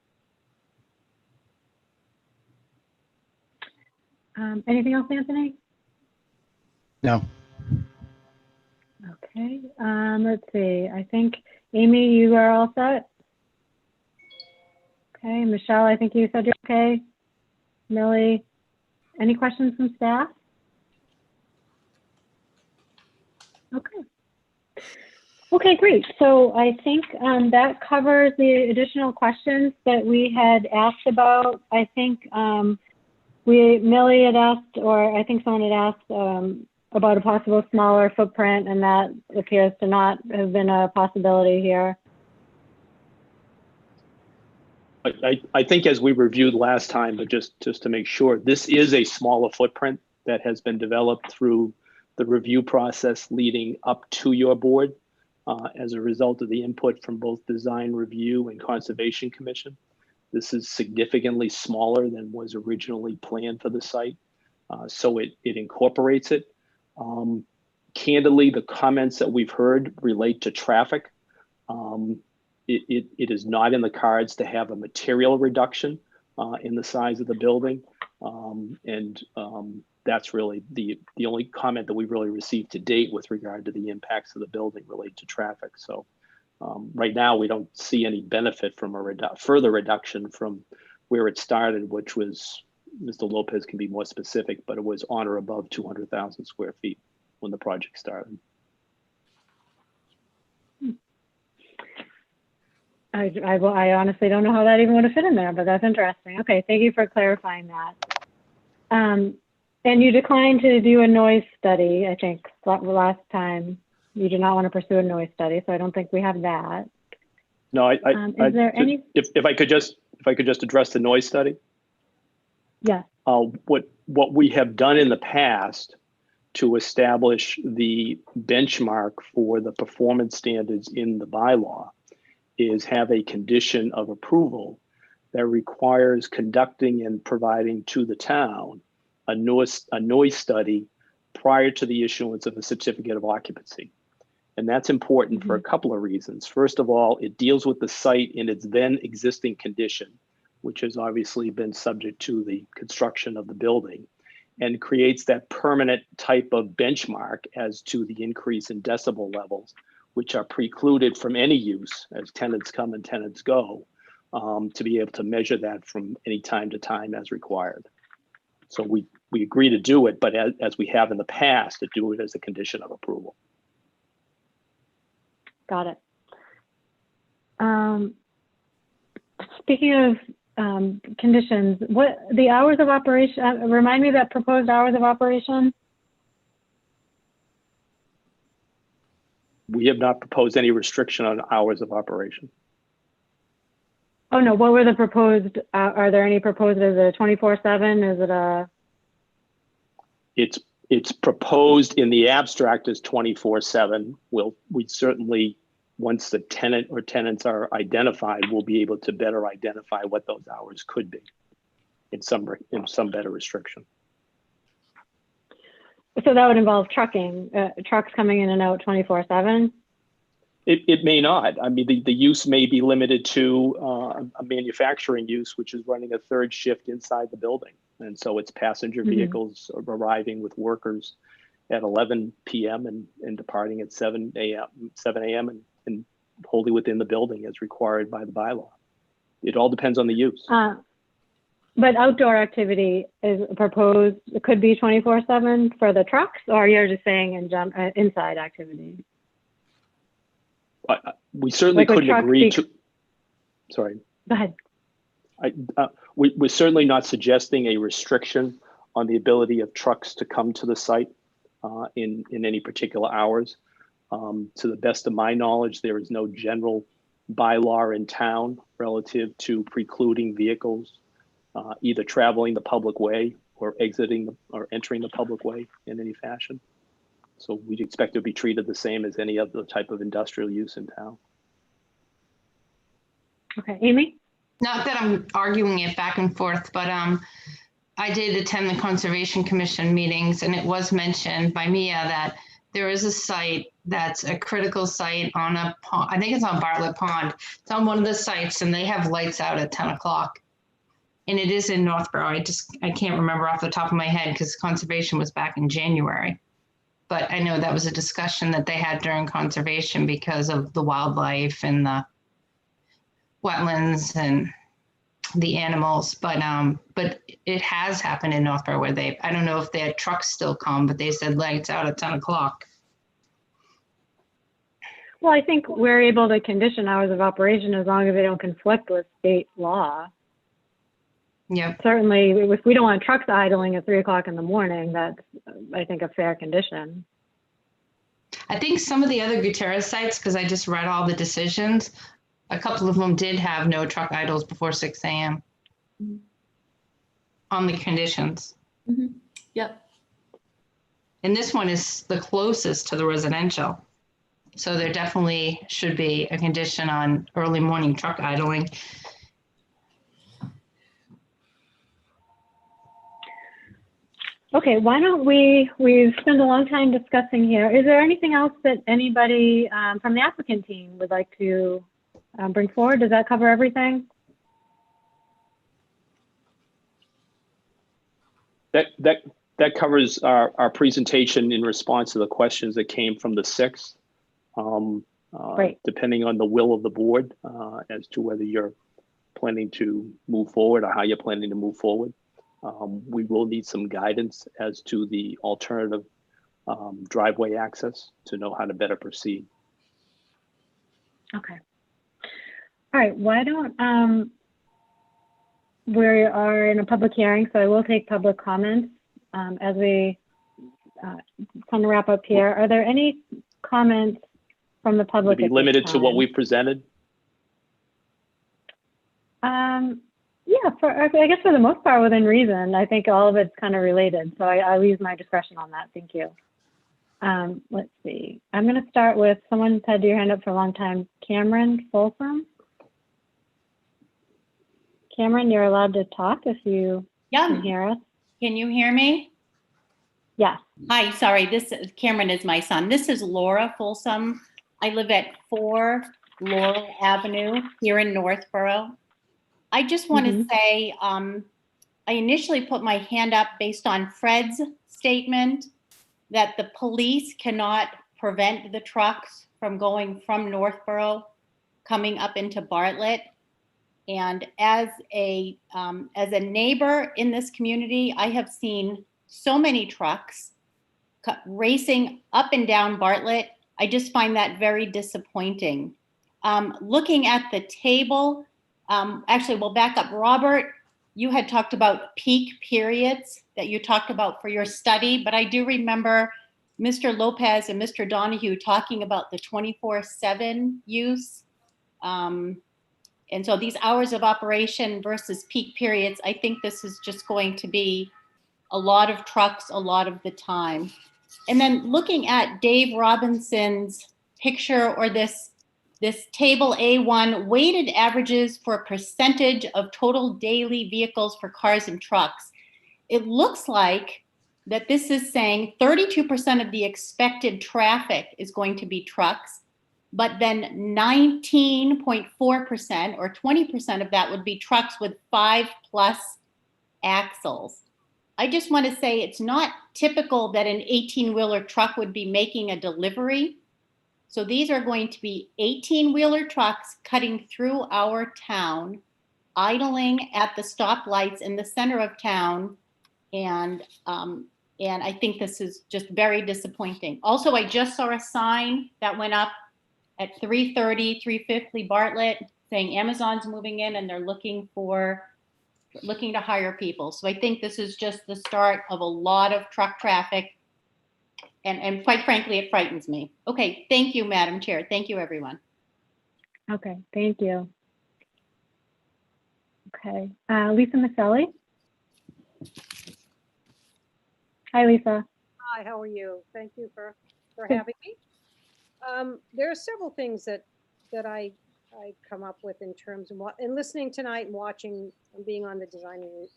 Anything else, Anthony? No. Okay, let's see. I think, Amy, you are all set? Okay, Michelle, I think you said you're okay. Millie, any questions from staff? Okay. Okay, great. So I think that covers the additional questions that we had asked about. I think Millie had asked, or I think someone had asked about a possible smaller footprint, and that appears to not have been a possibility here. I think as we reviewed last time, but just to make sure, this is a smaller footprint that has been developed through the review process leading up to your board as a result of the input from both Design Review and Conservation Commission. This is significantly smaller than was originally planned for the site, so it incorporates it. Candidly, the comments that we've heard relate to traffic. It is not in the cards to have a material reduction in the size of the building. That's really the only comment that we've really received to date with regard to the impacts of the building relate to traffic. So right now, we don't see any benefit from a further reduction from where it started, which was, Mr. Lopez can be more specific, but it was on or above 200,000 square feet when the project started. I honestly don't know how that even would have fit in there, but that's interesting. Okay, thank you for clarifying that. And you declined to do a noise study, I think, last time. You did not want to pursue a noise study, so I don't think we have that. No, is there any? If I could just address the noise study. Yeah. What we have done in the past to establish the benchmark for the performance standards in the bylaw is have a condition of approval that requires conducting and providing to the town a noise study prior to the issuance of a certificate of occupancy. And that's important for a couple of reasons. First of all, it deals with the site in its then existing condition, which has obviously been subject to the construction of the building, and creates that permanent type of benchmark as to the increase in decibel levels, which are precluded from any use as tenants come and tenants go, to be able to measure that from any time to time as required. So we agree to do it, but as we have in the past, to do it as a condition of approval. Got it. Speaking of conditions, what the hours of operation, remind me that proposed hours of operation? We have not proposed any restriction on hours of operation. Oh no, what were the proposed, are there any proposed, is it a 24/7? Is it a? It's proposed in the abstract as 24/7. We certainly, once the tenant or tenants are identified, we'll be able to better identify what those hours could be in some better restriction. So that would involve trucking, trucks coming in and out 24/7? It may not. I mean, the use may be limited to a manufacturing use, which is running a third shift inside the building. And so it's passenger vehicles arriving with workers at 11 p.m. and departing at 7 a.m. and wholly within the building as required by the bylaw. It all depends on the use. But outdoor activity is proposed, it could be 24/7 for the trucks, or you're just saying inside activity? We certainly couldn't agree to, sorry. Go ahead. We're certainly not suggesting a restriction on the ability of trucks to come to the site in any particular hours. To the best of my knowledge, there is no general bylaw in town relative to precluding vehicles either traveling the public way or exiting or entering the public way in any fashion. So we'd expect it to be treated the same as any other type of industrial use in town. Okay, Amy? Not that I'm arguing it back and forth, but I did attend the Conservation Commission meetings, and it was mentioned by Mia that there is a site that's a critical site on a pond. I think it's on Bartlett Pond. It's on one of the sites, and they have lights out at 10 o'clock. And it is in Northborough. I can't remember off the top of my head because conservation was back in January. But I know that was a discussion that they had during conservation because of the wildlife and the wetlands and the animals. But it has happened in Northborough where I don't know if their trucks still come, but they said lights out at 10 o'clock. Well, I think we're able to condition hours of operation as long as they don't conflict with state law. Yep. Certainly, if we don't want trucks idling at 3 o'clock in the morning, that's, I think, a fair condition. I think some of the other Gutierrez sites, because I just read all the decisions, a couple of them did have no truck idles before 6 a.m. on the conditions. Yep. And this one is the closest to the residential. So there definitely should be a condition on early morning truck idling. Okay, why don't we've spent a long time discussing here. Is there anything else that anybody from the applicant team would like to bring forward? Does that cover everything? That covers our presentation in response to the questions that came from the 6th. Great. Depending on the will of the board as to whether you're planning to move forward or how you're planning to move forward. We will need some guidance as to the alternative driveway access to know how to better proceed. Okay. All right, why don't, we are in a public hearing, so I will take public comments as we kind of wrap up here. Are there any comments from the public? Be limited to what we presented? Yeah, I guess for the most part within reason. I think all of it's kind of related, so I'll use my discretion on that. Thank you. Let's see. I'm going to start with someone's had your hand up for a long time. Cameron Folsom. Cameron, you're allowed to talk if you can hear us. Can you hear me? Yes. Hi, sorry, Cameron is my son. This is Laura Folsom. I live at 4 Laurel Avenue here in Northborough. I just want to say, I initially put my hand up based on Fred's statement that the police cannot prevent the trucks from going from Northborough coming up into Bartlett. And as a neighbor in this community, I have seen so many trucks racing up and down Bartlett. I just find that very disappointing. Looking at the table, actually, we'll back up. Robert, you had talked about peak periods that you talked about for your study, but I do remember Mr. Lopez and Mr. Donahue talking about the 24/7 use. And so these hours of operation versus peak periods, I think this is just going to be a lot of trucks a lot of the time. And then looking at Dave Robinson's picture, or this table A1, weighted averages for percentage of total daily vehicles for cars and trucks. It looks like that this is saying 32% of the expected traffic is going to be trucks, but then 19.4% or 20% of that would be trucks with 5+ axles. I just want to say it's not typical that an 18-wheeler truck would be making a delivery. So these are going to be 18-wheeler trucks cutting through our town, idling at the stoplights in the center of town. And I think this is just very disappointing. Also, I just saw a sign that went up at 330, 350 Bartlett saying Amazon's moving in and they're looking to hire people. So I think this is just the start of a lot of truck traffic. And quite frankly, it frightens me. Okay, thank you, Madam Chair. Thank you, everyone. Okay, thank you. Okay, Lisa Maselli. Hi, Lisa. Hi, how are you? Thank you for having me. There are several things that I come up with in terms of in listening tonight and watching and being on the design and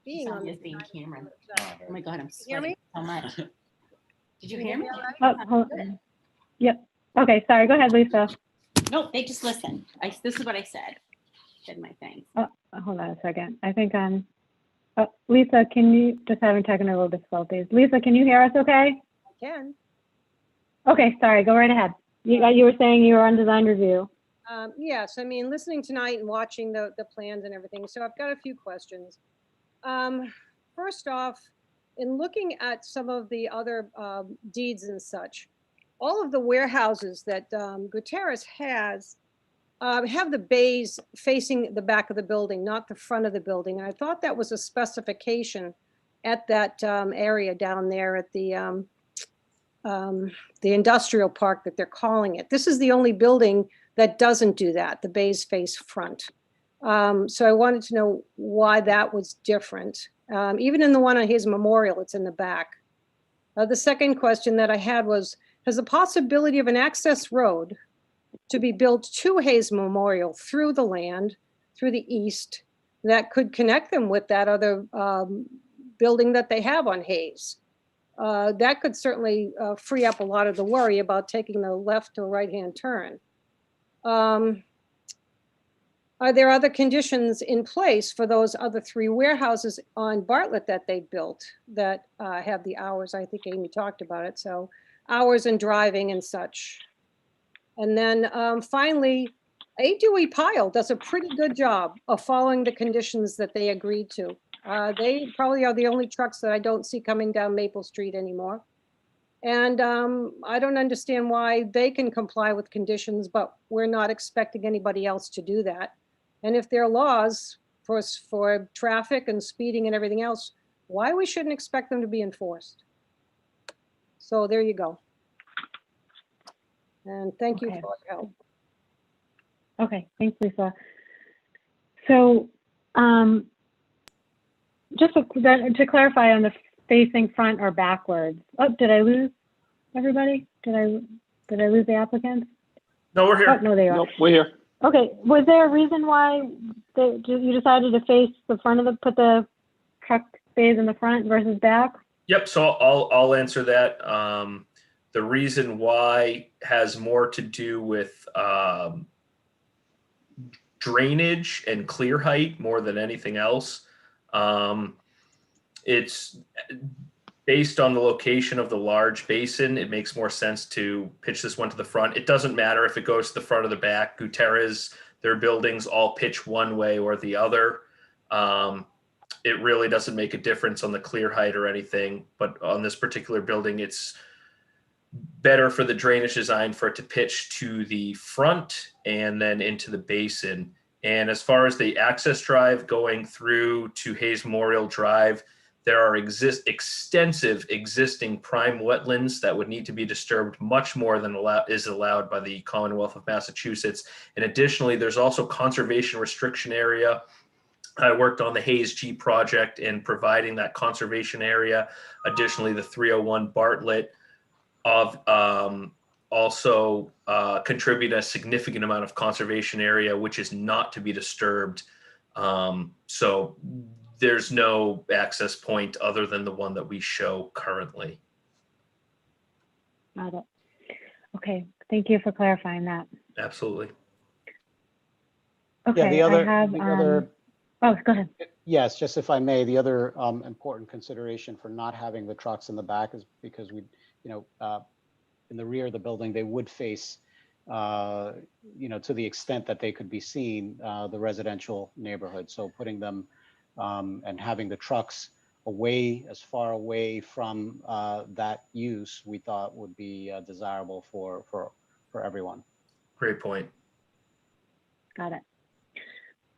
being on the design. Cameron. Oh my God, I'm sweating so much. Did you hear me? Oh, yep. Okay, sorry. Go ahead, Lisa. No, they just listen. This is what I said. Said my thing. Oh, hold on a second. I think I'm. Lisa, can you just having technical difficulties? Lisa, can you hear us? Okay. I can. Okay, sorry. Go right ahead. You were saying you were on design review. Yes, I mean, listening tonight and watching the plans and everything. So I've got a few questions. First off, in looking at some of the other deeds and such, all of the warehouses that Gutierrez has have the bays facing the back of the building, not the front of the building. And I thought that was a specification at that area down there at the industrial park that they're calling it. This is the only building that doesn't do that. The bays face front. So I wanted to know why that was different. Even in the one on his memorial, it's in the back. The second question that I had was, has the possibility of an access road to be built to Hayes Memorial through the land, through the east, that could connect them with that other building that they have on Hayes? That could certainly free up a lot of the worry about taking the left or right-hand turn. Are there other conditions in place for those other 3 warehouses on Bartlett that they built that have the hours? I think Amy talked about it. So hours and driving and such. And then finally, A. Dewey Pyle does a pretty good job of following the conditions that they agreed to. They probably are the only trucks that I don't see coming down Maple Street anymore. And I don't understand why they can comply with conditions, but we're not expecting anybody else to do that. And if there are laws for traffic and speeding and everything else, why we shouldn't expect them to be enforced? So there you go. And thank you for your help. Okay, thanks, Lisa. So just to clarify on the facing front or backwards. Oh, did I lose everybody? Did I lose the applicants? No, we're here. Oh, no, they are. Nope, we're here. Okay, was there a reason why you decided to face the front of put the truck bays in the front versus back? Yep. So I'll answer that. The reason why has more to do with drainage and clear height more than anything else. It's based on the location of the large basin. It makes more sense to pitch this one to the front. It doesn't matter if it goes to the front or the back. Gutierrez, their buildings all pitch one way or the other. It really doesn't make a difference on the clear height or anything, but on this particular building, it's better for the drainage design for it to pitch to the front and then into the basin. And as far as the access drive going through to Hayes Memorial Drive, there are extensive existing prime wetlands that would need to be disturbed much more than is allowed by the Commonwealth of Massachusetts. And additionally, there's also conservation restriction area. I worked on the Hayes G project in providing that conservation area. Additionally, the 301 Bartlett also contribute a significant amount of conservation area, which is not to be disturbed. So there's no access point other than the one that we show currently. Got it. Okay, thank you for clarifying that. Absolutely. Okay, Yeah, the other, I have, oh, go ahead. Yes, just if I may, the other important consideration for not having the trucks in the back is because we, in the rear of the building, they would face, to the extent that they could be seen, the residential neighborhood. So putting them and having the trucks as far away from that use, we thought would be desirable for everyone. Great point. Got it.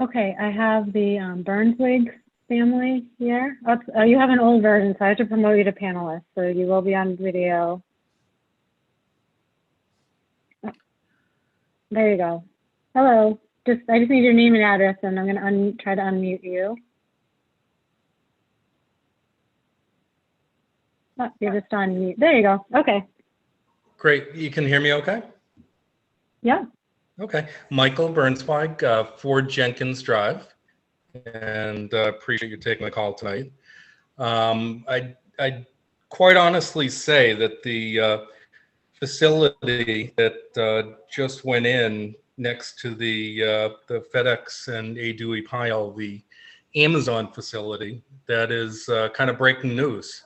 Okay, I have the Burnswig family here. Oh, you have an old version, so I have to promote you to panelist. So you will be on video. Oh, there you go. Hello. I just need your name and address, and I'm going to try to unmute you. Oh, you're just on mute. There you go. Okay. Great. You can hear me okay? Yeah. Okay. Michael Burnswig, 4 Jenkins Drive, and appreciate you taking the call tonight. I'd quite honestly say that the facility that just went in next to the FedEx and A. Dewey Pyle, the Amazon facility, that is kind of breaking news.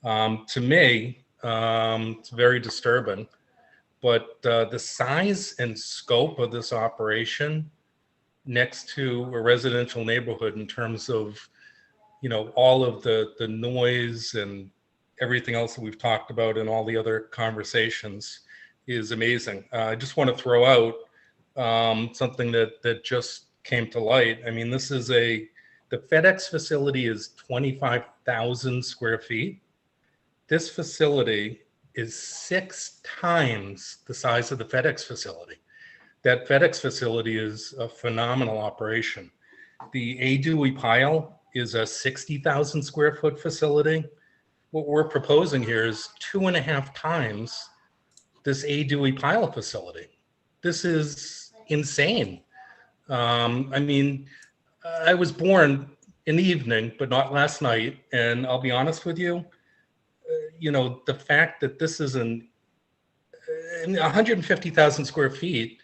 To me, it's very disturbing. But the size and scope of this operation next to a residential neighborhood in terms of, all of the noise and everything else that we've talked about in all the other conversations, is amazing. I just want to throw out something that just came to light. I mean, the FedEx facility is 25,000 square feet. This facility is 6 times the size of the FedEx facility. That FedEx facility is a phenomenal operation. The A. Dewey Pile is a 60,000 square foot facility. What we're proposing here is 2.5 times this A. Dewey Pile facility. This is insane. I mean, I was born in the evening, but not last night. And I'll be honest with you, the fact that this is in 150,000 square feet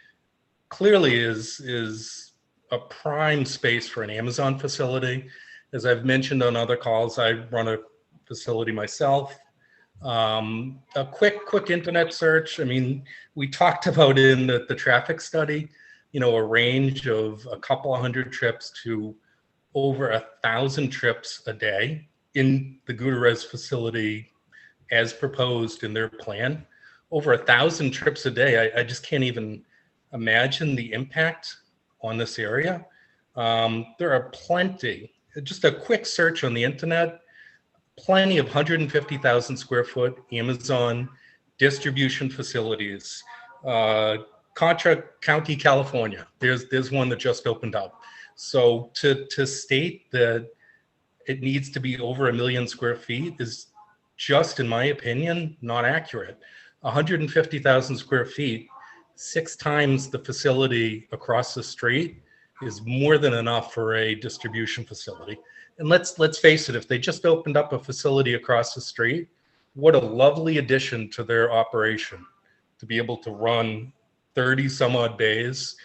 clearly is a prime space for an Amazon facility. As I've mentioned on other calls, I run a facility myself. A quick internet search. I mean, we talked about in the traffic study, a range of a couple of hundred trips to over 1,000 trips a day in the Gutierrez facility as proposed in their plan. Over 1,000 trips a day. I just can't even imagine the impact on this area. There are plenty, just a quick search on the internet, plenty of 150,000 square foot Amazon distribution facilities. Contra County, California, there's one that just opened up. So to state that it needs to be over 1 million square feet is just, in my opinion, not accurate. 150,000 square feet, 6 times the facility across the street, is more than enough for a distribution facility. And let's face it, if they just opened up a facility across the street, what a lovely addition to their operation to be able to run 30 some odd bays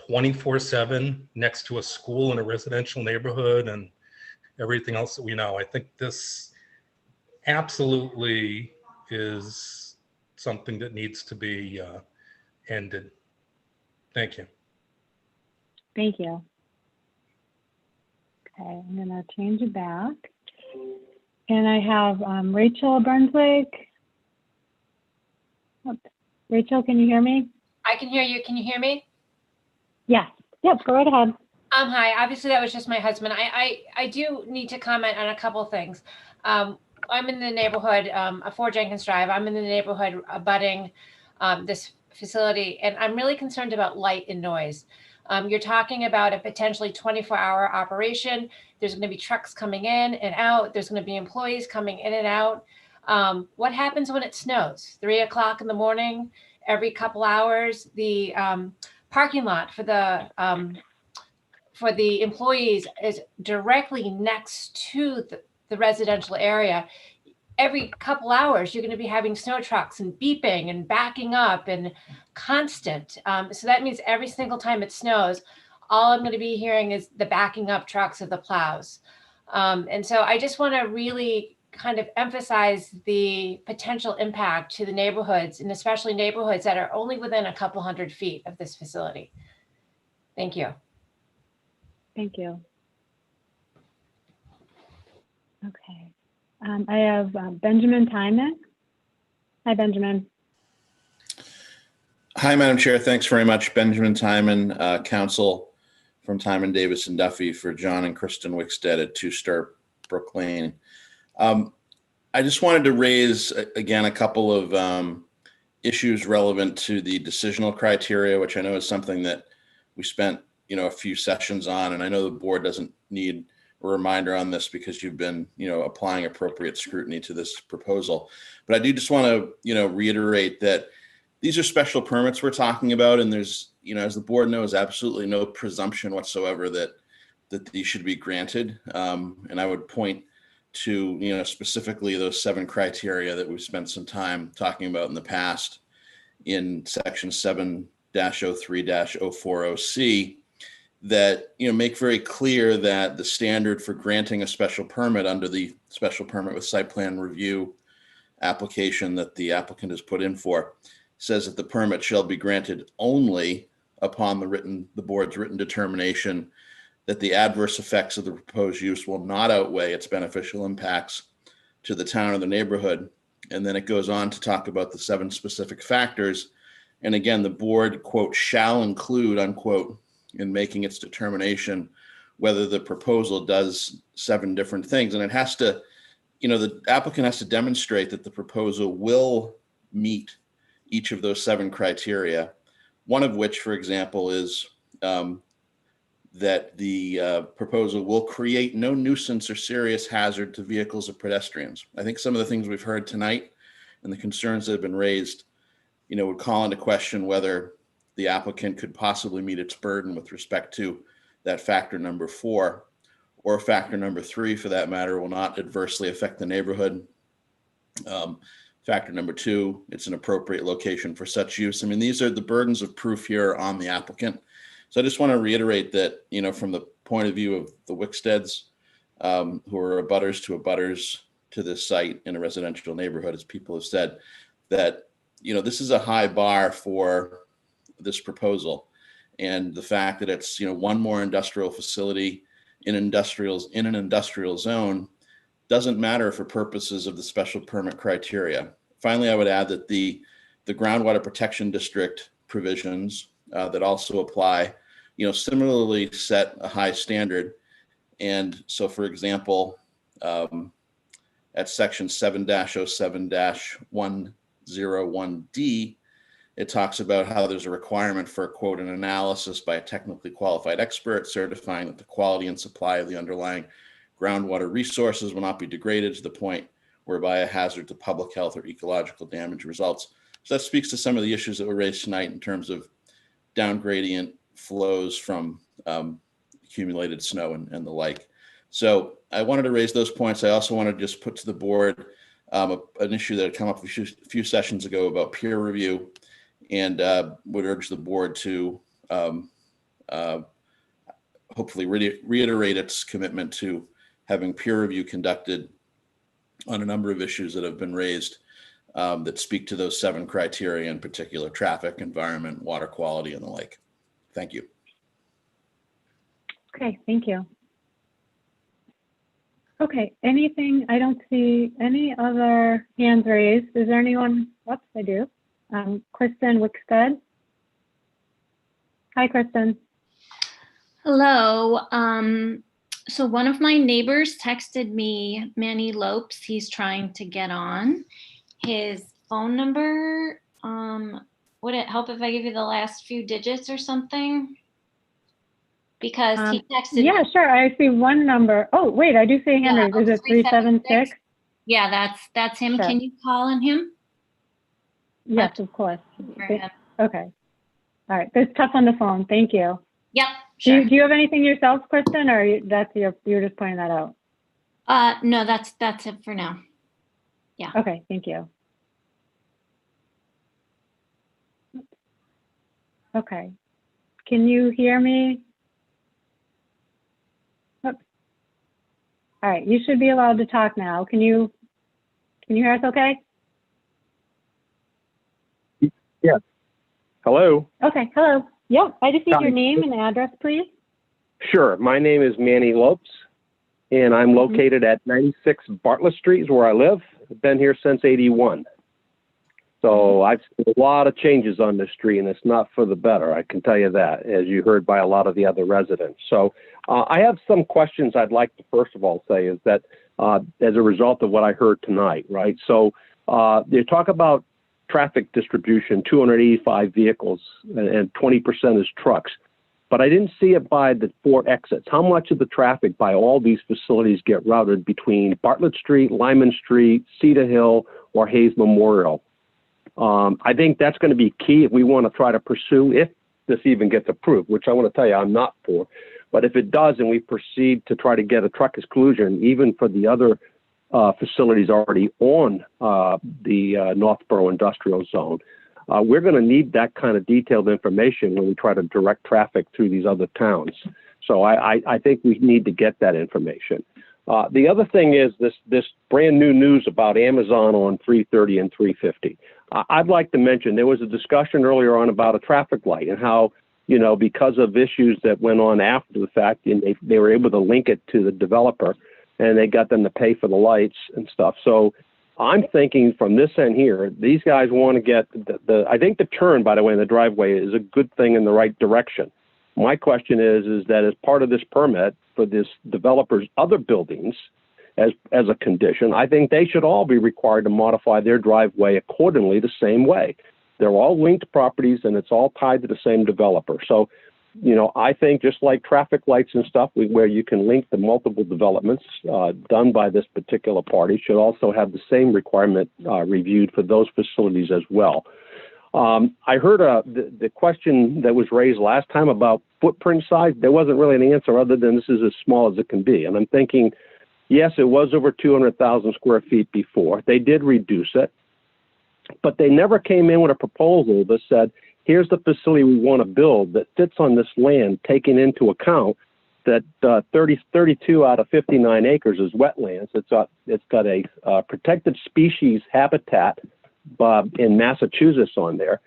24/7 next to a school in a residential neighborhood and everything else that we know. I think this absolutely is something that needs to be ended. Thank you. Thank you. Okay, I'm gonna change it back. And I have Rachel Brunswick. Oops. Rachel, can you hear me? I can hear you. Can you hear me? Yes. Yep, go right ahead. Hi. Obviously, that was just my husband. I do need to comment on a couple things. I'm in the neighborhood, 4 Jenkins Drive. I'm in the neighborhood abutting this facility, and I'm really concerned about light and noise. You're talking about a potentially 24-hour operation. There's going to be trucks coming in and out. There's going to be employees coming in and out. What happens when it snows? 3 o'clock in the morning, every couple hours, the parking lot for the employees is directly next to the residential area. Every couple hours, you're going to be having snow trucks and beeping and backing up and constant. So that means every single time it snows, all I'm going to be hearing is the backing up trucks of the plows. And so I just want to really kind of emphasize the potential impact to the neighborhoods, and especially neighborhoods that are only within a couple hundred feet of this facility. Thank you. Thank you. Okay. I have Benjamin Timon. Hi, Benjamin. Hi, Madam Chair. Thanks very much. Benjamin Timon, counsel from Timon, Davis, and Duffy for John and Kristen Wickstead at 2 Star Brook Lane. I just wanted to raise, again, a couple of issues relevant to the decisional criteria, which I know is something that we spent, a few sessions on, and I know the board doesn't need a reminder on this because you've been, applying appropriate scrutiny to this proposal. But I do just want to, reiterate that these are special permits we're talking about, and there's, as the board knows, absolutely no presumption whatsoever that these should be granted. And I would point to, specifically those 7 criteria that we've spent some time talking about in the past in section 7-03-040C that, make very clear that the standard for granting a special permit under the special permit with site plan review application that the applicant has put in for says that the permit shall be granted only upon the board's written determination that the adverse effects of the proposed use will not outweigh its beneficial impacts to the town or the neighborhood. And then it goes on to talk about the 7 specific factors And again, the board, quote, shall include, unquote, in making its determination whether the proposal does 7 different things. And it has to, the applicant has to demonstrate that the proposal will meet each of those 7 criteria. One of which, for example, is that the proposal will create no nuisance or serious hazard to vehicles or pedestrians. I think some of the things we've heard tonight and the concerns that have been raised, would call into question whether the applicant could possibly meet its burden with respect to that factor number 4, or factor number 3, for that matter, will not adversely affect the neighborhood. Factor number 2, it's an appropriate location for such use. I mean, these are the burdens of proof here on the applicant. So I just want to reiterate that, from the point of view of the Wicksteads, who are abutters to this site in a residential neighborhood, as people have said, that, this is a high bar for this proposal. And the fact that it's, one more industrial facility in an industrial zone doesn't matter for purposes of the special permit criteria. Finally, I would add that the groundwater protection district provisions that also apply, similarly set a high standard. And so, for example, at section 7-07-101D, it talks about how there's a requirement for, quote, an analysis by a technically qualified expert certifying that the quality and supply of the underlying groundwater resources will not be degraded to the point whereby a hazard to public health or ecological damage results. So that speaks to some of the issues that were raised tonight in terms of down gradient flows from accumulated snow and the like. So I wanted to raise those points. I also wanted to just put to the board an issue that had come up a few sessions ago about peer review, and would urge the board to hopefully reiterate its commitment to having peer review conducted on a number of issues that have been raised that speak to those 7 criteria, in particular: traffic, environment, water quality, and the like. Thank you. Okay, thank you. Okay, anything, I don't see any other hands raised. Is there anyone? Oops, I do. Kristen Wickstead. Hi, Kristen. Hello. So one of my neighbors texted me, Manny Lopes. He's trying to get on. His phone number, would it help if I give you the last few digits or something? Because he texted Yeah, me. sure. I see one number. Oh, wait, I do see a hand raised. Is it 376? Yeah, that's him. Sure. Can you call on him? Yes, of course. For him. Okay. All right. It's tough on the phone. Thank you. Yep. Sure. Do you have anything yourself, Kristen, or you're just pointing that out? No, that's it for now. Yeah. Okay. Thank you. Okay. Can you hear me? Oops. All right. You should be allowed to talk now. Can you hear us okay? Yes. Hello. Okay. Hello. Yeah. I just need Hi. your name and address, please. Sure. My name is Manny Lopes, and I'm located at 96 Bartlett Street is where I live. I've been here since '81. So I've seen a lot of changes on this street, and it's not for the better. I can tell you that, as you heard by a lot of the other residents. So I have some questions I'd like to first of all say is that as a result of what I heard tonight, right? So you talk about traffic distribution, 285 vehicles, and 20% is trucks. But I didn't see it by the 4 exits. How much of the traffic by all these facilities get routed between Bartlett Street, Lyman Street, Cedar Hill, or Hayes Memorial? I think that's going to be key if we want to try to pursue, if this even gets approved, which I want to tell you I'm not for. But if it does and we proceed to try to get a truck exclusion, even for the other facilities already on the Northborough Industrial Zone, we're going to need that kind of detailed information when we try to direct traffic through these other towns. So I think we need to get that information. The other thing is this brand new news about Amazon on 330 and 350. I'd like to mention there was a discussion earlier on about a traffic light and how, because of issues that went on after the fact, and they were able to link it to the developer and they got them to pay for the lights and stuff. So I'm thinking from this end here, these guys want to get I think the turn, by the way, in the driveway is a good thing in the right direction. My question is that as part of this permit for this developer's other buildings, as a condition, I think they should all be required to modify their driveway accordingly the same way. They're all linked properties and it's all tied to the same developer. So, you know, I think just like traffic lights and stuff where you can link the multiple developments done by this particular party should also have the same requirement reviewed for those facilities as well. I heard the question that was raised last time about footprint size. There wasn't really an answer other than this is as small as it can be. And I'm thinking, yes, it was over 200,000 square feet before. They did reduce it, but they never came in with a proposal that said, here's the facility we want to build that fits on this land, taking into account that 32 out of 59 acres is wetlands. It's got a protected species habitat in Massachusetts on there.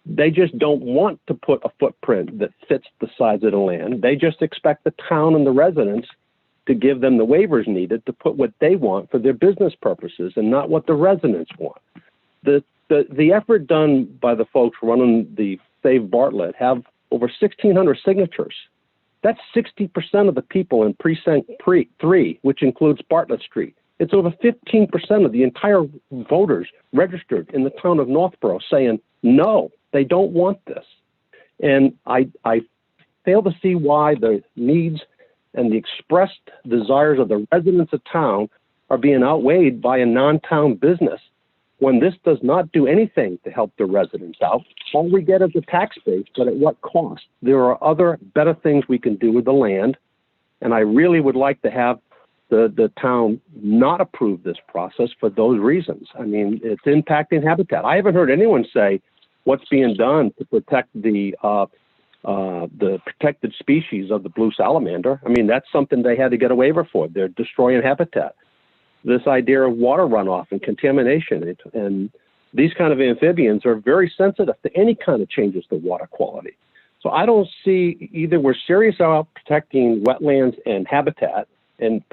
They just don't want to put a footprint that fits the size of the land. They just expect the town and the residents to give them the waivers needed to put what they want for their business purposes and not what the residents want. The effort done by the folks running the Save Bartlett have over 1,600 signatures. That's 60% of the people in Precinct 3, which includes Bartlett Street. It's over 15% of the entire voters registered in the town of Northborough saying, no, they don't want this. And I fail to see why the needs and the expressed desires of the residents of town are being outweighed by a non-town business when this does not do anything to help the residents out. All we get is a tax base, but at what cost? There are other better things we can do with the land, and I really would like to have the town not approve this process for those reasons. I mean, it's impacting habitat. I haven't heard anyone say what's being done to protect the protected species of the blue salamander. I mean, that's something they had to get a waiver for. They're destroying habitat. This idea of water runoff and contamination, and these kind of amphibians are very sensitive to any kind of changes to water quality. So I don't see either we're serious about protecting wetlands and habitat and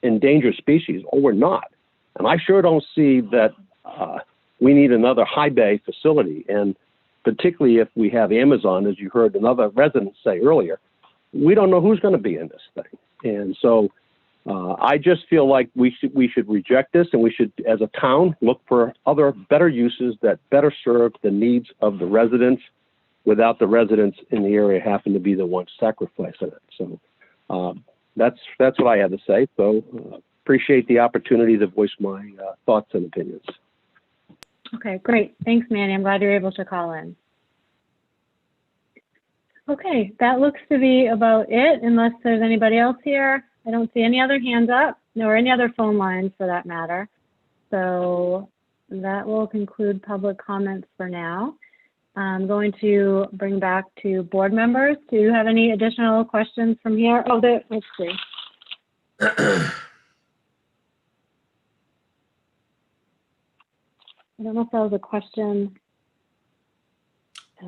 endangered species, or we're not. And I sure don't see that we need another high bay facility. And particularly if we have Amazon, as you heard another resident say earlier, we don't know who's going to be in this thing. And so I just feel like we should reject this, and we should, as a town, look for other better uses that better serve the needs of the residents without the residents in the area having to be the ones sacrificing it. So that's what I have to say. So appreciate the opportunity to voice my thoughts and opinions. Okay, great. Thanks, Manny. I'm glad you're able to call in. Okay, that looks to be about it, unless there's anybody else here. I don't see any other hands up, nor any other phone lines for that matter. So that will conclude public comments for now. I'm going to bring back to board members. Do you have any additional questions from here? Oh, let's see. I don't know if that was a question. I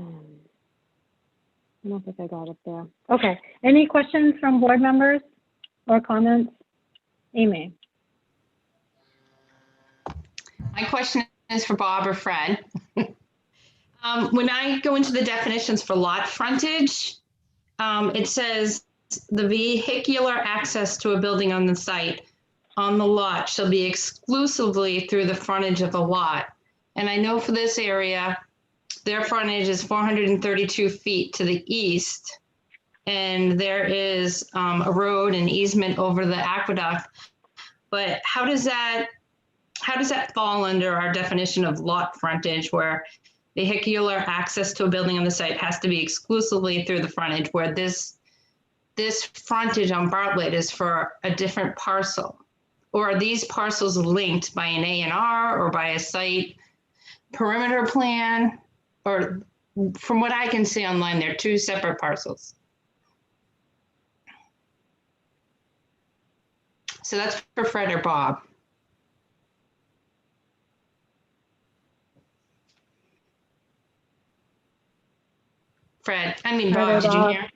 don't think I got it there. Okay, any questions from board members or comments? Amy. My question is for Bob or Fred. When I go into the definitions for lot frontage, it says the vehicular access to a building on the site on the lot shall be exclusively through the frontage of the lot. And I know for this area, their frontage is 432 feet to the east, and there is a road and easement over the aqueduct. But how does that fall under our definition of lot frontage, where vehicular access to a building on the site has to be exclusively through the frontage, where this frontage on Bartlett is for a different parcel? Or are these parcels linked by an A&R or by a site perimeter plan? Or from what I can see online, they're two separate parcels. So that's for Fred or Bob. Fred, I mean, Bob, did you hear?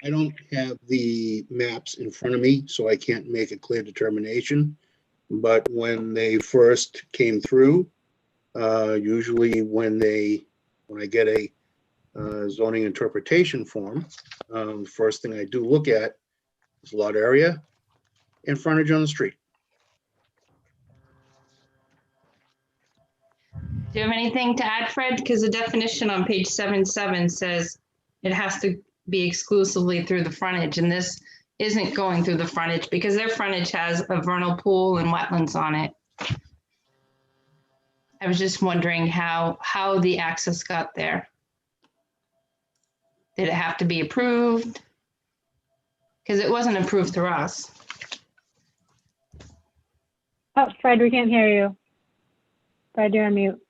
I don't have the maps in front of me, so I can't make a clear determination. But when they first came through, usually when I get a zoning interpretation form, first thing I do look at is lot area and frontage on the street. Do you have anything to add, Fred? Because the definition on page 7.7 says it has to be exclusively through the frontage, and this isn't going through the frontage because their frontage has a vernal pool and wetlands on it. I was just wondering how the access got there. Did it have to be approved? Because it wasn't approved through us. Oh, Fred, we can't hear you. Fred, you're on mute.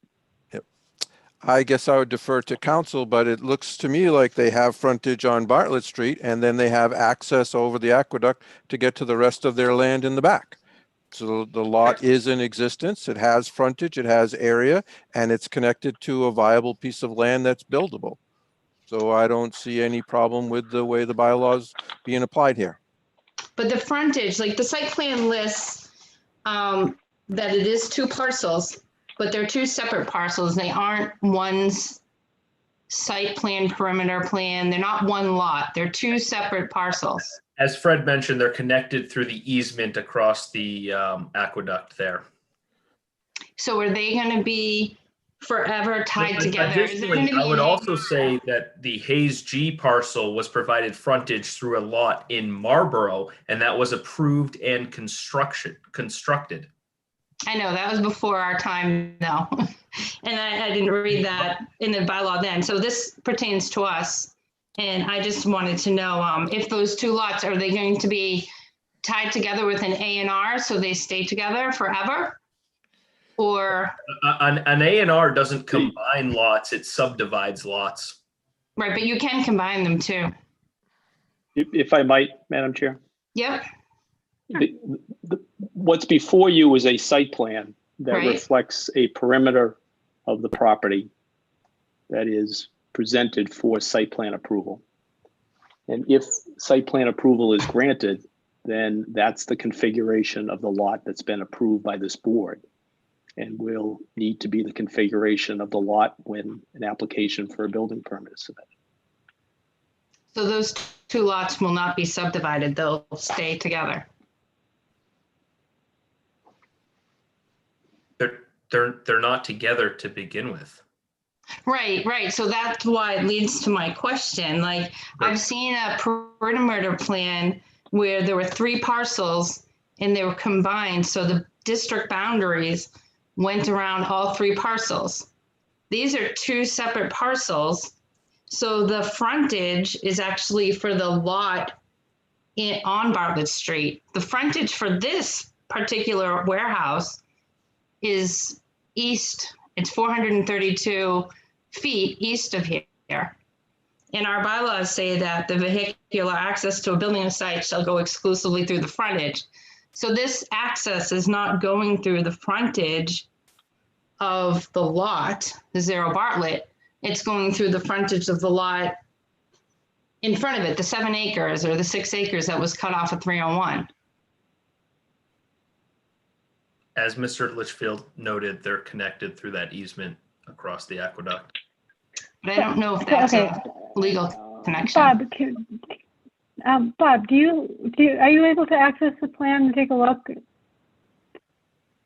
I guess I would defer to council, but it looks to me like they have frontage on Bartlett Street and then they have access over the aqueduct to get to the rest of their land in the back. So the lot is in existence, it has frontage, it has area, and it's connected to a viable piece of land that's buildable. So I don't see any problem with the way the bylaws being applied here. But the frontage, like the site plan lists that it is 2 parcels, but they're 2 separate parcels. They aren't one's site plan, perimeter plan. They're not one lot. They're 2 separate parcels. As Fred mentioned, they're connected through the easement across the aqueduct there. So are they going to be forever tied together? Additionally, I would also say that the Hayes G parcel was provided frontage through a lot in Marlborough, and that was approved and constructed. I know that was before our time though. And I didn't read that in the bylaw then. So this pertains to us. And I just wanted to know if those 2 lots, are they going to be tied together with an A&R so they stay together forever? Or an A&R doesn't combine lots, it subdivides lots. right, but you can combine them too. If I might, Madam Chair. Yep. What's before you is a site plan that Right. reflects a perimeter of the property that is presented for site plan approval. And if site plan approval is granted, then that's the configuration of the lot that's been approved by this board, and will need to be the configuration of the lot when an application for a building permit is submitted. So those 2 lots will not be subdivided. They'll stay together. They're not together to begin with. Right. So that's why it leads to my question. Like, I've seen a perimeter plan where there were 3 parcels and they were combined. So the district boundaries went around all 3 parcels. These are 2 separate parcels. So the frontage is actually for the lot on Bartlett Street. The frontage for this particular warehouse is east. It's 432 feet east of here. And our bylaws say that the vehicular access to a building site shall go exclusively through the frontage. So this access is not going through the frontage of the lot, the 0 Bartlett. It's going through the frontage of the lot in front of it, the 7 acres or the 6 acres that was cut off at 301. As Mr. Litchfield noted, they're connected through that easement across the aqueduct. But I don't know if that's Okay. a legal connection. Bob, Bob, are you able to access the plan and take a look?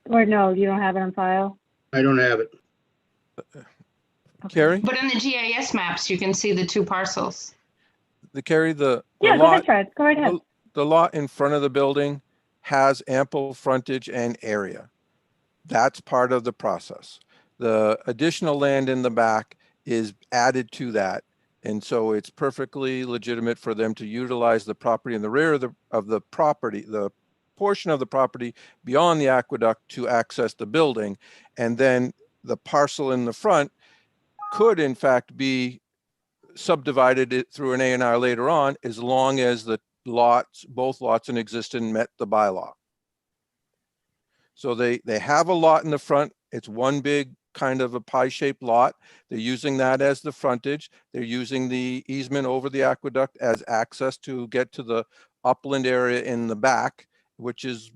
Or no, you don't have it on file? I don't have it. Carrie? But on the GIS maps, you can see the 2 parcels. Carrie, the Yeah, go lot, ahead, Fred. Go right ahead. the lot in front of the building has ample frontage and area. That's part of the process. The additional land in the back is added to that. And so it's perfectly legitimate for them to utilize the property in the rear of the property, the portion of the property beyond the aqueduct to access the building. And then the parcel in the front could in fact be subdivided through an A&R later on, as long as the lots, both lots in existence met the bylaw. So they have a lot in the front. It's one big kind of a pie-shaped lot. They're using that as the frontage. They're using the easement over the aqueduct as access to get to the upland area in the back, which is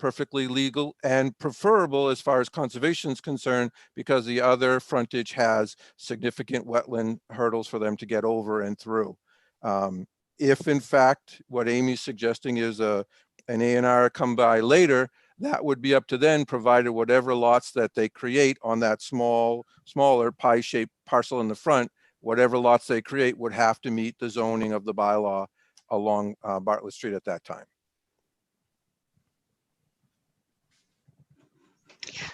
perfectly legal and preferable as far as conservation is concerned, because the other frontage has significant wetland hurdles for them to get over and through. If in fact what Amy's suggesting is an A&R come by later, that would be up to them, provided whatever lots that they create on that smaller pie-shaped parcel in the front, whatever lots they create would have to meet the zoning of the bylaw along Bartlett Street at that time.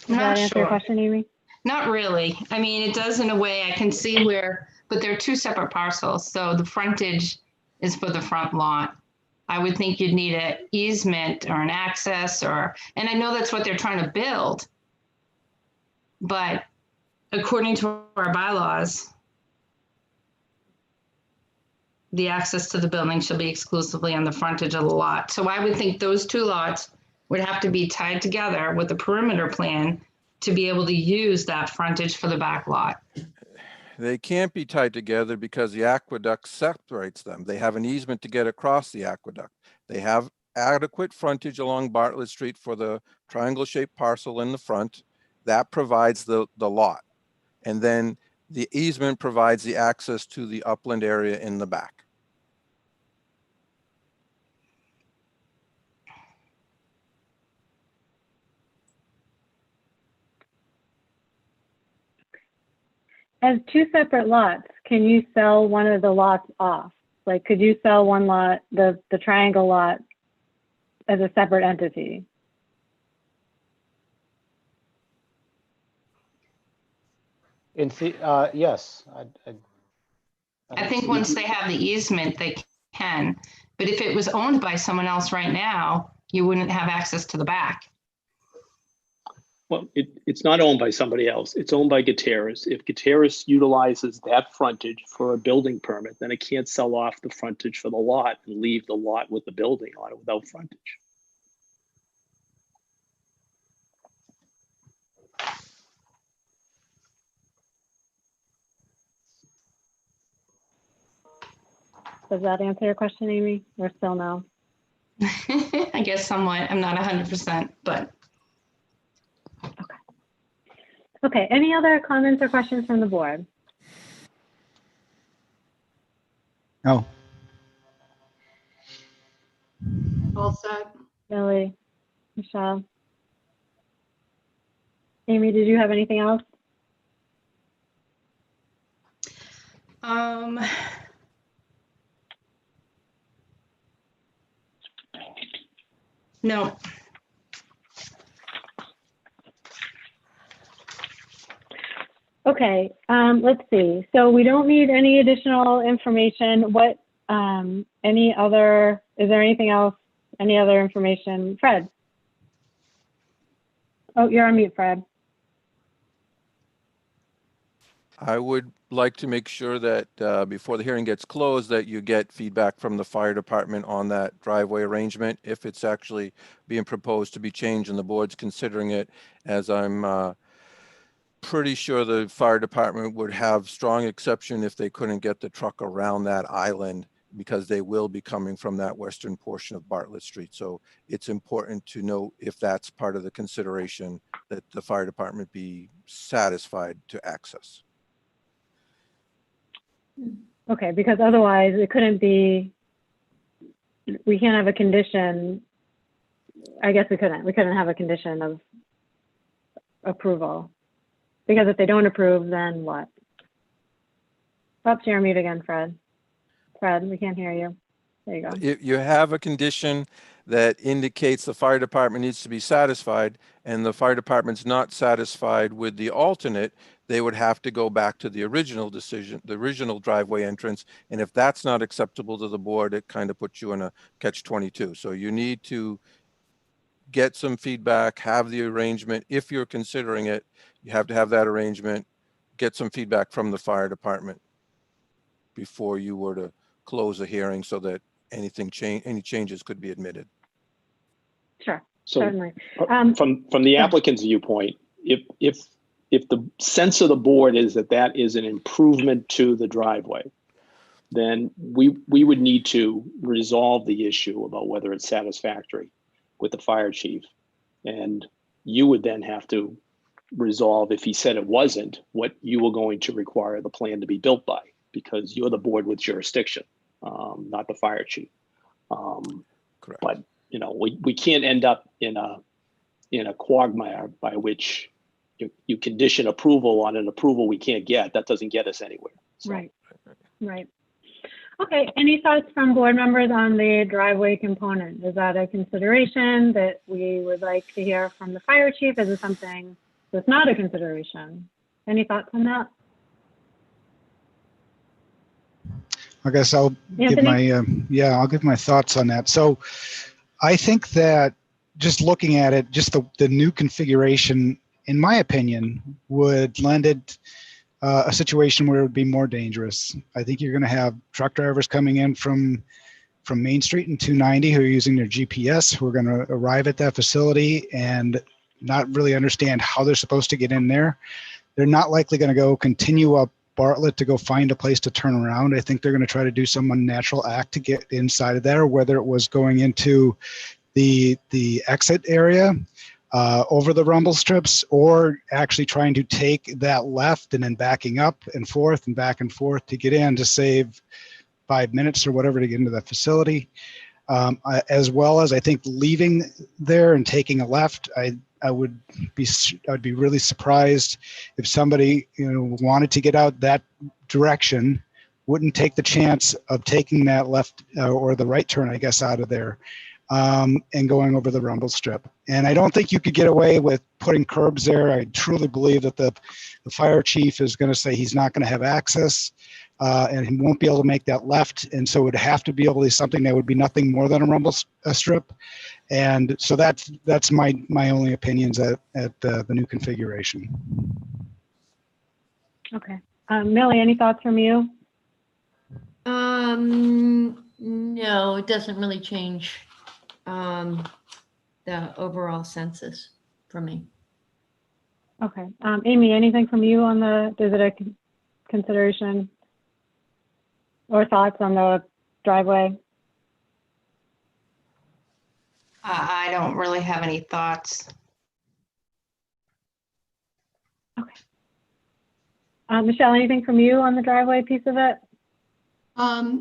Does that answer your question, Amy? Not really. I mean, it does in a way. I can see where, but they're two separate parcels. So the frontage is for the front lot. I would think you'd need an easement or an access and I know that's what they're trying to build. But according to our bylaws, the access to the building shall be exclusively on the frontage of the lot. So I would think those two lots would have to be tied together with a perimeter plan to be able to use that frontage for the back lot. They can't be tied together because the aqueduct separates them. They have an easement to get across the aqueduct. They have adequate frontage along Bartlett Street for the triangle-shaped parcel in the front. That provides the lot. And then the easement provides the access to the upland area in the back. As two separate lots, can you sell one of the lots off? Like, could you sell one lot, the triangle lot, as a separate entity? Yes. I think once they have the easement, they can. But if it was owned by someone else right now, you wouldn't have access to the back. Well, it's not owned by somebody else. It's owned by Gutierrez. If Gutierrez utilizes that frontage for a building permit, then it can't sell off the frontage for the lot and leave the lot with the building on it without frontage. Does that answer your question, Amy? Or still no? I guess somewhat. I'm not 100%, but. Okay, any other comments or questions from the board? No. All set. Billy, Michelle? Amy, did you have anything else? No. Okay, let's see. So we don't need any additional information. What, is there anything else, any other information? Fred? Oh, you're on mute, Fred. I would like to make sure that before the hearing gets closed, that you get feedback from the fire department on that driveway arrangement, if it's actually being proposed to be changed and the board's considering it, as I'm pretty sure the fire department would have strong exception if they couldn't get the truck around that island, because they will be coming from that western portion of Bartlett Street. So it's important to note, if that's part of the consideration, that the fire department be satisfied to access. Okay, because otherwise it couldn't be, we can't have a condition. I guess we couldn't have a condition of approval, because if they don't approve, then what? Oops, you're on mute again, Fred. Fred, we can't hear you. There you go. If you have a condition that indicates the fire department needs to be satisfied, and the fire department's not satisfied with the alternate, they would have to go back to the original decision, the original driveway entrance. And if that's not acceptable to the board, it kind of puts you in a catch-22. So you need to get some feedback, have the arrangement. If you're considering it, you have to have that arrangement, get some feedback from the fire department before you were to close the hearing, so that any changes could be admitted. Sure, So certainly. From the applicant's viewpoint, if the sense of the board is that that is an improvement to the driveway, then we would need to resolve the issue about whether it's satisfactory with the fire chief. And you would then have to resolve, if he said it wasn't, what you were going to require the plan to be built by, because you're the board with jurisdiction, not the fire chief. Correct. But we can't end up in a quagmire by which you condition approval on an approval we can't get. That doesn't get us anywhere. So. Right. Right. Okay. Any thoughts from board members on the driveway component? Is that a consideration that we would like to hear from the fire chief? Is it something that's not a consideration? Any thoughts on that? I guess I'll give my I'll give my thoughts on that. So I think that just looking at it, just the new configuration, in my opinion, would lend it a situation where it would be more dangerous. I think you're going to have truck drivers coming in from Main Street and 290 who are using their GPS, who are going to arrive at that facility and not really understand how they're supposed to get in there. They're not likely going to go continue up Bartlett to go find a place to turn around. I think they're going to try to do some unnatural act to get inside of there, whether it was going into the exit area over the rumble strips, or actually trying to take that left and then backing up and forth and back and forth to get in to save 5 minutes or whatever to get into that facility. As well as I think leaving there and taking a left, I would be really surprised if somebody wanted to get out that direction, wouldn't take the chance of taking that left or the right turn, I guess, out of there. And going over the rumble strip. And I don't think you could get away with putting curbs there. I truly believe that the fire chief is going to say he's not going to have access and he won't be able to make that left. And so it would have to be able to be something that would be nothing more than a rumble strip. And so that's my only opinions at the new configuration. Okay. Millie, any thoughts from you? No, it doesn't really change the overall census for me. Okay. Amy, anything from you on is it a consideration or thoughts on the driveway? I don't really have any thoughts. Okay. Michelle, anything from you on the driveway piece of it?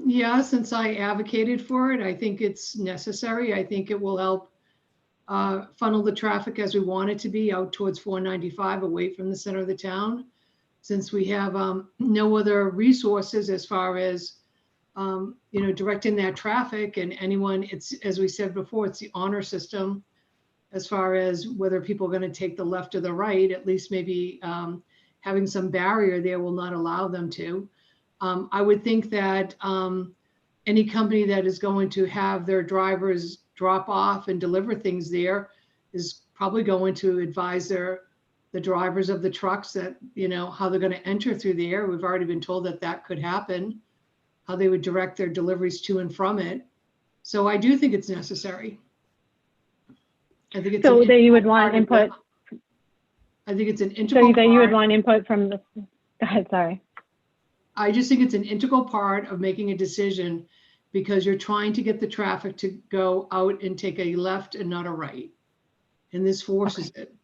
Yeah, since I advocated for it, I think it's necessary. I think it will help funnel the traffic as we want it to be out towards 495, away from the center of the town. Since we have no other resources as far as directing that traffic, and anyone, it's, as we said before, it's the honor system as far as whether people are going to take the left or the right. At least maybe having some barrier there will not allow them to. I would think that any company that is going to have their drivers drop off and deliver things there is probably going to advise the drivers of the trucks that, how they're going to enter through there. We've already been told that that could happen, how they would direct their deliveries to and from it. So I do think it's necessary. I think it's so that you would want input. I think it's an integral So that part. you would want input from the, go ahead, sorry. I just think it's an integral part of making a decision, because you're trying to get the traffic to go out and take a left and not a right. And this forces it.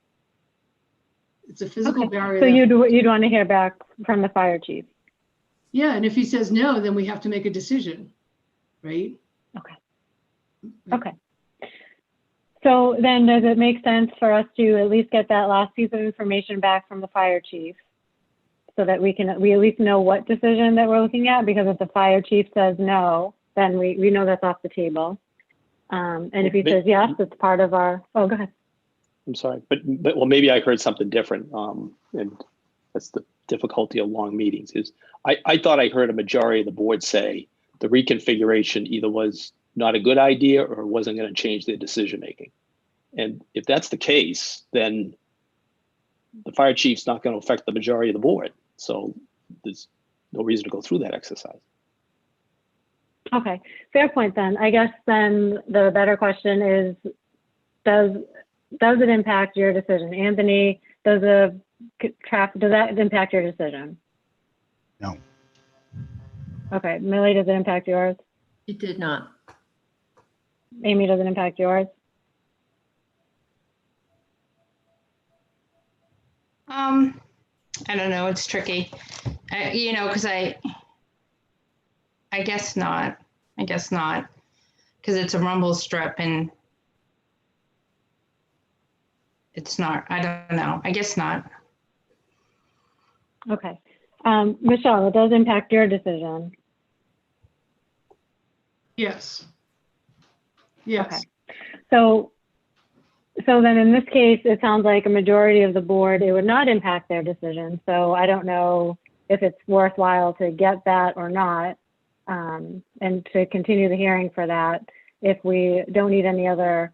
It's a physical barrier. So you'd want to hear back from the fire chief. Yeah, and if he says no, then we have to make a decision, right? Okay. Okay. So then does it make sense for us to at least get that last piece of information back from the fire chief, so that we at least know what decision that we're looking at? Because if the fire chief says no, then we know that's off the table. And if he says yes, it's part of our, oh, go ahead. I'm sorry, but well, maybe I heard something different. And that's the difficulty of long meetings, is I thought I heard a majority of the board say the reconfiguration either was not a good idea or wasn't going to change their decision making. And if that's the case, then the fire chief's not going to affect the majority of the board. So there's no reason to go through that exercise. Okay, fair point then. I guess then the better question is, does it impact your decision? Anthony, does that impact your decision? No. Okay, Millie, does it impact yours? It did not. Amy, does it impact yours? I don't know. It's tricky. You know, because I guess not. I guess not. Because it's a rumble strip and it's not. I don't know. I guess not. Okay. Michelle, it does impact your decision. Yes. Yes. Okay. So then in this case, it sounds like a majority of the board, it would not impact their decision. So I don't know if it's worthwhile to get that or not, and to continue the hearing for that if we don't need any other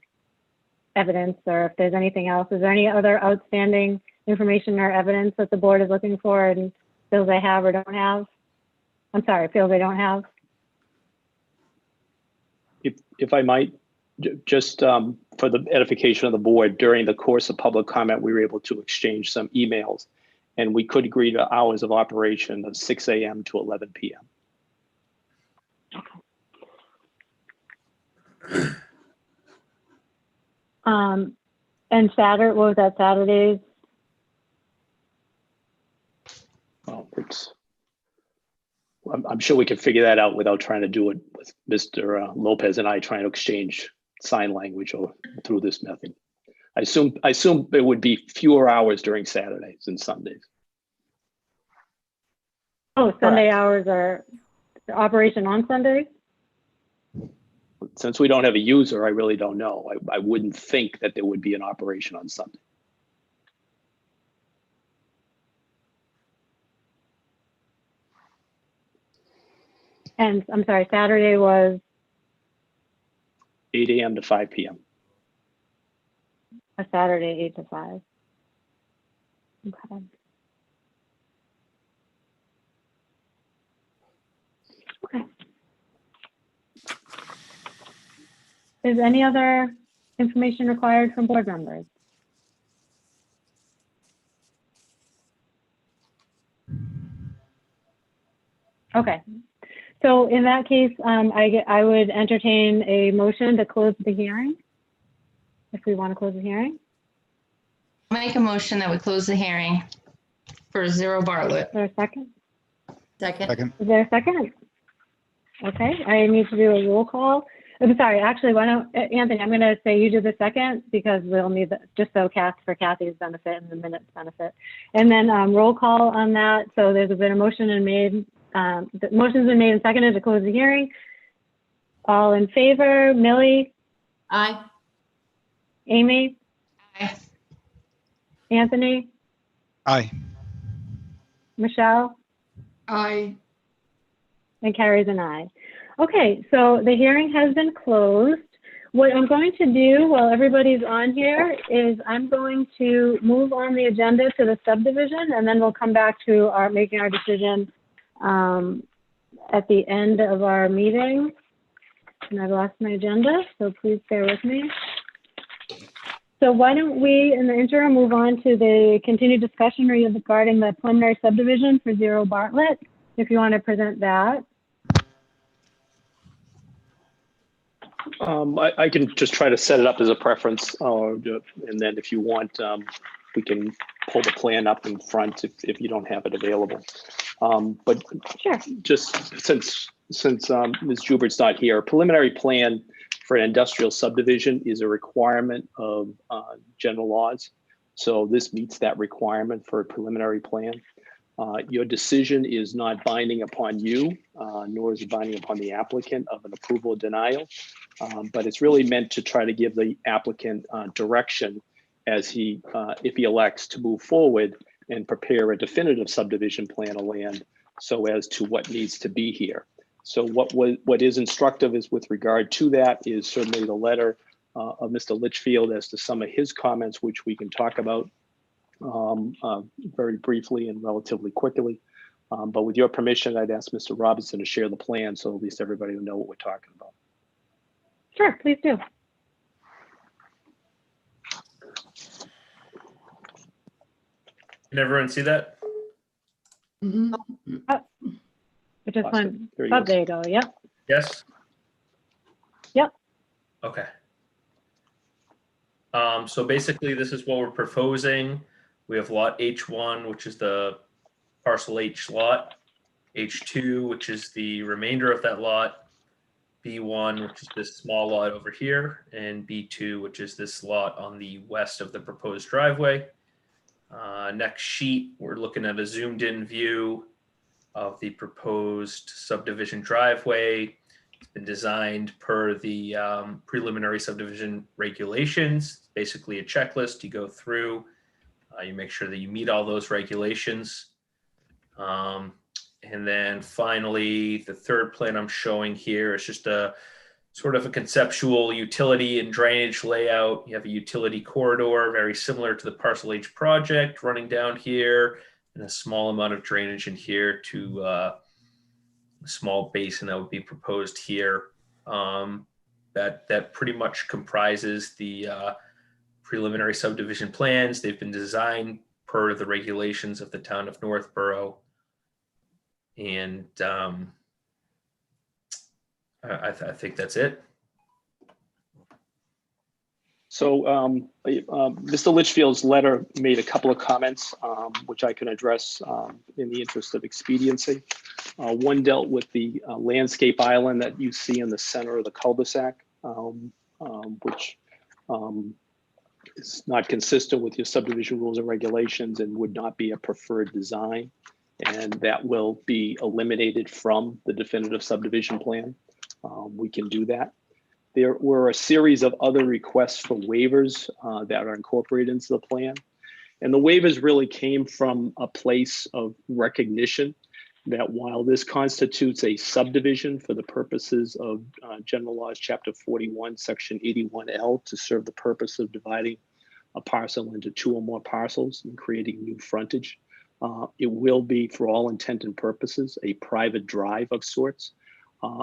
evidence, or if there's anything else. Is there any other outstanding information or evidence that the board is looking for and feels they have or don't have? I'm sorry, feels they don't have? If I might, just for the edification of the board, during the course of public comment, we were able to exchange some emails, and we could agree to hours of operation of 6 a.m. to 11 p.m. And Saturday, what was that, Saturdays? Well, I'm sure we can figure that out without trying to do it with Mr. Lopez and I trying to exchange sign language or through this method. I assume it would be fewer hours during Saturdays and Sundays. Oh, Sunday hours are operation on Sundays? Since we don't have a user, I really don't know. I wouldn't think that there would be an operation on Sunday. And I'm sorry, Saturday was 8 a.m. to 5 p.m. a Saturday, 8 to 5. Okay. Okay. Is any other information required from board members? Okay. So in that case, I would entertain a motion to close the hearing, if we want to close the hearing. Make a motion that we close the hearing for 0 Bartlett. Is there a second? Second. Is there a second? Okay, I need to do a roll call. I'm sorry, actually, why don't, Anthony, I'm going to say you do the second because we'll need, just so for Kathy's benefit and the minutes benefit. And then roll call on that. So there's been a motion and made, the motion's been made and seconded to close the hearing. All in favor, Millie? Aye. Amy? Aye. Anthony? Aye. Michelle? Aye. And Carrie's an aye. Okay, so the hearing has been closed. What I'm going to do while everybody's on here is I'm going to move on the agenda to the subdivision, and then we'll come back to our making our decision at the end of our meeting. And I've lost my agenda, so please bear with me. So why don't we, in the interim, move on to the continued discussion regarding the preliminary subdivision for 0 Bartlett, if you want to present that. I can just try to set it up as a preference, and then if you want, we can pull the plan up in front if you don't have it available. But sure. Just since Ms. Jubert's not here, a preliminary plan for an industrial subdivision is a requirement of general laws. So this meets that requirement for a preliminary plan. Your decision is not binding upon you, nor is it binding upon the applicant of an approval or denial, but it's really meant to try to give the applicant direction as if he elects to move forward and prepare a definitive subdivision plan of land so as to what needs to be here. So what is instructive is with regard to that is certainly the letter of Mr. Litchfield as to some of his comments, which we can talk about very briefly and relatively quickly. But with your permission, I'd ask Mr. Robinson to share the plan so at least everybody will know what we're talking about. Sure, please do. Can everyone see that? Mm-hmm. It just went, There oh, there you go, yep. Yes? Yep. Okay. So basically, this is what we're proposing. We have lot H1, which is the parcel H lot, H2, which is the remainder of that lot, B1, which is this small lot over here, and B2, which is this lot on the west of the proposed driveway. Next sheet, we're looking at a zoomed in view of the proposed subdivision driveway. It's been designed per the preliminary subdivision regulations. Basically a checklist you go through. You make sure that you meet all those regulations. And then finally, the third plan I'm showing here is just a sort of a conceptual utility and drainage layout. You have a utility corridor, very similar to the Parcel H project, running down here, and a small amount of drainage in here to a small basin that would be proposed here. That pretty much comprises the preliminary subdivision plans. They've been designed per the regulations of the town of Northborough. And I think that's it. So Mr. Litchfield's letter made a couple of comments, which I can address in the interest of expediency. One dealt with the landscape island that you see in the center of the cul-de-sac, which is not consistent with your subdivision rules and regulations and would not be a preferred design. And that will be eliminated from the definitive subdivision plan. We can do that. There were a series of other requests for waivers that are incorporated into the plan. And the waivers really came from a place of recognition that while this constitutes a subdivision for the purposes of General Laws, Chapter 41, Section 81L, to serve the purpose of dividing a parcel into two or more parcels and creating new frontage, it will be, for all intent and purposes, a private drive of sorts.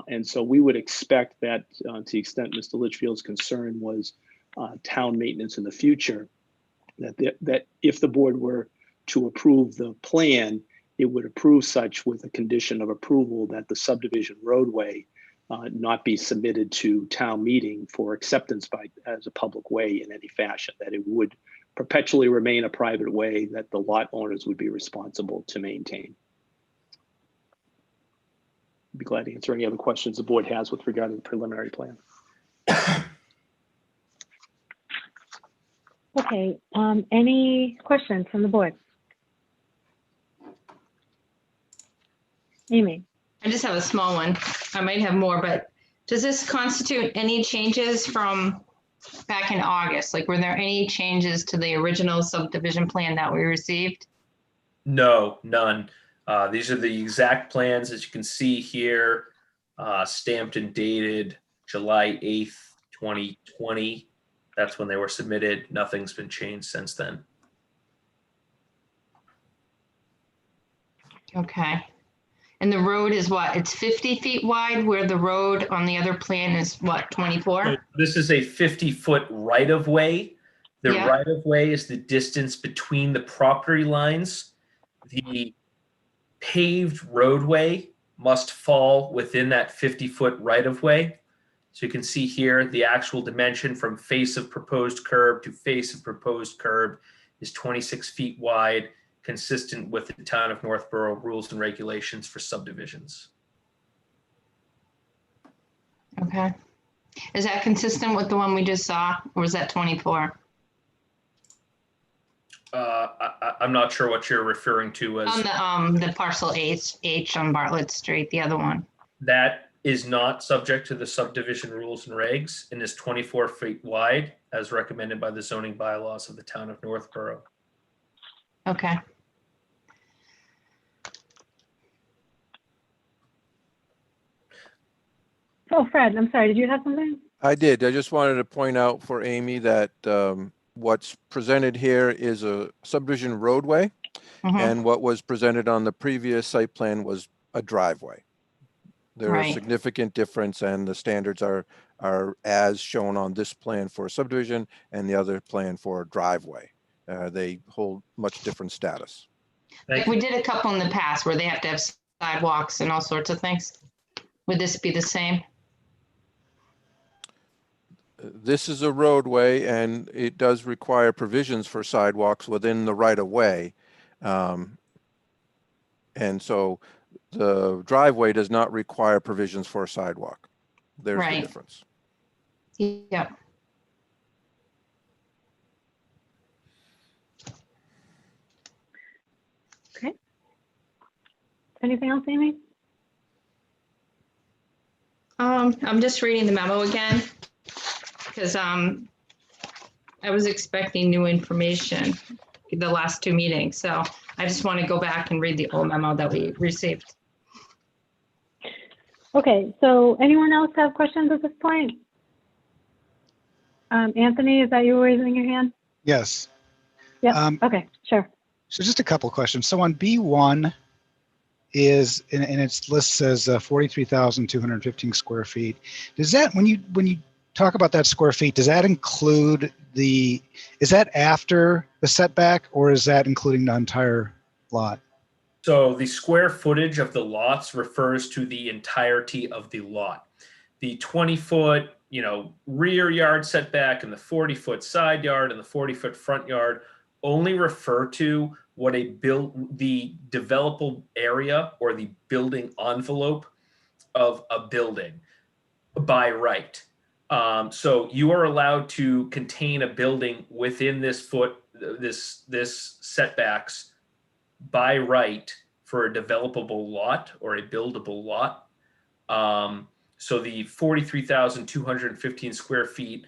And so we would expect that to the extent Mr. Litchfield's concern was town maintenance in the future, that if the board were to approve the plan, it would approve such with a condition of approval that the subdivision roadway not be submitted to town meeting for acceptance as a public way in any fashion, that it would perpetually remain a private way that the lot owners would be responsible to maintain. I'd be glad to answer any other questions the board has with regard to the preliminary plan. Okay, any questions from the board? Amy? I just have a small one. I might have more, but does this constitute any changes from back in August? Like, were there any changes to the original subdivision plan that we received? No, none. These are the exact plans, as you can see here, stamped and dated July 8th, 2020. That's when they were submitted. Nothing's been changed since then. Okay. And the road is what? It's 50 feet wide, where the road on the other plan is what, 24? So this is a 50-foot right-of-way. The Yeah. right-of-way is the distance between the property lines. The paved roadway must fall within that 50-foot right-of-way. So you can see here the actual dimension from face of proposed curb to face of proposed curb is 26 feet wide, consistent with the town of Northborough rules and regulations for subdivisions. Okay. Is that consistent with the one we just saw, or was that 24? I'm not sure what you're referring to as. On the parcel H on Bartlett Street, the other one. That is not subject to the subdivision rules and regs and is 24 feet wide as recommended by the zoning bylaws of the town of Northborough. Okay. Oh, Fred, I'm sorry, did you have something? I did. I just wanted to point out for Amy that what's presented here is a subdivision roadway, and what was presented on the previous site plan was a driveway. There are Right. significant difference, and the standards are as shown on this plan for subdivision and the other plan for driveway. They hold much different status. We did a couple in the past where they have to have sidewalks and all sorts of things. Would this be the same? this is a roadway and it does require provisions for sidewalks within the right of way. And so the driveway does not require provisions for a sidewalk. There's the Right. difference. Yeah. Okay. Anything else, Amy? I'm just reading the memo again because I was expecting new information the last two meetings. So I just want to go back and read the old memo that we received. Okay, so anyone else have questions at this point? Anthony, is that you raising your hand? Yes. Yeah. Okay, sure. So just a couple questions. So on B1 is, and its list says 43,215 square feet. Does that, when you talk about that square feet, does that include is that after the setback or is that including the entire lot? So the square footage of the lots refers to the entirety of the lot. The 20-foot, rear yard setback and the 40-foot side yard and the 40-foot front yard only refer to what the developable area or the building envelope of a building by right. So you are allowed to contain a building within this setbacks by right for a developable lot or a buildable lot. So the 43,215 square feet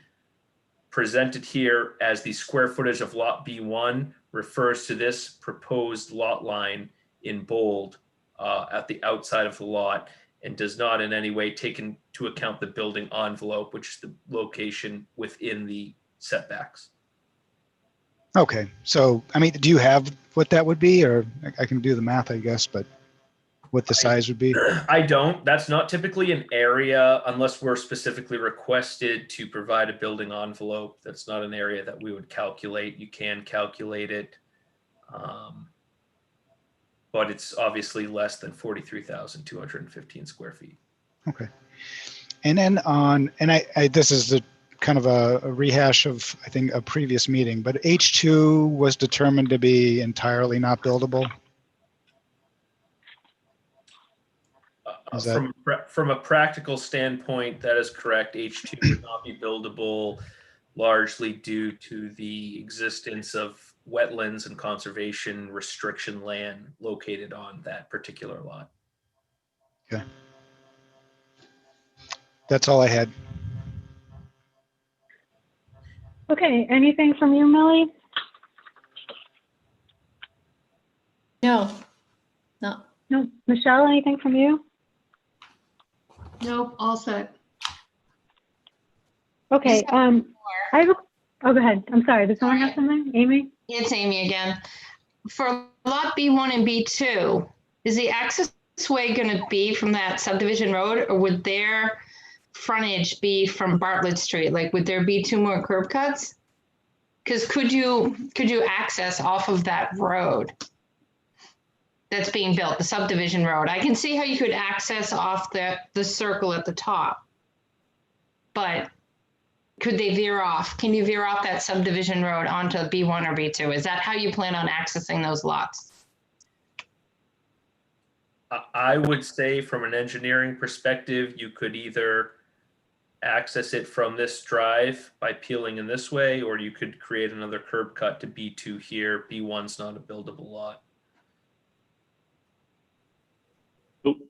presented here as the square footage of lot B1 refers to this proposed lot line in bold at the outside of the lot and does not in any way take into account the building envelope, which is the location within the setbacks. Okay, so, I mean, do you have what that would be, or I can do the math, I guess, but what the size would be? I don't. That's not typically an area unless we're specifically requested to provide a building envelope. That's not an area that we would calculate. You can calculate it, but it's obviously less than 43,215 square feet. Okay. And then this is the kind of a rehash of, I think, a previous meeting, but H2 was determined to be entirely not buildable. From a practical standpoint, that is correct. H2 would not be buildable, largely due to the existence of wetlands and conservation restriction land located on that particular lot. Okay. That's all I had. Okay, anything from you, Millie? No. No. Michelle, anything from you? Nope, all set. Okay, I have oh, go ahead. I'm sorry. Does someone have something? Amy? It's Amy again. For lot B1 and B2, is the access way going to be from that subdivision road, or would their frontage be from Bartlett Street? Like, would there be 2 more curb cuts? Because could you access off of that road that's being built, the subdivision road? I can see how you could access off the circle at the top, but could they veer off? Can you veer off that subdivision road onto B1 or B2? Is that how you plan on accessing those lots? I would say from an engineering perspective, you could either access it from this drive by peeling in this way, or you could create another curb cut to B2 here. B1's not a buildable lot.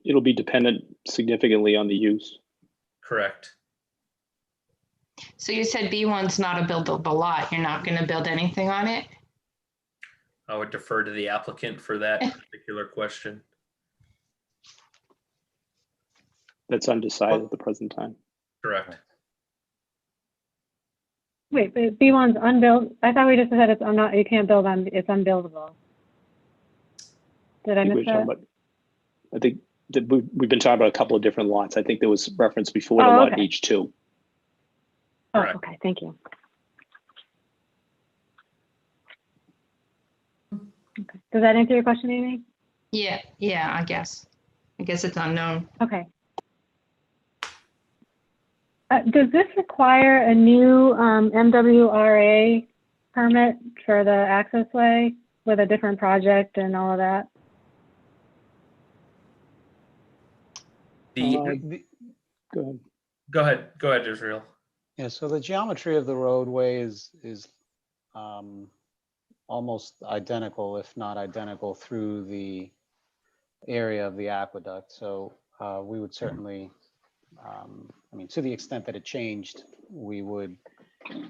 It'll be dependent significantly on the use. Correct. So you said B1's not a buildable lot. You're not going to build anything on it? I would defer to the applicant for that particular question. That's undecided at the present time. Correct. Wait, but B1's unbuilt. I thought we just said it's not. You can't build on. It's unbuildable. Did I miss that? I think that we've been talking about a couple of different lots. I think there was reference before to lot H2. Oh, okay. Thank you. Okay. Does that answer your question, Amy? Yeah, I guess. I guess it's unknown. Okay. Does this require a new MWRA permit for the access way with a different project and all of that? Go ahead. Go ahead, Israel. Yeah, so the geometry of the roadway is almost identical, if not identical, through the area of the aqueduct. So we would certainly, I mean, to the extent that it changed, we would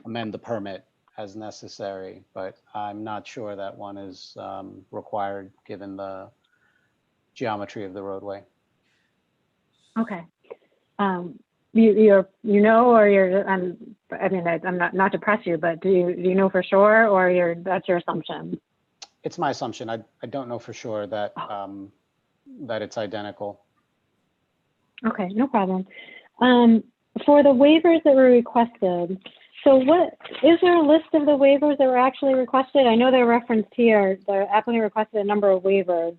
amend the permit as necessary, but I'm not sure that one is required given the geometry of the roadway. Okay. You know, or you're, I mean, I'm not to press you, but do you know for sure, or that's your assumption? It's my assumption. I don't know for sure that that it's identical. Okay, no problem. For the waivers that were requested, so what, is there a list of the waivers that were actually requested? I know they're referenced here. The applicant requested a number of waivers.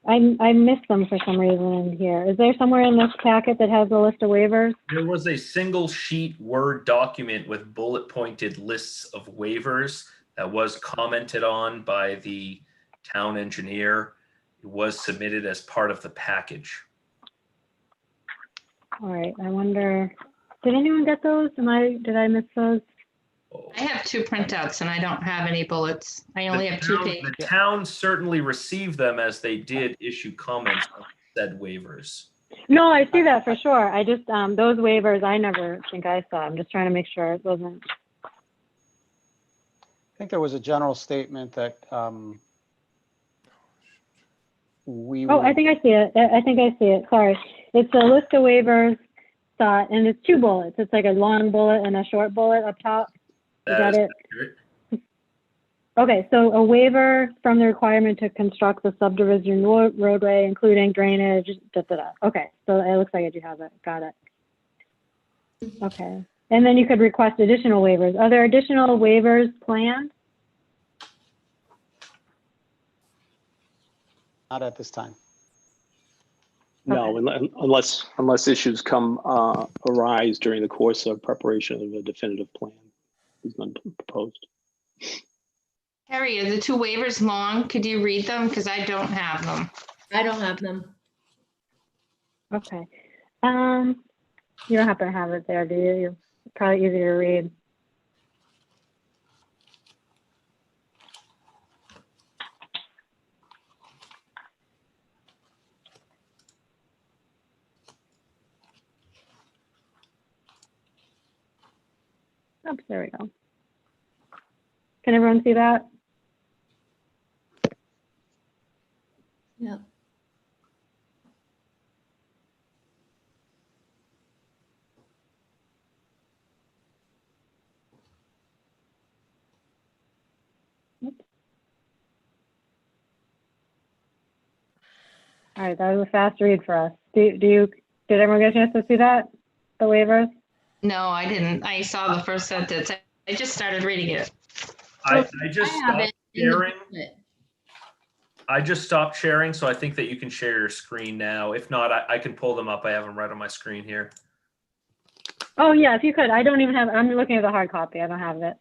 I missed them for some reason in here. Is there somewhere in this packet that has a list of waivers? There was a single sheet Word document with bullet pointed lists of waivers that was commented on by the town engineer. It was submitted as part of the package. All right, I wonder, did anyone get those? Did I miss those? I have 2 printouts and I don't have any bullets. I only have 2 pages. The town certainly received them as they did issue comments on said waivers. No, I see that for sure. I just, those waivers, I never think I saw. I'm just trying to make sure it wasn't. I think there was a general statement that we. Oh, I think I see it. I think I see it. Sorry. It's a list of waivers, and it's 2 bullets. It's like a long bullet and a short bullet up top. Is that it? Accurate. Okay, so a waiver from the requirement to construct the subdivision roadway, including drainage, Okay, so it looks like I do have it. Got it. Okay, and then you could request additional waivers. Are there additional waivers planned? Not at this time. No, unless issues come arise during the course of preparation of a definitive plan. There's none proposed. Harry, are the 2 waivers long? Could you read them? Because I don't have them. I don't have them. Okay. You don't happen to have it there, do you? It's probably easy to read. Oops, there we go. Can everyone see that? Yeah. All right, that was a fast read for us. Did everyone get a chance to see that? The waivers? No, I didn't. I saw the first sentence. I just started reading it. I just stopped sharing. I just stopped sharing, so I think that you can share your screen now. If not, I can pull them up. I have them right on my screen here. Oh yeah, if you could. I don't even have, I'm looking at the hard copy. I don't have it.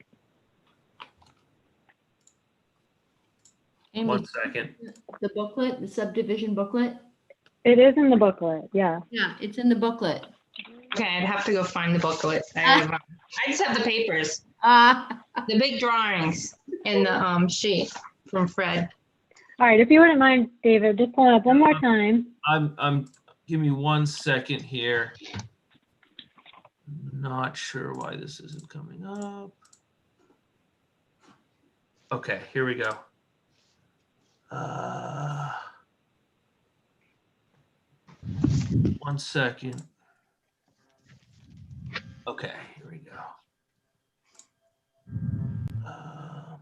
Amy, 1 second. The booklet, the subdivision booklet? It is in the booklet, yeah. Yeah, it's in the booklet. Okay, I'd have to go find the booklet. I just have the papers. The big drawings in the sheet from Fred. All right, if you wouldn't mind, David, just pull it up one more time. Give me 1 second here. Not sure why this isn't coming up. Okay, here we go. 1 second. Okay, here we go. Oh,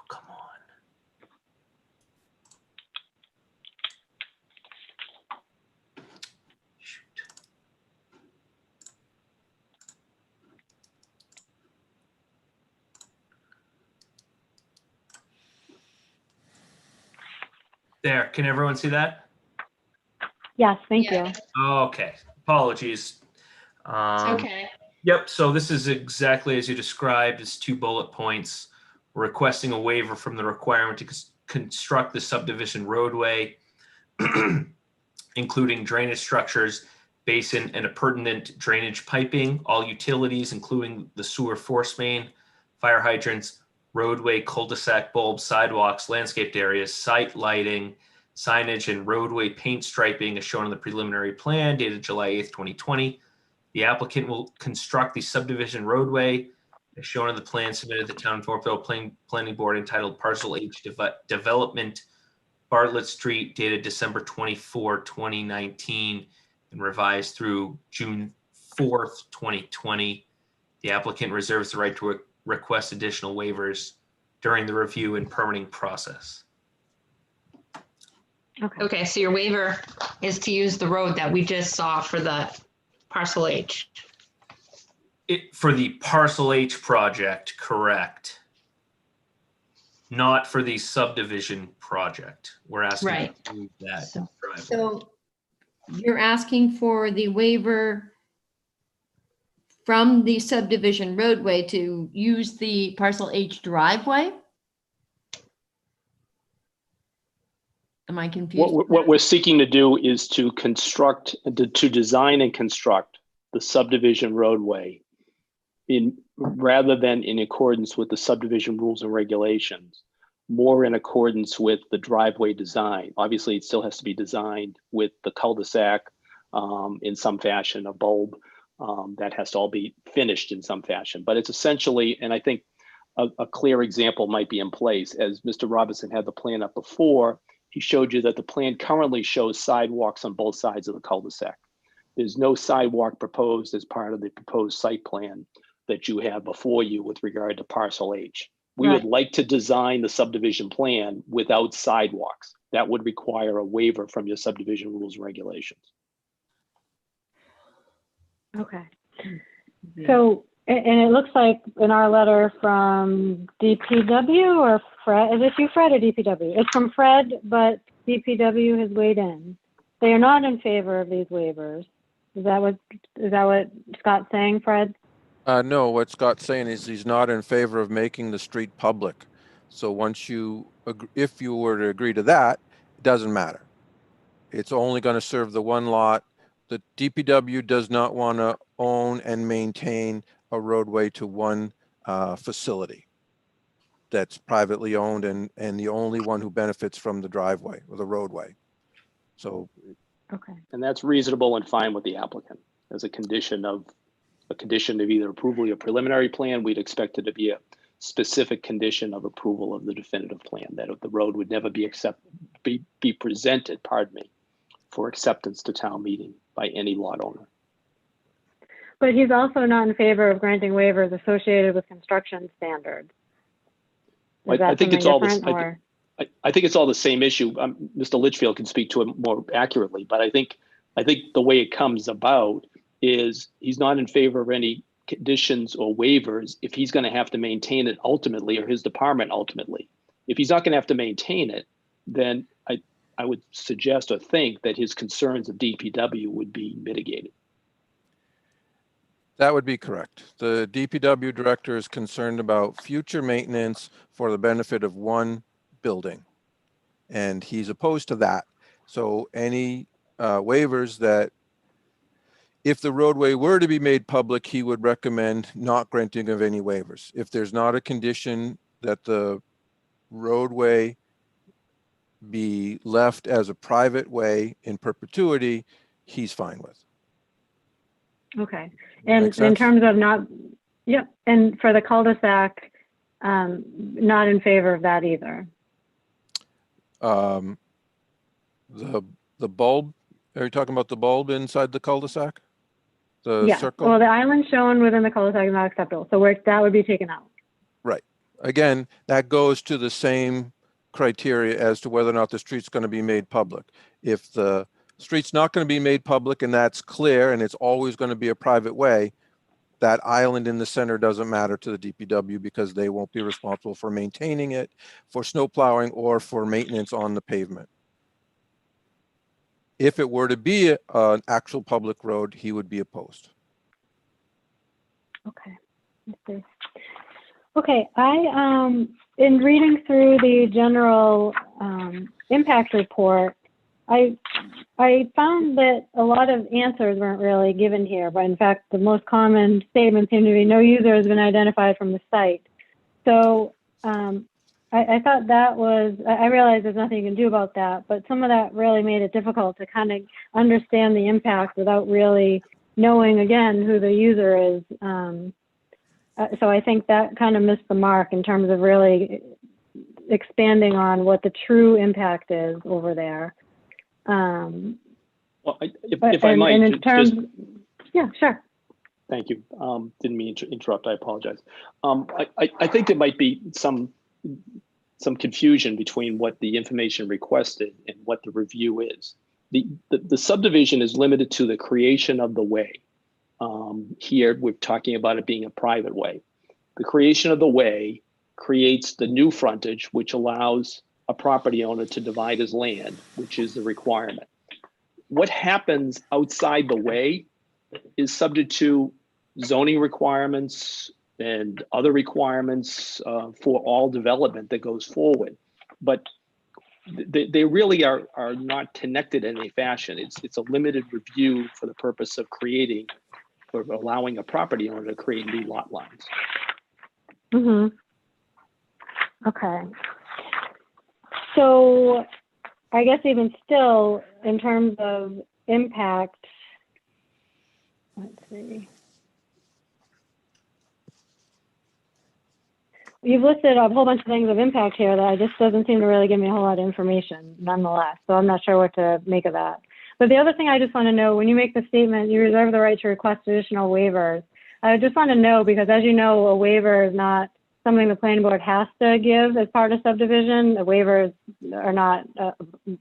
come on. Shoot. There, can everyone see that? Yes, thank you. Okay, Apologies. It's okay. Yep, so this is exactly as you described. It's 2 bullet points. We're requesting a waiver from the requirement to construct the subdivision roadway, including drainage structures, basin, and appurtenant drainage piping, all utilities, including the sewer force main, fire hydrants, roadway, cul-de-sac bulbs, sidewalks, landscaped areas, site lighting, signage, and roadway paint striping as shown on the preliminary plan dated July 8th, 2020. The applicant will construct the subdivision roadway as shown on the plan submitted to the Town of Northville Planning Board entitled Parcel H Development, Bartlett Street, dated December 24, 2019, and revised through June 4th, 2020. The applicant reserves the right to request additional waivers during the review and permitting process. Okay, so your waiver is to use the road that we just saw for the parcel H. For the Parcel H project, correct. Not for the subdivision project. We're asking Right. to move that. So you're asking for the waiver from the subdivision roadway to use the parcel H driveway? Am I confused? What we're seeking to do is to design and construct the subdivision roadway rather than in accordance with the subdivision rules and regulations, more in accordance with the driveway design. Obviously, it still has to be designed with the cul-de-sac in some fashion, a bulb that has to all be finished in some fashion. But it's essentially, and I think a clear example might be in place, as Mr. Robinson had the plan up before, he showed you that the plan currently shows sidewalks on both sides of the cul-de-sac. There's no sidewalk proposed as part of the proposed site plan that you have before you with regard to Parcel H. We would like to design the subdivision plan without sidewalks. That would require a waiver from your subdivision rules and regulations. Okay. So, and it looks like in our letter from DPW or Fred, is it you, Fred, or DPW? It's from Fred, but DPW has weighed in. They are not in favor of these waivers. Is that what Scott's saying, Fred? No, what Scott's saying is he's not in favor of making the street public. So once if you were to agree to that, it doesn't matter. It's only going to serve the one lot. The DPW does not want to own and maintain a roadway to one facility that's privately owned and the only one who benefits from the driveway or the roadway. So, okay. And that's reasonable and fine with the applicant as a condition of either approval of a preliminary plan. We'd expect it to be a specific condition of approval of the definitive plan, that the road would never be presented, for acceptance to town meeting by any lot owner. But he's also not in favor of granting waivers associated with construction standards. I think it's all this. I think it's all the same issue. Mr. Litchfield can speak to it more accurately, but I think the way it comes about is he's not in favor of any conditions or waivers if he's going to have to maintain it ultimately, or his department ultimately. If he's not going to have to maintain it, then I would suggest or think that his concerns of DPW would be mitigated. that would be correct. The DPW director is concerned about future maintenance for the benefit of one building, and he's opposed to that. So any waivers that, if the roadway were to be made public, he would recommend not granting of any waivers. If there's not a condition that the roadway be left as a private way in perpetuity, he's fine with. Okay. And in terms of and for the cul-de-sac, not in favor of that either. The bulb, are you talking about the bulb inside the cul-de-sac? The circle? Well, the island shown within the cul-de-sac is not acceptable. So that would be taken out. Right. Again, that goes to the same criteria as to whether or not the street's going to be made public. If the street's not going to be made public and that's clear and it's always going to be a private way, that island in the center doesn't matter to the DPW because they won't be responsible for maintaining it, for snow plowing, or for maintenance on the pavement. if it were to be an actual public road, he would be opposed. Okay. Let's see. Okay, in reading through the general impact report, I found that a lot of answers weren't really given here, but in fact, the most common statement seemed to be no user has been identified from the site. So I thought that was, I realize there's nothing you can do about that, but some of that really made it difficult to kind of understand the impact without really knowing, again, who the user is. So I think that kind of missed the mark in terms of really expanding on what the true impact is over there. Well, if I might, yeah, sure. Thank you. Didn't mean to interrupt. I apologize. I think there might be some confusion between what the information requested and what the review is. The subdivision is limited to the creation of the way. Here, we're talking about it being a private way. The creation of the way creates the new frontage, which allows a property owner to divide his land, which is the requirement. What happens outside the way is subject to zoning requirements and other requirements for all development that goes forward. But they really are not connected in any fashion. It's a limited review for the purpose of creating or allowing a property owner to create new lot lines. Mm-hmm. Okay. So I guess even still, in terms of impact, let's see. You've listed a whole bunch of things of impact here that just doesn't seem to really give me a whole lot of information nonetheless. So I'm not sure what to make of that. But the other thing I just want to know, when you make the statement, you reserve the right to request additional waivers. I just want to know, because as you know, a waiver is not something the planning board has to give as part of subdivision. The waivers are not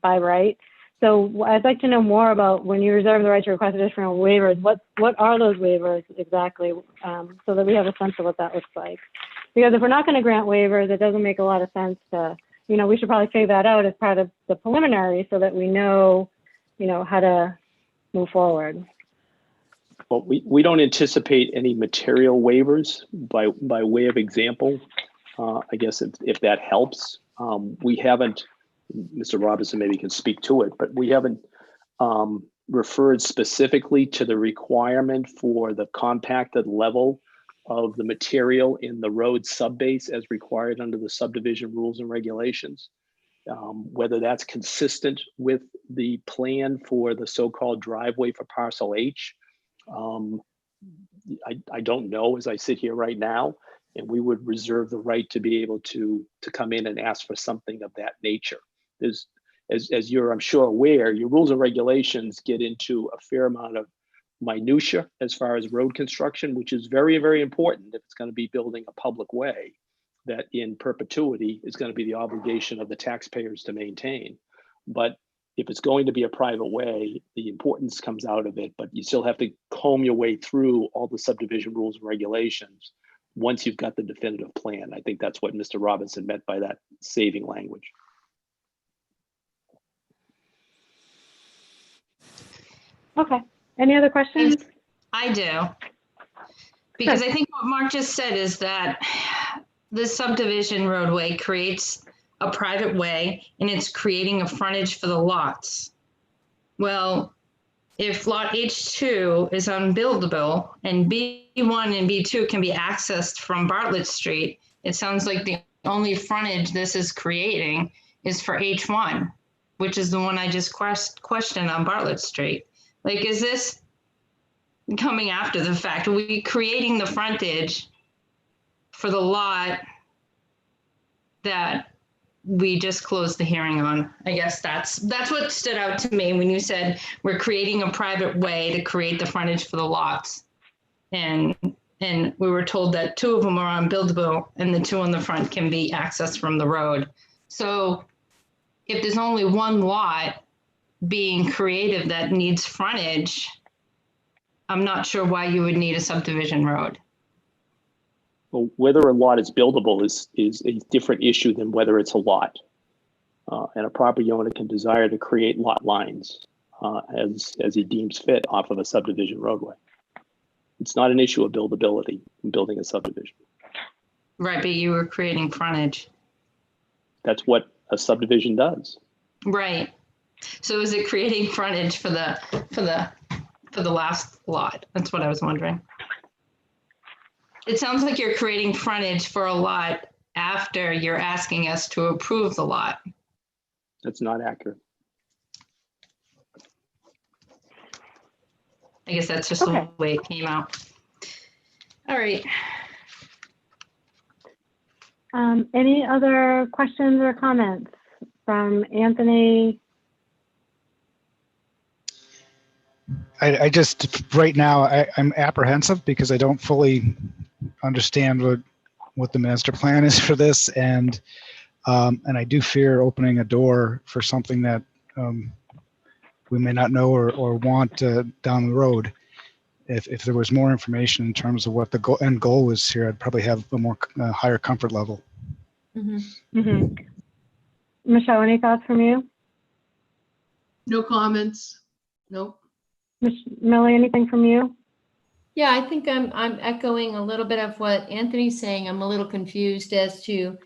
by right. So I'd like to know more about when you reserve the right to request additional waivers, what are those waivers exactly, so that we have a sense of what that looks like. Because if we're not going to grant waivers, it doesn't make a lot of sense to, we should probably figure that out as part of the preliminary so that we know, how to move forward. Well, we don't anticipate any material waivers by way of example. I guess if that helps, we haven't, Mr. Robinson maybe can speak to it, but we haven't referred specifically to the requirement for the compacted level of the material in the road subbase as required under the subdivision rules and regulations. Whether that's consistent with the plan for the so-called driveway for parcel H. I don't know as I sit here right now, and we would reserve the right to be able to come in and ask for something of that nature. There's, as you're, I'm sure, aware, your rules and regulations get into a fair amount of minutia as far as road construction, which is very, very important if it's going to be building a public way that in perpetuity is going to be the obligation of the taxpayers to maintain. But if it's going to be a private way, the importance comes out of it, but you still have to comb your way through all the subdivision rules and regulations once you've got the definitive plan. I think that's what Mr. Robinson meant by that saving language. Okay. Any other questions? I do. Because I think what Mark just said is that this subdivision roadway creates a private way and it's creating a frontage for the lots. Well, if lot H2 is unbuildable and B1 and B2 can be accessed from Bartlett Street, it sounds like the only frontage this is creating is for H1, which is the one I just questioned on Bartlett Street. Like, is this coming after the fact? Are we creating the frontage for the lot that we just closed the hearing on? I guess that's what stood out to me when you said we're creating a private way to create the frontage for the lots. And we were told that 2 of them are unbuildable and the 2 on the front can be accessed from the road. So if there's only one lot being creative that needs frontage, I'm not sure why you would need a subdivision road. Well, whether a lot is buildable is a different issue than whether it's a lot. And a property owner can desire to create lot lines. as he deems fit off of a subdivision roadway. It's not an issue of buildability in building a subdivision. Right, but you were creating frontage. That's what a subdivision does. Right. So is it creating frontage for the last lot? That's what I was wondering. It sounds like you're creating frontage for a lot after you're asking us to approve the lot. That's not accurate. I guess that's just Okay. the way it came out. All right. Any other questions or comments from Anthony? I just, right now, I'm apprehensive because I don't fully understand what the master plan is for this. And I do fear opening a door for something that we may not know or want down the road. If there was more information in terms of what the end goal was here, I'd probably have a more higher comfort level. Michelle, any thoughts from you? No comments. Nope. Millie, anything from you? Yeah, I think I'm echoing a little bit of what Anthony's saying. I'm a little confused as to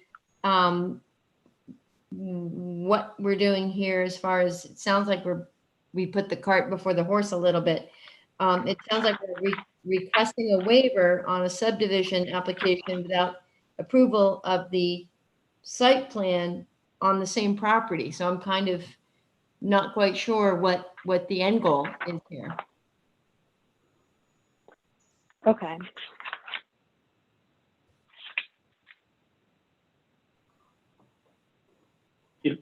what we're doing here as far as it sounds like we put the cart before the horse a little bit. It sounds like we're requesting a waiver on a subdivision application without approval of the site plan on the same property. So I'm kind of not quite sure what the end goal is here. Okay.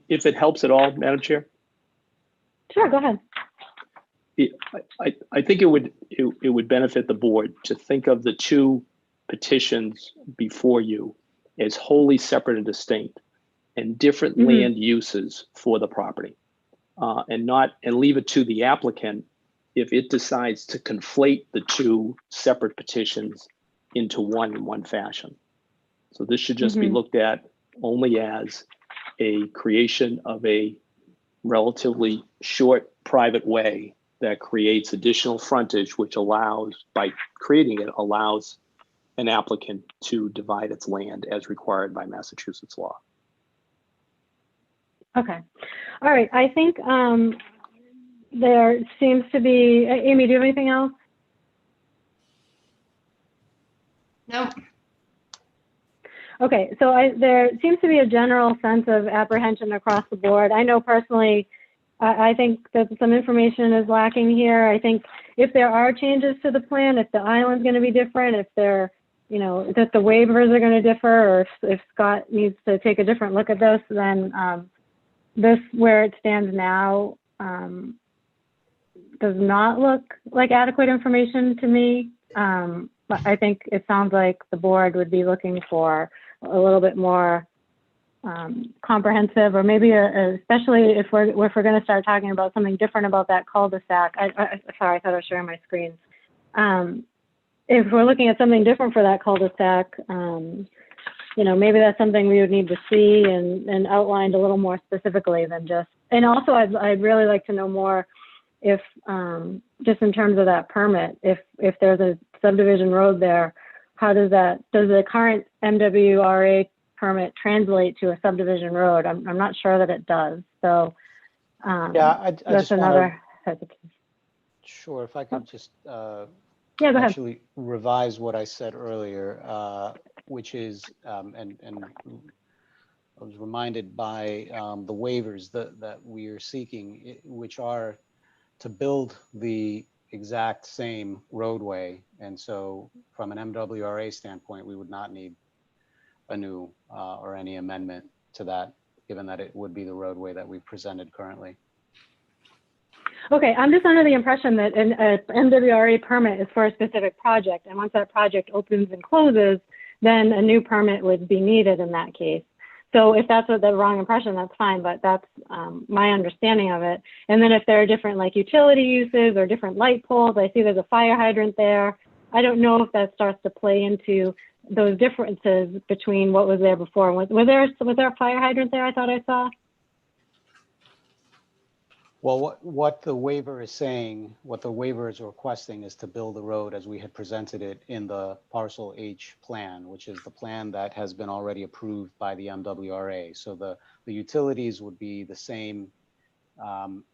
If it helps at all, Madam Chair. Sure, go ahead. I think it would benefit the board to think of the two petitions before you as wholly separate and distinct and different land uses for the property, and leave it to the applicant if it decides to conflate the two separate petitions into one in one fashion. So this should just be looked at only as a creation of a relatively short private way that creates additional frontage, which allows, by creating it, allows an applicant to divide its land as required by Massachusetts law. Okay. All right. I think there seems to be, Amy, do you have anything else? Nope. Okay, so there seems to be a general sense of apprehension across the board. I know personally, I think that some information is lacking here. I think if there are changes to the plan, if the island's going to be different, if they're, that the waivers are going to differ, or if Scott needs to take a different look at this, then this, where it stands now, does not look like adequate information to me. But I think it sounds like the board would be looking for a little bit more comprehensive, or maybe especially if we're going to start talking about something different about that cul-de-sac. Sorry, I thought I was sharing my screen. If we're looking at something different for that cul-de-sac, maybe that's something we would need to see and outlined a little more specifically than just. And also, I'd really like to know more if just in terms of that permit, if there's a subdivision road there, how does the current MWRA permit translate to a subdivision road? I'm not sure that it does. So yeah, I that's just another hesitation. Sure, if I could just yeah, go ahead. actually revise what I said earlier, which is, and I was reminded by the waivers that we are seeking, which are to build the exact same roadway. And so from an MWRA standpoint, we would not need a new or any amendment to that, given that it would be the roadway that we presented currently. Okay, I'm just under the impression that an MWRA permit is for a specific project, and once that project opens and closes, then a new permit would be needed in that case. So if that's the wrong impression, that's fine, but that's my understanding of it. And then if there are different like utility uses or different light poles, I see there's a fire hydrant there. I don't know if that starts to play into those differences between what was there before. Was there a fire hydrant there? I thought I saw. Well, what the waiver is saying, what the waiver is requesting is to build the road as we had presented it in the Parcel H plan, which is the plan that has been already approved by the MWRA. So the utilities would be the same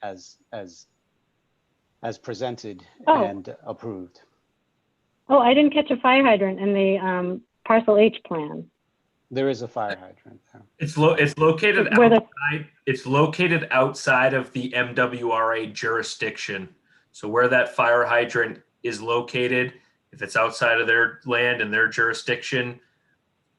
as presented and approved. Oh, I didn't catch a fire hydrant in the Parcel H plan. There is a fire hydrant there. It's located Where the- outside. It's located outside of the MWRA jurisdiction. So where that fire hydrant is located, if it's outside of their land and their jurisdiction,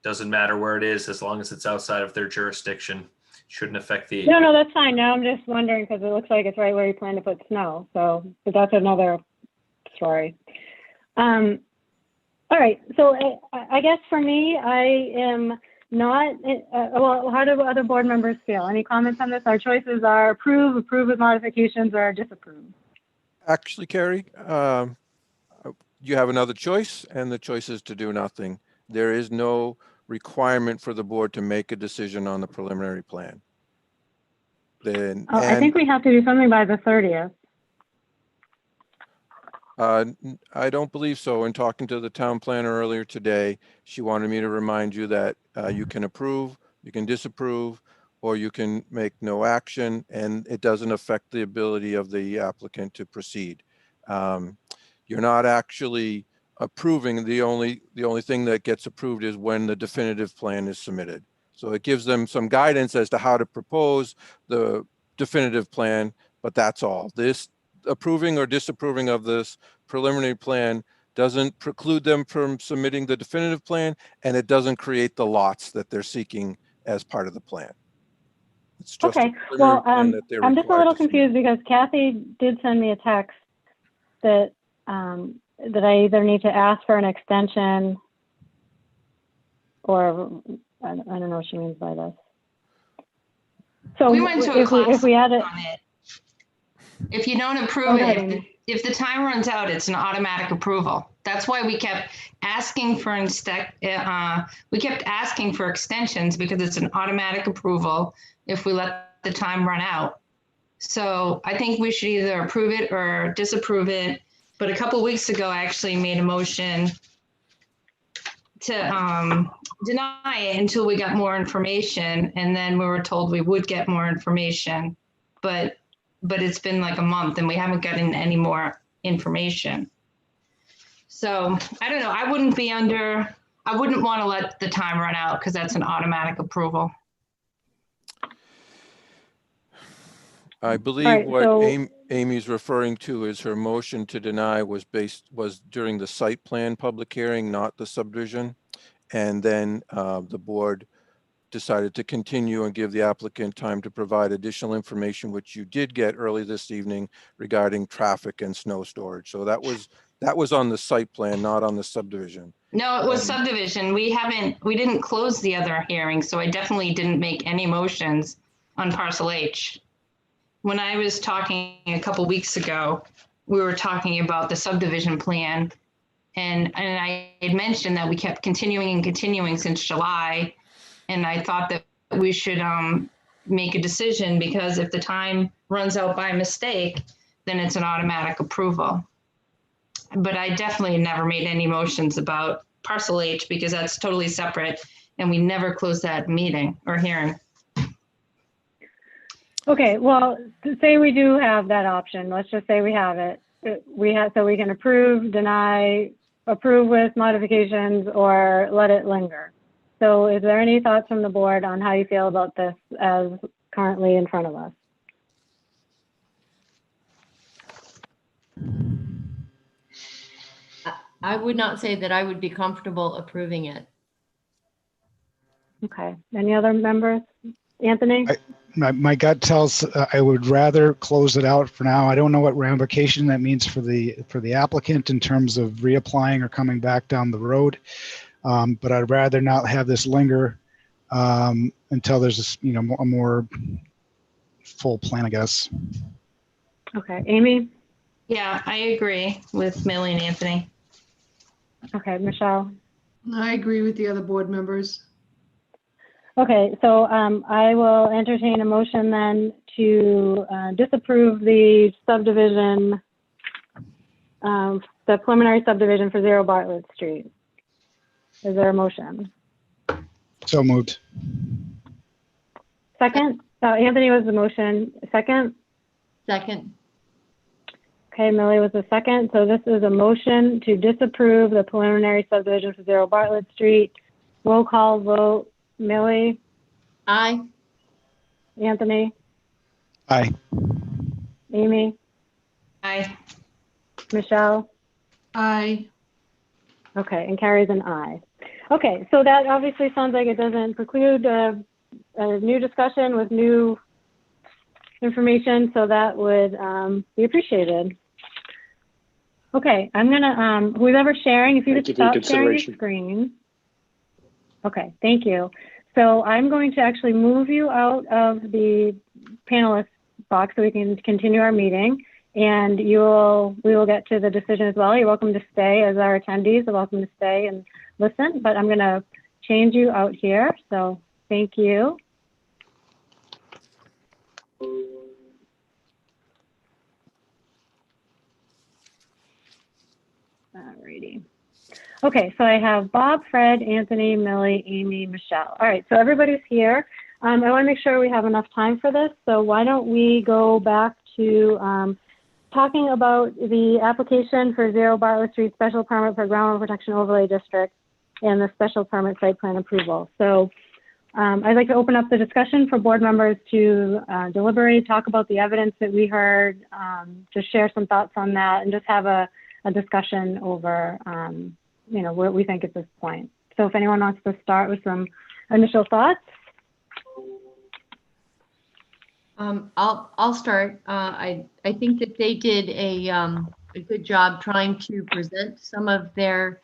doesn't matter where it is as long as it's outside of their jurisdiction. Shouldn't affect the. No, that's fine. Now I'm just wondering because it looks like it's right where you plan to put snow. So, but that's another story. All right. So I guess for me, I am not, well, how do other board members feel? Any comments on this? Our choices are approve with modifications, or disapprove. Actually, Carrie, you have another choice, and the choice is to do nothing. There is no requirement for the board to make a decision on the preliminary plan. Then, I think we have to do something by the 30th. I don't believe so. In talking to the town planner earlier today, she wanted me to remind you that you can approve, you can disapprove, or you can make no action, and it doesn't affect the ability of the applicant to proceed. You're not actually approving. The only thing that gets approved is when the definitive plan is submitted. So it gives them some guidance as to how to propose the definitive plan, but that's all. This approving or disapproving of this preliminary plan doesn't preclude them from submitting the definitive plan, and it doesn't create the lots that they're seeking as part of the plan. It's just okay. Well, I'm just a little to confused because Kathy did send me a text that that I either need to ask for an extension or I don't know what she means by this. So We went to a class if we had it, on it. If you don't approve it, if the time runs out, it's an automatic approval. That's why we kept asking for extensions, because it's an automatic approval if we let the time run out. So I think we should either approve it or disapprove it. But a couple of weeks ago, I actually made a motion to deny it until we got more information, and then we were told we would get more information, but it's been like a month and we haven't gotten any more information. So I don't know. I wouldn't want to let the time run out because that's an automatic approval. I believe what Amy's referring to is her motion to deny was during the site plan public hearing, not the subdivision. And then the board decided to continue and give the applicant time to provide additional information, which you did get early this evening regarding traffic and snow storage. So that was on the site plan, not on the subdivision. No, it was subdivision. We didn't close the other hearing, so I definitely didn't make any motions on Parcel H. When I was talking a couple weeks ago, we were talking about the subdivision plan, and I had mentioned that we kept continuing since July, and I thought that we should make a decision, because if the time runs out by mistake, then it's an automatic approval. But I definitely never made any motions about Parcel H, because that's totally separate, and we never closed that meeting or hearing. okay, well, say we do have that option. Let's just say we have it. So we can approve, deny, approve with modifications, or let it linger. So is there any thoughts from the board on how you feel about this as currently in front of us? I would not say that I would be comfortable approving it. Okay, any other members? Anthony? My gut tells I would rather close it out for now. I don't know what ramification that means for the applicant in terms of reapplying or coming back down the road. But I'd rather not have this linger until there's a more full plan, I guess. Okay, Amy? Yeah, I agree with Millie and Anthony. Okay, Michelle? I agree with the other board members. Okay, so I will entertain a motion then to disapprove the subdivision, the preliminary subdivision for 0 Bartlett Street. Is there a motion? So moved. Second? Anthony was the motion. Second? Second. Okay, Millie was the second. So this is a motion to disapprove the preliminary subdivision for 0 Bartlett Street. Roll call vote. Millie? Aye. Anthony? Aye. Amy? Aye. Michelle? Aye. Okay, and Carrie's an aye. Okay, so that obviously sounds like it doesn't preclude a new discussion with new information, so that would be appreciated. Okay, I'm gonna, whoever's sharing, if you Thank could you for your stop sharing your consideration. screen. Okay, thank you. So I'm going to actually move you out of the panelist box so we can continue our meeting, and we will get to the decision as well. You're welcome to stay as our attendees. You're welcome to stay and listen, but I'm gonna change you out here. So thank you. Alrighty. Okay, so I have Bob, Fred, Anthony, Millie, Amy, Michelle. All right, so everybody's here. I want to make sure we have enough time for this. So why don't we go back to talking about the application for 0 Bartlett Street special permit for groundwater protection overlay district and the special permit site plan approval. So I'd like to open up the discussion for board members to deliberate, talk about the evidence that we heard, just share some thoughts on that, and just have a discussion over, you know, what we think at this point. So if anyone wants to start with some initial thoughts. I'll start. I think that they did a good job trying to present some of their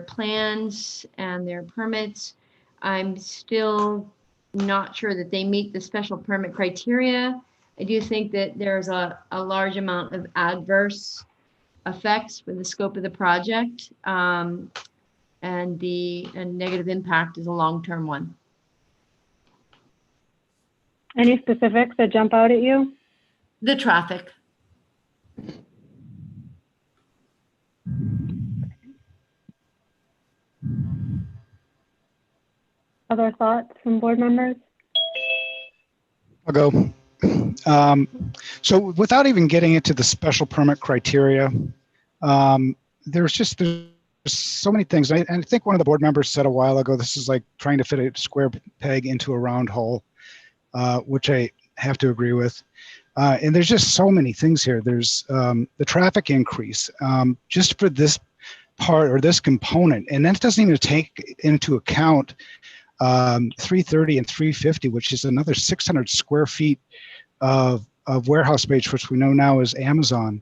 plans and their permits. I'm still not sure that they meet the special permit criteria. I do think that there's a large amount of adverse effects for the scope of the project, and negative impact is a long-term one. Any specifics that jump out at you? The traffic. Other thoughts from board members? I'll go. So without even getting into the special permit criteria, there's so many things. And I think one of the board members said a while ago, this is like trying to fit a square peg into a round hole, which I have to agree with. And there's just so many things here. There's the traffic increase just for this part or this component. And that doesn't even take into account 330 and 350, which is another 600 square feet of warehouse space, which we know now is Amazon.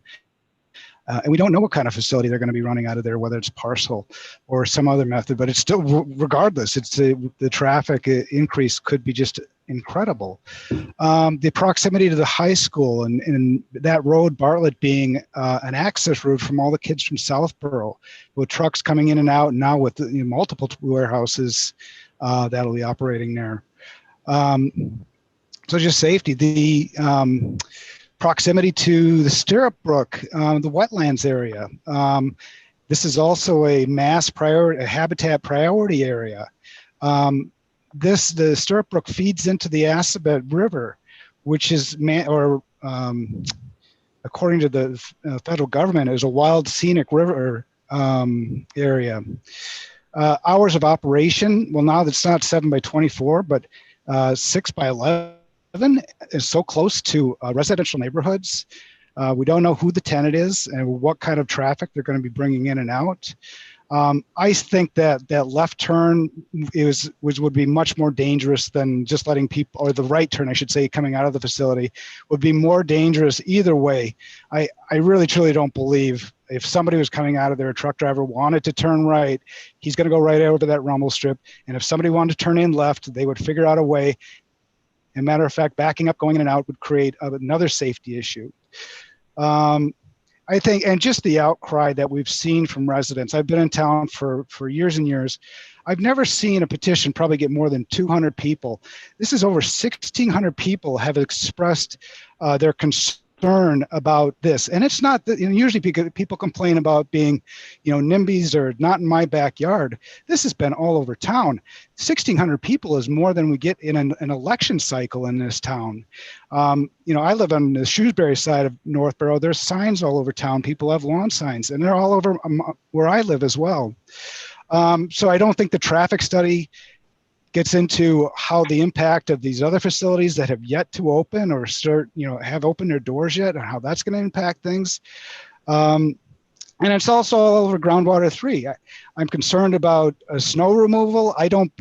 And we don't know what kind of facility they're going to be running out of there, whether it's parcel or some other method, but it's still, regardless, it's the traffic increase could be just incredible. The proximity to the high school and that road, Bartlett, being an access route from all the kids from Southborough, with trucks coming in and out, and now with multiple warehouses that'll be operating there. So just safety, the proximity to the Stirrup Brook, the wetlands area. This is also a mass priority, a habitat priority area. The Stirrup Brook feeds into the Assabet River, which is, according to the federal government, is a wild scenic river area. Hours of operation, well, now it's not 7 by 24, but 6 by 11 is so close to residential neighborhoods. We don't know who the tenant is and what kind of traffic they're going to be bringing in and out. I think that left turn would be much more dangerous than just letting people, or the right turn, I should say, coming out of the facility would be more dangerous either way. I really, truly don't believe if somebody was coming out of there, a truck driver wanted to turn right, he's going to go right over to that rumble strip. And if somebody wanted to turn in left, they would figure out a way. As a matter of fact, backing up, going in and out would create another safety issue. I think, and just the outcry that we've seen from residents. I've been in town for years and years. I've never seen a petition probably get more than 200 people. This is over 1,600 people have expressed their concern about this. And it's not that, usually people complain about being, NIMBYs or not in my backyard. This has been all over town. 1,600 people is more than we get in an election cycle in this town. I live on the Shrewsbury side of Northborough. There's signs all over town. People have lawn signs, and they're all over where I live as well. So I don't think the traffic study gets into how the impact of these other facilities that have yet to open or have opened their doors yet, and how that's going to impact things. And it's also all over groundwater 3. I'm concerned about snow removal. I don't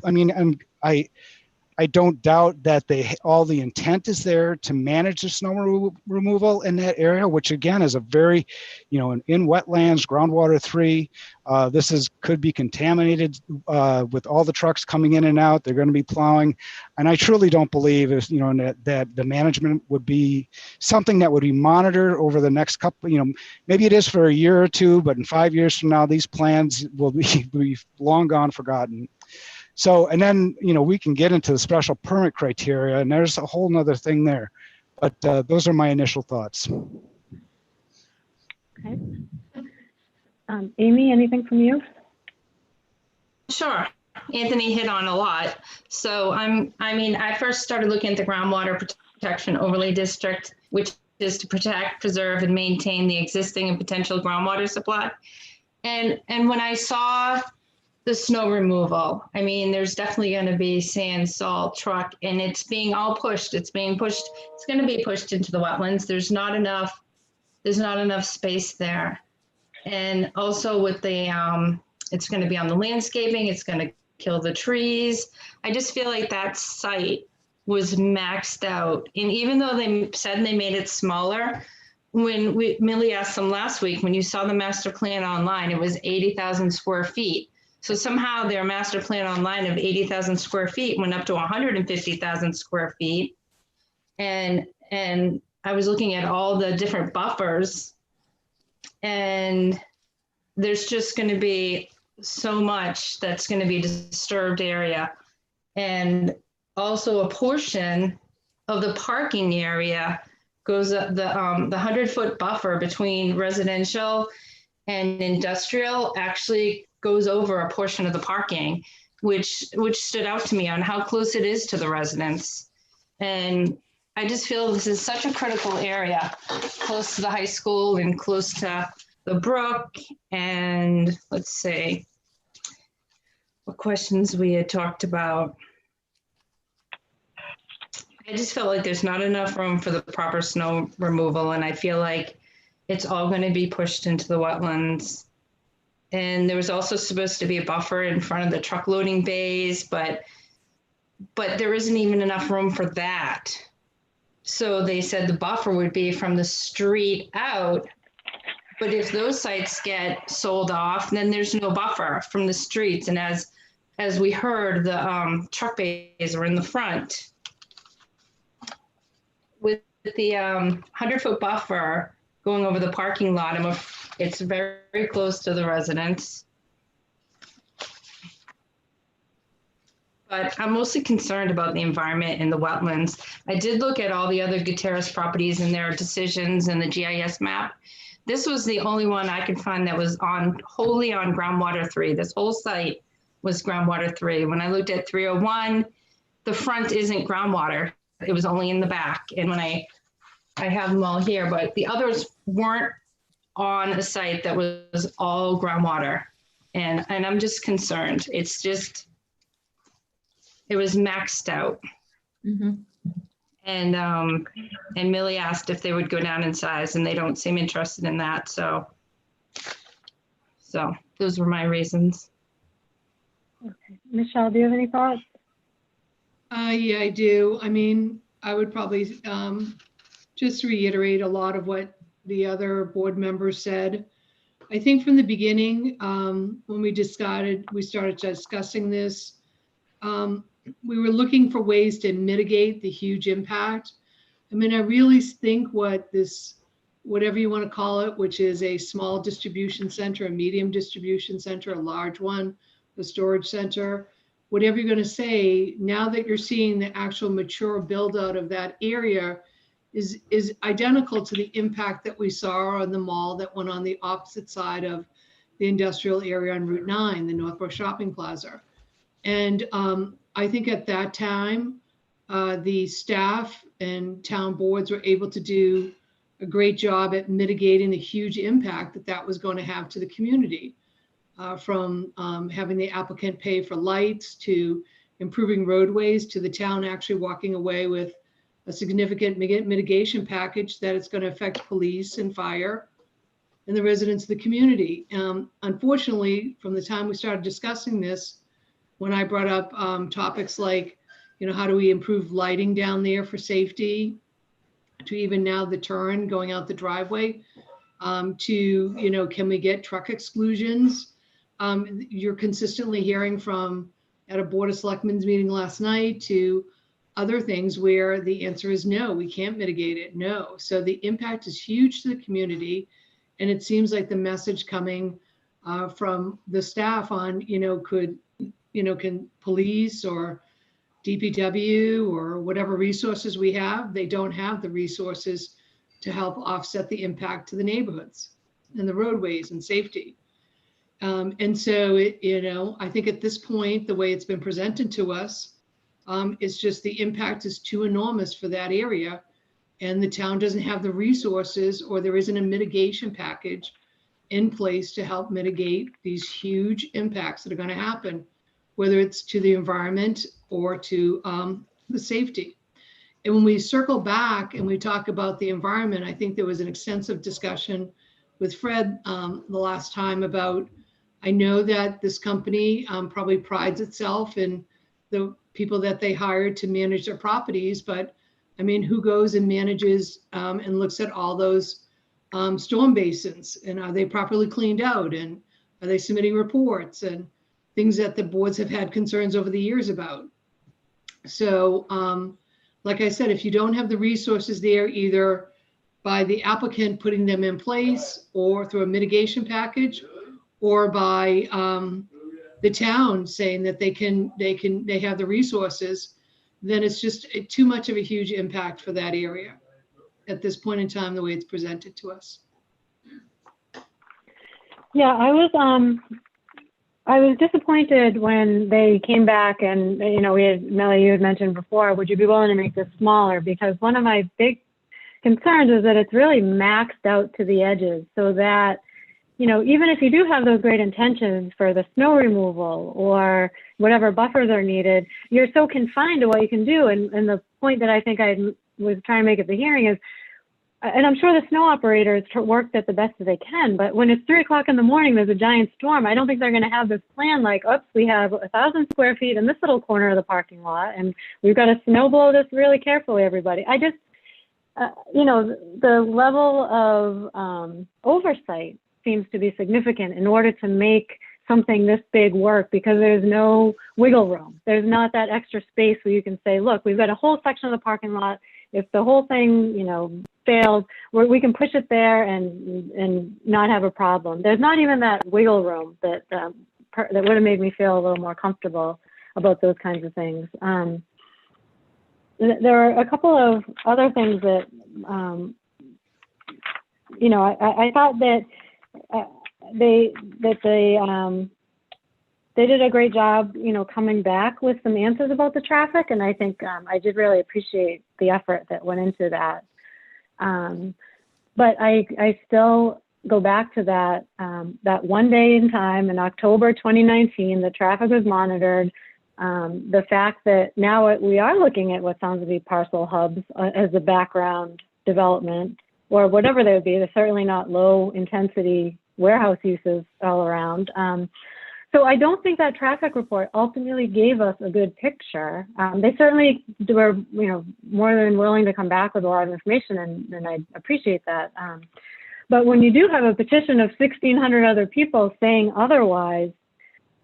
doubt that all the intent is there to manage the snow removal in that area, which again is a very, in wetlands, groundwater 3. This could be contaminated with all the trucks coming in and out. They're going to be plowing, and I truly don't believe that the management would be something that would be monitored over the next couple. Maybe it is for a year or two, but in 5 years from now, these plans will be long gone forgotten. So, and then, we can get into the special permit criteria, and there's a whole nother thing there. But those are my initial thoughts. Okay. Amy, anything from you? Sure. Anthony hit on a lot. So I first started looking at the groundwater protection overlay district, which is to protect, preserve, and maintain the existing and potential groundwater supply. And when I saw the snow removal, there's definitely going to be sand, salt, truck, and it's being all pushed. It's being pushed. It's going to be pushed into the wetlands. There's not enough space there. And also with the, it's going to be on the landscaping. It's going to kill the trees. I just feel like that site was maxed out. And even though they said they made it smaller, when Millie asked them last week, when you saw the master plan online, it was 80,000 square feet. So somehow their master plan online of 80,000 square feet went up to 150,000 square feet. And I was looking at all the different buffers, and there's just going to be so much that's going to be disturbed area. And also a portion of the parking area goes up the 100-foot buffer between residential and industrial actually goes over a portion of the parking, which stood out to me on how close it is to the residents. And I just feel this is such a critical area, close to the high school and close to the brook. And let's see what questions we had talked about. I just felt like there's not enough room for the proper snow removal, and I feel like it's all going to be pushed into the wetlands. And there was also supposed to be a buffer in front of the truck loading bays, but there isn't even enough room for that. So they said the buffer would be from the street out. But if those sites get sold off, then there's no buffer from the streets. And as we heard, the truck bays are in the front. With the 100-foot buffer going over the parking lot, it's very, very close to the residents. But I'm mostly concerned about the environment and the wetlands. I did look at all the other Gutierrez properties and their decisions and the GIS map. This was the only one I could find that was wholly on groundwater 3. This whole site was groundwater 3. When I looked at 301, the front isn't groundwater. It was only in the back. And when I have them all here, but the others weren't on a site that was all groundwater. And I'm just concerned. It's just, it was maxed out. Mm-hmm. And Millie asked if they would go down in size, and they don't seem interested in that. So those were my reasons. Okay. Michelle, do you have any thoughts? Yeah, I do. I would probably just reiterate a lot of what the other board members said. I think from the beginning, when we started discussing this, we were looking for ways to mitigate the huge impact. I really think what this whatever you want to call it, which is a small distribution center, a medium distribution center, a large one, a storage center, whatever you're going to say, now that you're seeing the actual mature build out of that area is identical to the impact that we saw on the mall that went on the opposite side of the industrial area on Route 9, the Northborough Shopping Plaza. And I think at that time, the staff and town boards were able to do a great job at mitigating the huge impact that that was going to have to the community, from having the applicant pay for lights to improving roadways to the town actually walking away with a significant mitigation package that it's going to affect police and fire and the residents of the community. Unfortunately, from the time we started discussing this, when I brought up topics like, you know, how do we improve lighting down there for safety, to even now the turn going out the driveway, to, you know, can we get truck exclusions? You're consistently hearing from at a Board of Selectmen's meeting last night to other things where the answer is no, we can't mitigate it, no. So the impact is huge to the community. And it seems like the message coming from the staff on, you know, can police or DPW or whatever resources we have, they don't have the resources to help offset the impact to the neighborhoods and the roadways and safety. And so, you know, I think at this point, the way it's been presented to us, is just the impact is too enormous for that area. And the town doesn't have the resources, or there isn't a mitigation package in place to help mitigate these huge impacts that are going to happen, whether it's to the environment or to the safety. And when we circle back and we talk about the environment, I think there was an extensive discussion with Fred the last time about, I know that this company probably prides itself in the people that they hired to manage their properties, but I mean, who goes and manages and looks at all those storm basins, and are they properly cleaned out, and are they submitting reports and things that the boards have had concerns over the years about? So like I said, if you don't have the resources there, either by the applicant putting them in place or through a mitigation package, or by the town saying that they have the resources, then it's just too much of a huge impact for that area at this point in time, the way it's presented to us. Yeah, I was disappointed when they came back and, you know, Melly, you had mentioned before, would you be willing to make this smaller? Because one of my big concerns is that it's really maxed out to the edges, so that, you know, even if you do have those great intentions for the snow removal or whatever buffers are needed, you're so confined to what you can do. And the point that I think I was trying to make at the hearing is, and I'm sure the snow operators worked at the best that they can, but when it's 3 o'clock in the morning, there's a giant storm. I don't think they're going to have this plan like, oops, we have 1,000 square feet in this little corner of the parking lot, and we've got to snow blow this really carefully, everybody. I just, you know, the level of oversight seems to be significant in order to make something this big work, because there's no wiggle room. There's not that extra space where you can say, look, we've got a whole section of the parking lot. If the whole thing, you know, fails, we can push it there and not have a problem. There's not even that wiggle room that that would have made me feel a little more comfortable about those kinds of things. There are a couple of other things that, you know, I thought that they did a great job, you know, coming back with some answers about the traffic, and I think I did really appreciate the effort that went into that. But I still go back to that that one day in time in October 2019, the traffic was monitored. The fact that now we are looking at what sounds to be parcel hubs as the background development, or whatever they would be. They're certainly not low intensity warehouse uses all around. So I don't think that traffic report ultimately gave us a good picture. They certainly were, you know, more than willing to come back with a lot of information, and I appreciate that. But when you do have a petition of 1,600 other people saying otherwise,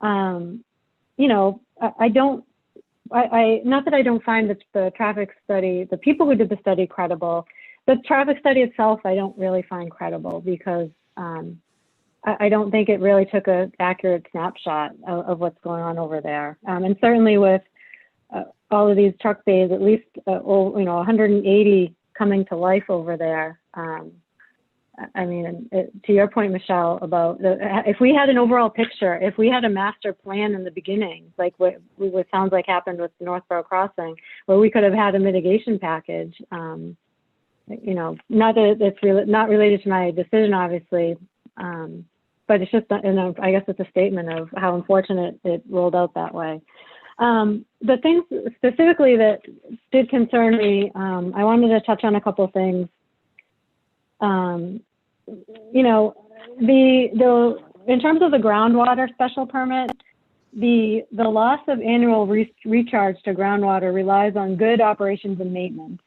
you know, not that I don't find the traffic study, the people who did the study credible, the traffic study itself, I don't really find credible because I don't think it really took an accurate snapshot of what's going on over there. And certainly with all of these truck bays, at least 180 coming to life over there. I mean, to your point, Michelle, about if we had an overall picture, if we had a master plan in the beginning, like what sounds like happened with the Northborough Crossing, where we could have had a mitigation package. Not that it's not related to my decision, obviously, but it's just, I guess it's a statement of how unfortunate it rolled out that way. The things specifically that did concern me, I wanted to touch on a couple of things. In terms of the groundwater special permit, the loss of annual recharge to groundwater relies on good operations and maintenance.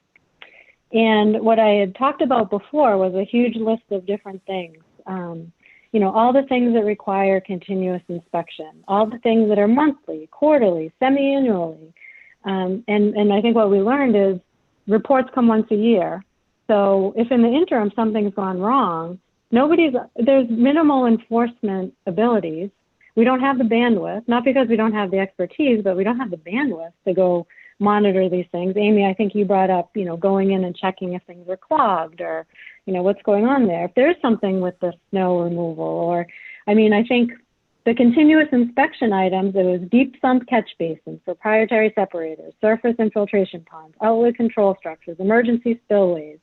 And what I had talked about before was a huge list of different things. All the things that require continuous inspection, all the things that are monthly, quarterly, semi-annually. And I think what we learned is reports come once a year. So if in the interim something's gone wrong, there's minimal enforcement abilities. We don't have the bandwidth, not because we don't have the expertise, but we don't have the bandwidth to go monitor these things. Amy, I think you brought up, going in and checking if things are clogged or, what's going on there. If there's something with the snow removal I think the continuous inspection items, it was deep sump catch basins, proprietary separators, surface infiltration ponds, outlet control structures, emergency spillways.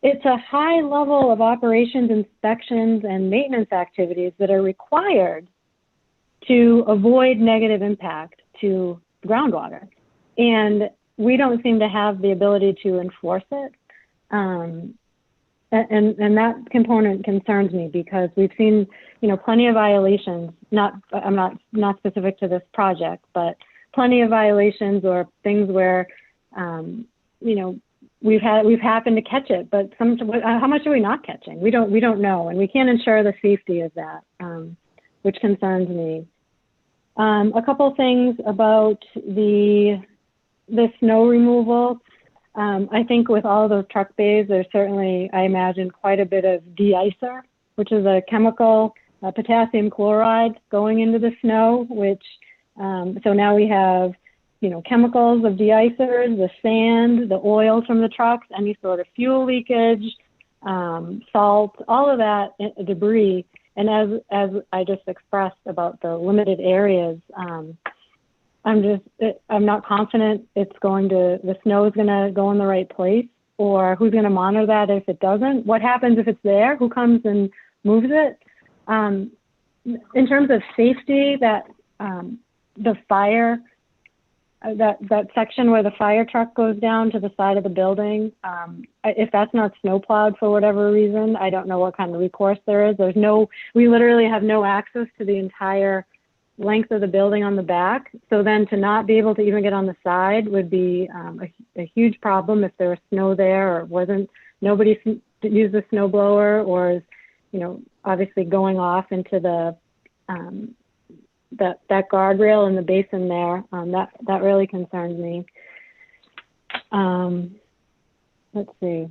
It's a high level of operations, inspections, and maintenance activities that are required to avoid negative impact to groundwater. And we don't seem to have the ability to enforce it. And that component concerns me because we've seen, plenty of violations, I'm not specific to this project, but plenty of violations or things where, we've happened to catch it, but how much are we not catching? We don't know, and we can't ensure the safety of that, which concerns me. A couple things about the snow removal. I think with all of those truck bays, there's certainly, I imagine, quite a bit of de-icer, which is a chemical, potassium chloride going into the snow, which, so now we have, chemicals of de-icers, the sand, the oil from the trucks, any sort of fuel leakage, salt, all of that debris. And as I just expressed about the limited areas, I'm not confident the snow is going to go in the right place, or who's going to monitor that if it doesn't. What happens if it's there? Who comes and moves it? In terms of safety, the fire, that section where the fire truck goes down to the side of the building, if that's not snow plowed for whatever reason, I don't know what kind of recourse there is. We literally have no access to the entire length of the building on the back. So then to not be able to even get on the side would be a huge problem if there was snow there or nobody used the snow blower or is, obviously going off into the, that guardrail in the basin there. That really concerns me. Let's see.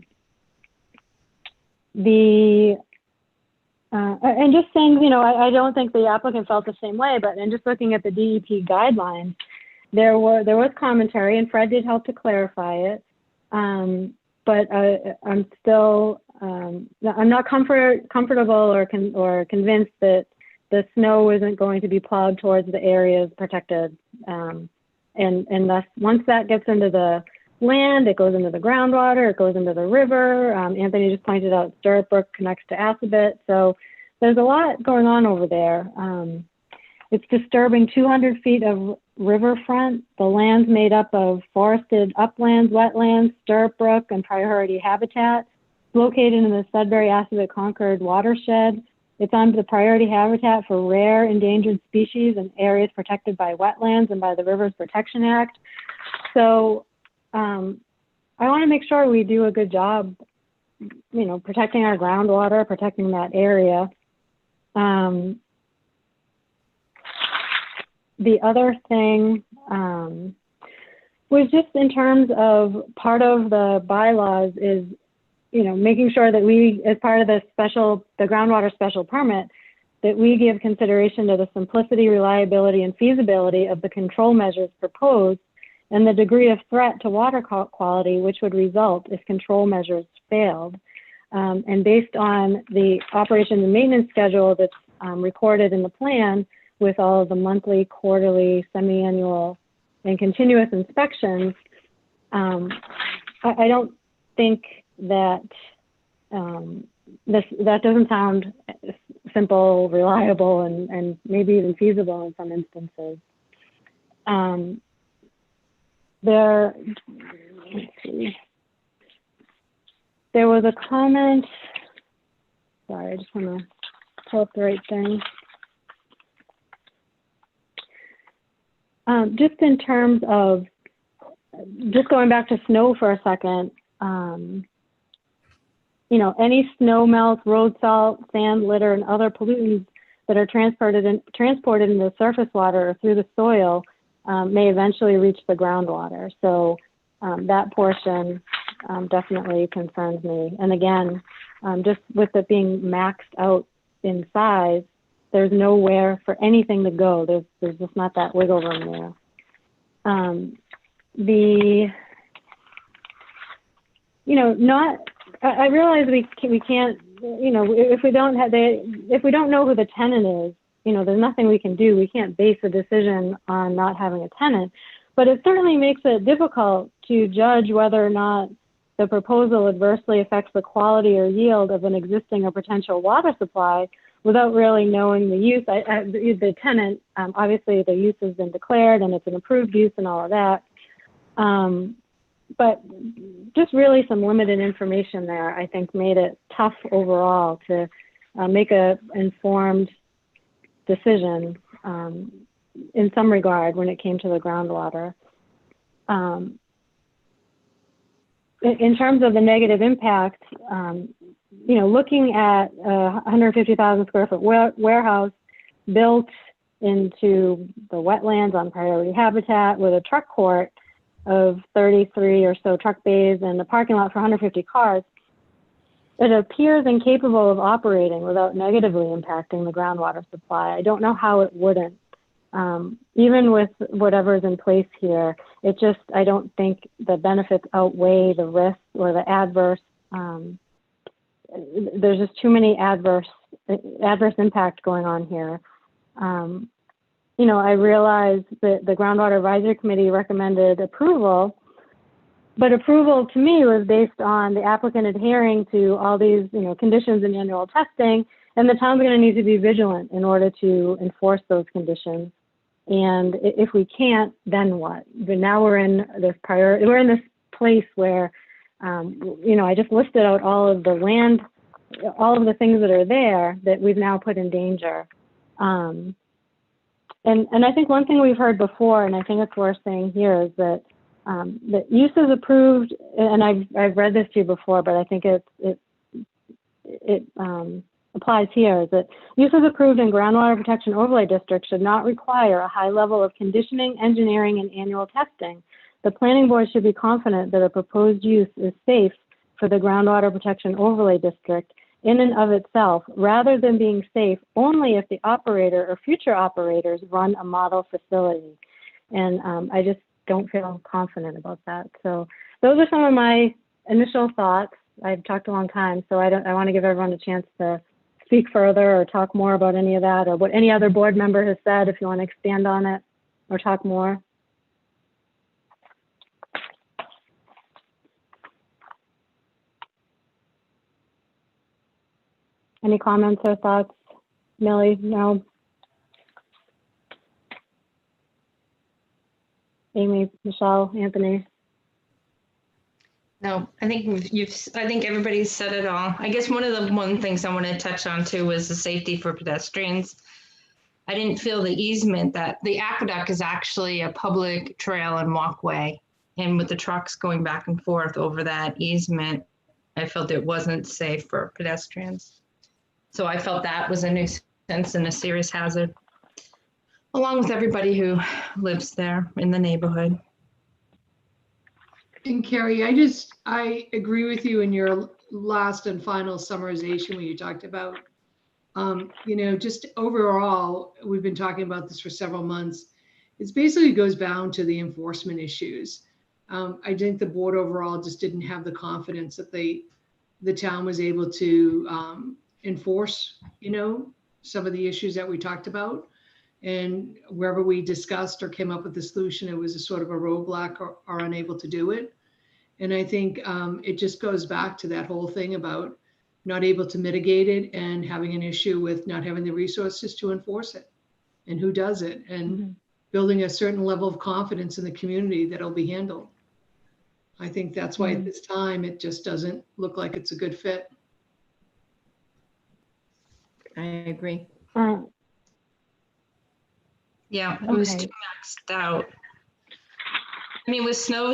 And just saying, I don't think the applicant felt the same way, but in just looking at the DEP guidelines, there was commentary, and Fred did help to clarify it. But I'm still, I'm not comfortable or convinced that the snow isn't going to be plowed towards the areas protected. And thus, once that gets into the land, it goes into the groundwater, it goes into the river. Anthony just pointed out Stirrup Brook connects to Assabet. So there's a lot going on over there. It's disturbing 200 feet of riverfront. The land's made up of forested uplands, wetlands, Stirrup Brook, and priority habitat. It's located in the Sudbury-Assabet-Concord watershed. It's on the priority habitat for rare endangered species and areas protected by wetlands and by the Rivers Protection Act. So I want to make sure we do a good job, protecting our groundwater, protecting that area. The other thing, was just in terms of part of the bylaws is, making sure that we, as part of the groundwater special permit, that we give consideration to the simplicity, reliability, and feasibility of the control measures proposed and the degree of threat to water quality which would result if control measures failed. And based on the operation and maintenance schedule that's recorded in the plan with all of the monthly, quarterly, semi-annual, and continuous inspections, I don't think that that doesn't sound simple, reliable, and maybe even feasible in some instances. Let's see. There was a comment. Sorry, I just want to pull up the right thing. Just in terms of, just going back to snow for a second, any snow melt, road salt, sand, litter, and other pollutants that are transported into the surface water or through the soil may eventually reach the groundwater. So that portion definitely concerns me. And again, just with it being maxed out in size, there's nowhere for anything to go. There's just not that wiggle room there. I realize we can't, if we don't know who the tenant is, there's nothing we can do. We can't base a decision on not having a tenant, but it certainly makes it difficult to judge whether or not the proposal adversely affects the quality or yield of an existing or potential water supply without really knowing the use. The tenant, obviously the use has been declared and it's an approved use and all of that. But just really some limited information there, I think, made it tough overall to make a informed decision in some regard when it came to the groundwater. In terms of the negative impact, looking at a 150,000 square foot warehouse built into the wetlands on priority habitat with a truck court of 33 or so truck bays and a parking lot for 150 cars, it appears incapable of operating without negatively impacting the groundwater supply. I don't know how it wouldn't. Even with whatever's in place here, I don't think the benefits outweigh the risks or the adverse. There's just too many adverse impact going on here. I realize that the Groundwater Advisory Committee recommended approval, but approval to me was based on the applicant adhering to all these, conditions in annual testing, and the town's going to need to be vigilant in order to enforce those conditions. And if we can't, then what? But now we're in this place where, I just listed out all of the land, all of the things that are there that we've now put in danger. And I think one thing we've heard before, and I think it's worth saying here, is that the use is approved, and I've read this to you before, but I think it applies here, is that uses approved in groundwater protection overlay district should not require a high level of conditioning, engineering, and annual testing. The planning board should be confident that a proposed use is safe for the groundwater protection overlay district in and of itself, rather than being safe only if the operator or future operators run a model facility. And I just don't feel confident about that. So those are some of my initial thoughts. I've talked a long time, so I want to give everyone a chance to speak further or talk more about any of that, or what any other board member has said, if you want to expand on it or talk more. Any comments or thoughts? Millie, no? Amy, Michelle, Anthony? No, I think I think everybody's said it all. I guess one of the things I want to touch on too was the safety for pedestrians. I didn't feel the easement, that the aqueduct is actually a public trail and walkway. And with the trucks going back and forth over that easement, I felt it wasn't safe for pedestrians. So I felt that was a nuisance and a serious hazard, along with everybody who lives there in the neighborhood. And Carrie, I agree with you in your last and final summarization when you talked about, just overall, we've been talking about this for several months. It basically goes down to the enforcement issues. I think the board overall just didn't have the confidence that the town was able to enforce, some of the issues that we talked about. And wherever we discussed or came up with the solution, it was a sort of a roadblock or unable to do it. And I think it just goes back to that whole thing about not able to mitigate it and having an issue with not having the resources to enforce it and who does it, and building a certain level of confidence in the community that it'll be handled. I think that's why at this time, it just doesn't look like it's a good fit. I agree. Yeah, it was too maxed out. I mean, with snow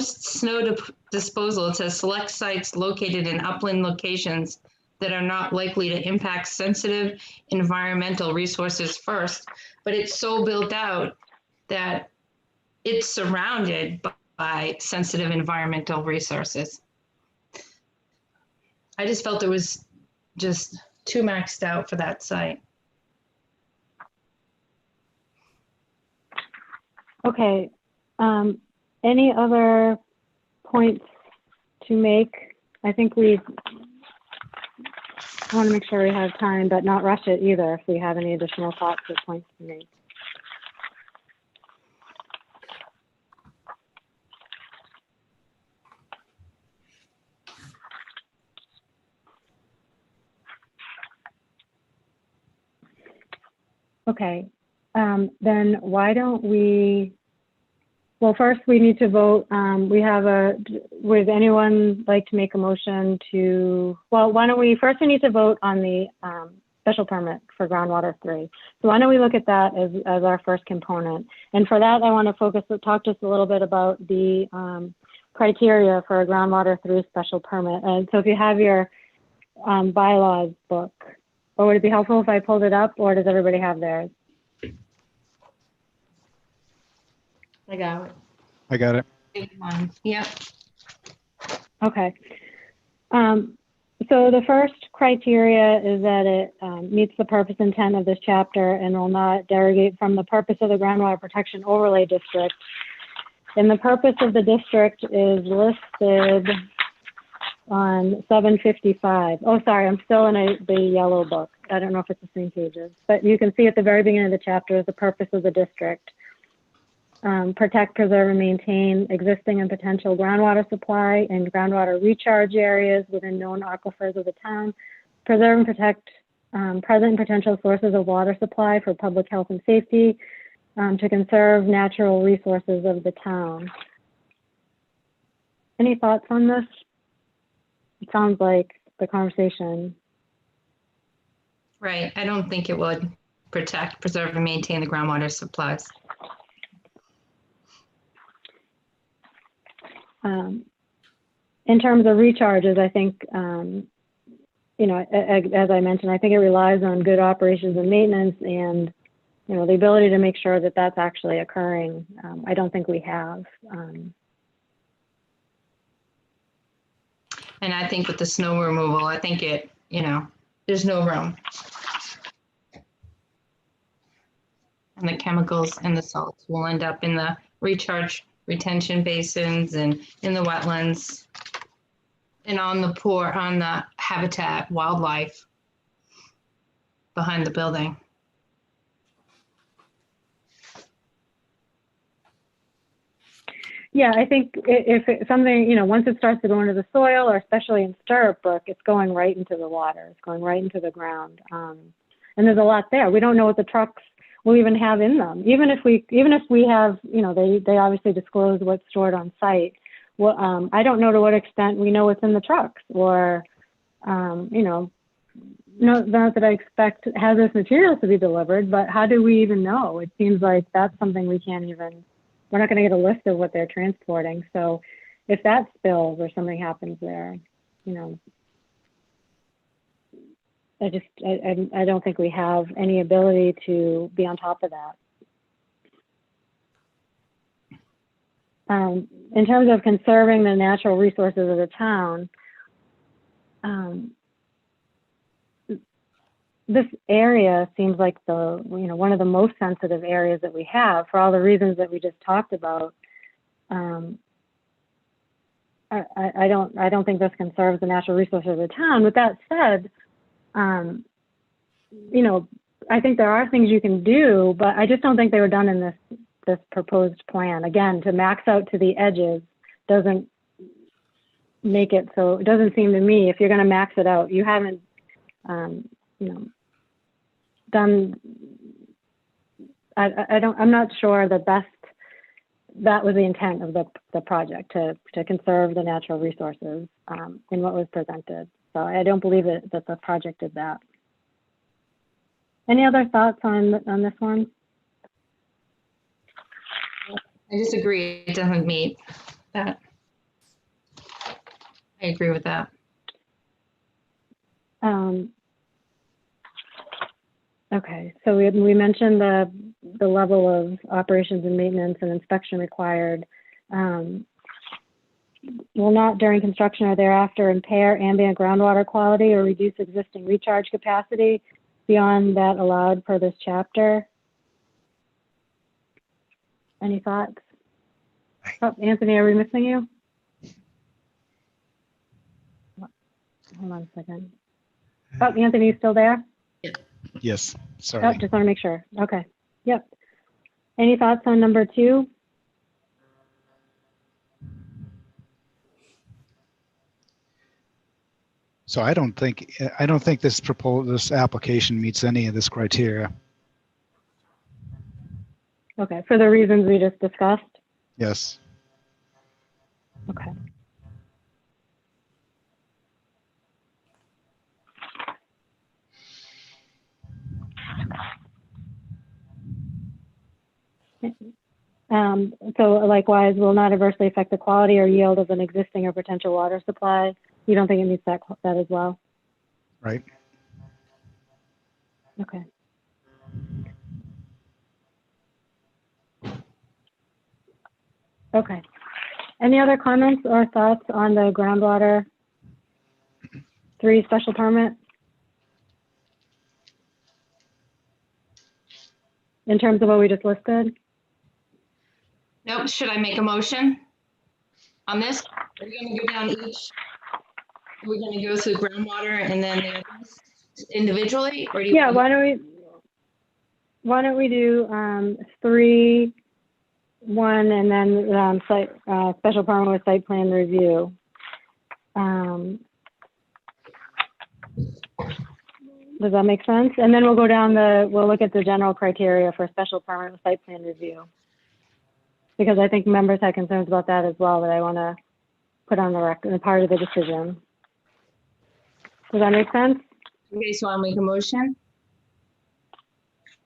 disposal, it says select sites located in upland locations that are not likely to impact sensitive environmental resources first, but it's so built out that it's surrounded by sensitive environmental resources. I just felt it was just too maxed out for that site. Okay. Any other points to make? I think I want to make sure we have time, but not rush it either if we have any additional thoughts or points to make. Okay, then why don't we, well, first we need to vote. Would anyone like to make a motion to, well, why don't we, first we need to vote on the special permit for groundwater 3. So why don't we look at that as our first component? And for that, I want to talk just a little bit about the criteria for a groundwater 3 special permit. And so if you have your bylaws book, or would it be helpful if I pulled it up, or does everybody have theirs? I got it. I got it. Yep. Okay. So the first criteria is that it meets the purpose intent of this chapter and will not derogate from the purpose of the Groundwater Protection Overlay District. And the purpose of the district is listed on 755. Oh, sorry, I'm still in the yellow book. I don't know if it's the same pages, but you can see at the very beginning of the chapter is the purpose of the district. Protect, preserve, and maintain existing and potential groundwater supply and groundwater recharge areas within known aquifers of the town. Preserve and protect present and potential sources of water supply for public health and safety. To conserve natural resources of the town. Any thoughts on this? It sounds like the conversation. Right. I don't think it would protect, preserve, and maintain the groundwater supplies. In terms of recharges, I think, as I mentioned, I think it relies on good operations and maintenance and, the ability to make sure that that's actually occurring. I don't think we have. And I think with the snow removal, I think there's no room. And the chemicals and the salts will end up in the recharge retention basins and in the wetlands and on the habitat wildlife behind the building. Yeah, I think if it's something, once it starts to go into the soil, or especially in Stirrup Brook, it's going right into the water. It's going right into the ground. And there's a lot there. We don't know what the trucks will even have in them. Even if we have, they obviously disclose what's stored on site. Well, I don't know to what extent we know what's in the trucks, or, not that I expect hazardous materials to be delivered, but how do we even know? It seems like that's something we can't even. We're not going to get a list of what they're transporting. So if that spills or something happens there, I don't think we have any ability to be on top of that. in terms of conserving the natural resources of the town, this area seems like one of the most sensitive areas that we have for all the reasons that we just talked about. I don't think this conserves the natural resources of the town. With that said, I think there are things you can do, but I just don't think they were done in this proposed plan. Again, to max out to the edges doesn't make it so. It doesn't seem to me, if you're going to max it out, you haven't, done. I'm not sure that was the intent of the project, to conserve the natural resources in what was presented. So I don't believe that the project did that. Any other thoughts on this one? I disagree. It doesn't meet that. I agree with that. Okay, so we mentioned the level of operations and maintenance and inspection required. Will not during construction or thereafter impair ambient groundwater quality or reduce existing recharge capacity beyond that allowed per this chapter. Any thoughts? Oh, Anthony, are we missing you? Hold on a second. Oh, Anthony, you still there? Yes, sorry. Oh, just want to make sure. Okay. Yep. Any thoughts on number 2? So I don't think this application meets any of this criteria. Okay, for the reasons we just discussed? Yes. Okay. So likewise, will not adversely affect the quality or yield of an existing or potential water supply. You don't think it meets that as well? Right. Okay. Okay. Any other comments or thoughts on the groundwater 3 special permit? In terms of what we just listed? Nope. Should I make a motion on this? Are we going to go down each? Are we going to go through groundwater and then the others individually, or do you? Yeah. Why don't we do 3, 1, and then special permit with site plan review. Does that make sense? And then we'll go down we'll look at the general criteria for special permit with site plan review. Because I think members had concerns about that as well that I want to put on the record, part of the decision. Does that make sense? Okay, so I'll make a motion.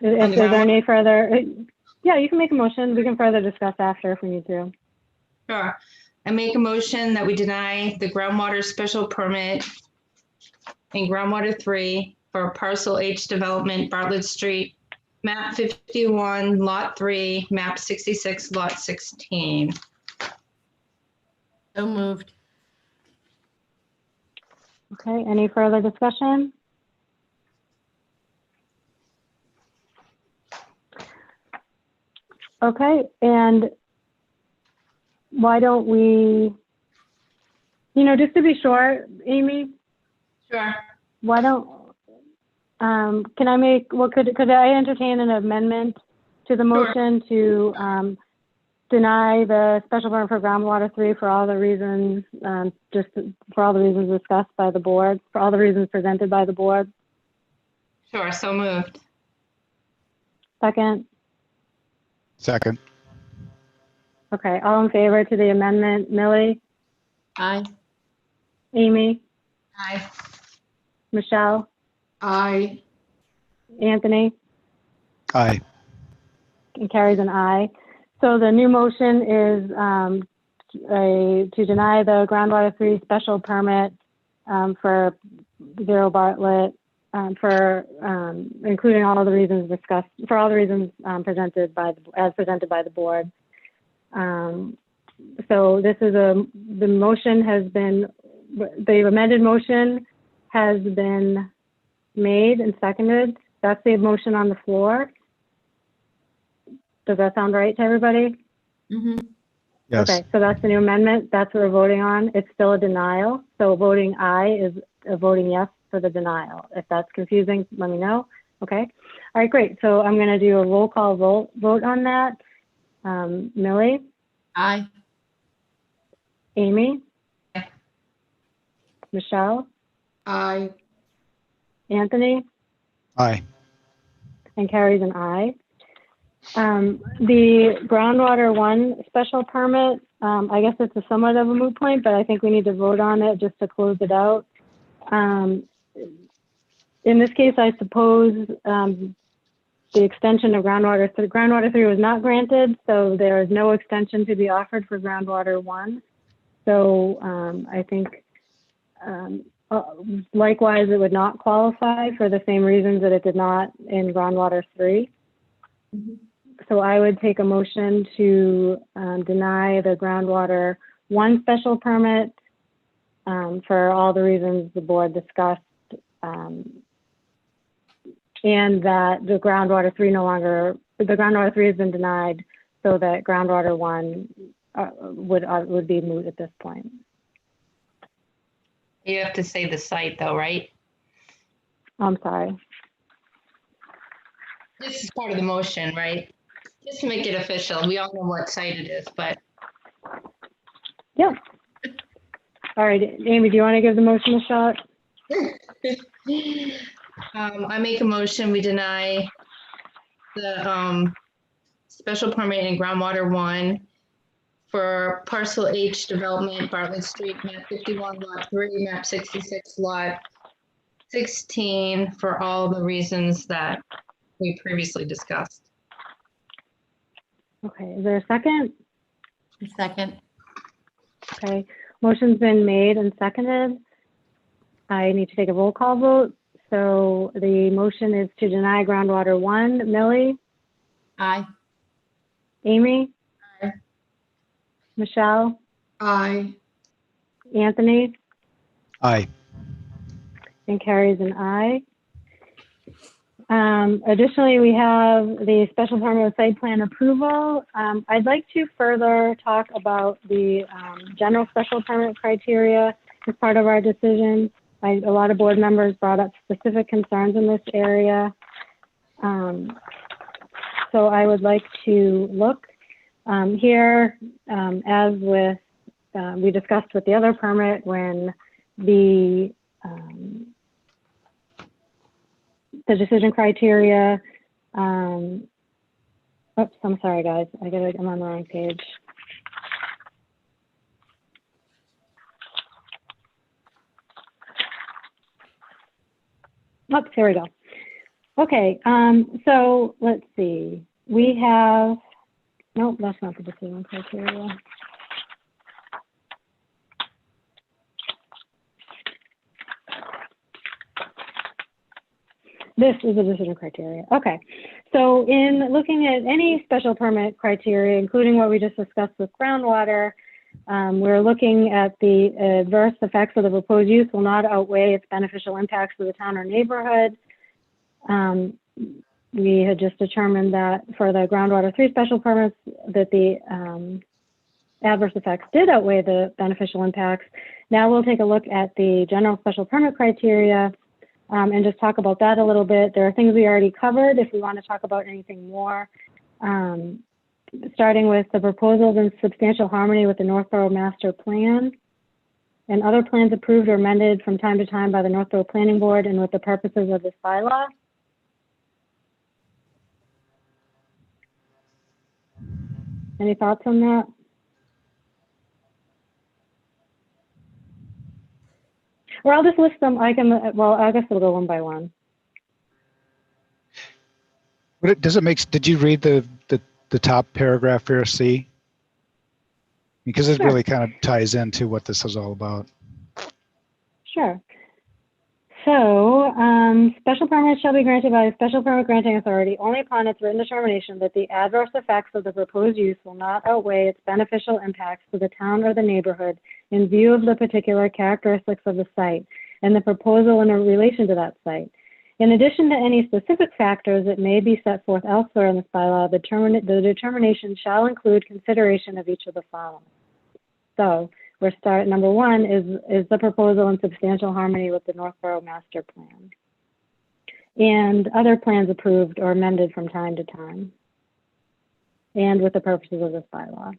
If there's any further, yeah, you can make a motion. We can further discuss after if we need to. Sure. I make a motion that we deny the groundwater special permit in groundwater 3 for parcel H development, Bartlett Street, map 51, lot 3, map 66, lot 16. So moved. Okay, any further discussion? Okay, and why don't we, just to be sure, Amy? Sure. Why don't, can I make, could I entertain an amendment to the motion to deny the special permit for groundwater 3 for all the reasons, for all the reasons discussed by the board, for all the reasons presented by the board? Sure, so moved. Second? Second. Okay, all in favor to the amendment? Millie? Aye. Amy? Aye. Michelle? Aye. Anthony? Aye. And carries an aye. So the new motion is to deny the groundwater 3 special permit for 0 Bartlett for including all of the reasons discussed, for all the reasons presented by as presented by the board. So this is the motion has been, the amended motion has been made and seconded. That's the motion on the floor. Does that sound right to everybody? Mhm. Yes. Okay, so that's the new amendment. That's what we're voting on. It's still a denial. So voting aye is voting yes for the denial. If that's confusing, let me know. Okay. All right, great. So I'm going to do a roll call vote on that. Millie? Aye. Amy? Michelle? Aye. Anthony? Aye. And Carrie's an aye. The groundwater 1 special permit, I guess it's a somewhat of a moot point, but I think we need to vote on it just to close it out. In this case, I suppose the extension of groundwater 3 was not granted, so there is no extension to be offered for groundwater 1. So I think likewise, it would not qualify for the same reasons that it did not in groundwater 3. Mhm. So I would take a motion to deny the groundwater 1 special permit for all the reasons the board discussed, and that the groundwater 3 has been denied, so that groundwater 1 would be moot at this point. You have to say the site though, right? I'm sorry. This is part of the motion, right? Just to make it official. We all know what site it is, but Yep. All right, Amy, do you want to give the motion a shot? I make a motion, we deny the special permit in groundwater 1 for parcel H development, Bartlett Street, map 51, lot 3, map 66, lot 16, for all the reasons that we previously discussed. Okay, is there a second? Second. Okay, motion's been made and seconded. I need to take a roll call vote. So the motion is to deny groundwater 1. Millie? Aye. Amy? Aye. Michelle? Aye. Anthony? Aye. And Carrie's an aye. Additionally, we have the special permit with site plan approval. I'd like to further talk about the general special permit criteria as part of our decision. A lot of board members brought up specific concerns in this area. So I would like to look here, as with, we discussed with the other permit, when the decision criteria, oops, I'm sorry guys, I'm on the wrong page. Oops, here we go. Okay, so let's see. We have, nope, that's not the decision criteria. This is the decision criteria. Okay, so in looking at any special permit criteria, including what we just discussed with groundwater, we're looking at the adverse effects of the proposed use will not outweigh its beneficial impacts to the town or neighborhood. We had just determined that for the groundwater 3 special permits that the adverse effects did outweigh the beneficial impacts. Now we'll take a look at the general special permit criteria and just talk about that a little bit. There are things we already covered if we want to talk about anything more. Starting with the proposals in substantial harmony with the Northborough Master Plan and other plans approved or amended from time to time by the Northborough Planning Board and with the purposes of this bylaw. Any thoughts on that? Or I'll just list them. Well, I guess we'll go one by one. Did you read the top paragraph here, C? Because it really kind of ties into what this is all about. Sure. So, special permit shall be granted by a special permit granting authority only upon its written determination that the adverse effects of the proposed use will not outweigh its beneficial impacts to the town or the neighborhood in view of the particular characteristics of the site and the proposal in relation to that site. In addition to any specific factors that may be set forth elsewhere in this bylaw, the determination shall include consideration of each of the following. So, number one is the proposal in substantial harmony with the Northborough Master Plan and other plans approved or amended from time to time and with the purposes of this bylaw.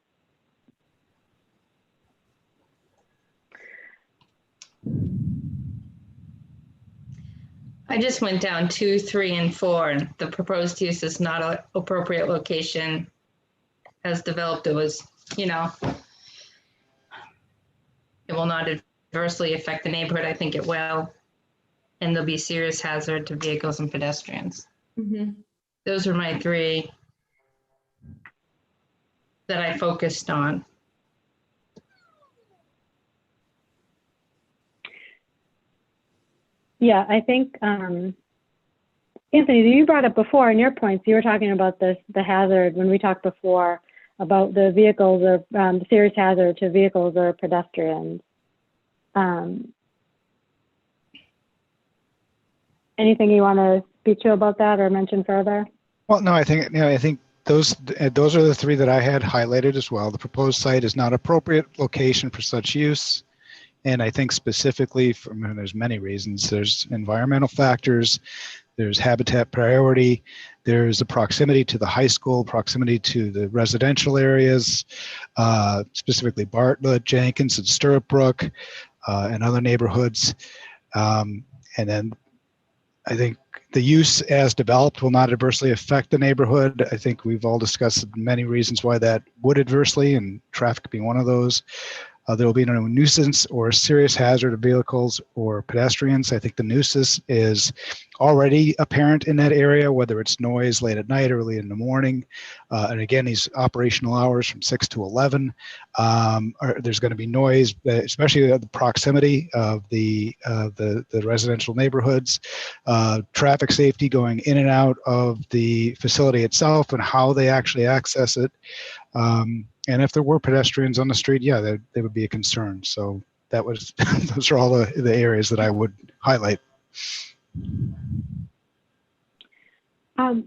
I just went down 2, 3, and 4, and the proposed use is not an appropriate location as developed. It was, it will not adversely affect the neighborhood. I think it will. And there'll be serious hazard to vehicles and pedestrians. Mm-hmm. Those are my 3 that I focused on. Yeah, I think, Anthony, you brought up before in your points, you were talking about the hazard when we talked before about the vehicles or the serious hazard to vehicles or pedestrians. Anything you want to speak to about that or mention further? Well, no, I think those are the 3 that I had highlighted as well. The proposed site is not appropriate location for such use. And I think specifically there's many reasons. There's environmental factors, there's habitat priority, there's a proximity to the high school, proximity to the residential areas, specifically Bartlett, Jenkins, and Stirrup Brook, and other neighborhoods. And then I think the use as developed will not adversely affect the neighborhood. I think we've all discussed many reasons why that would adversely, and traffic being one of those. There will be no nuisance or serious hazard of vehicles or pedestrians. I think the nuisance is already apparent in that area, whether it's noise late at night, early in the morning. And again, these operational hours from 6 to 11, there's going to be noise, especially the proximity of the residential neighborhoods, traffic safety going in and out of the facility itself and how they actually access it. And if there were pedestrians on the street, yeah, they would be a concern. So that was, those are all the areas that I would highlight. I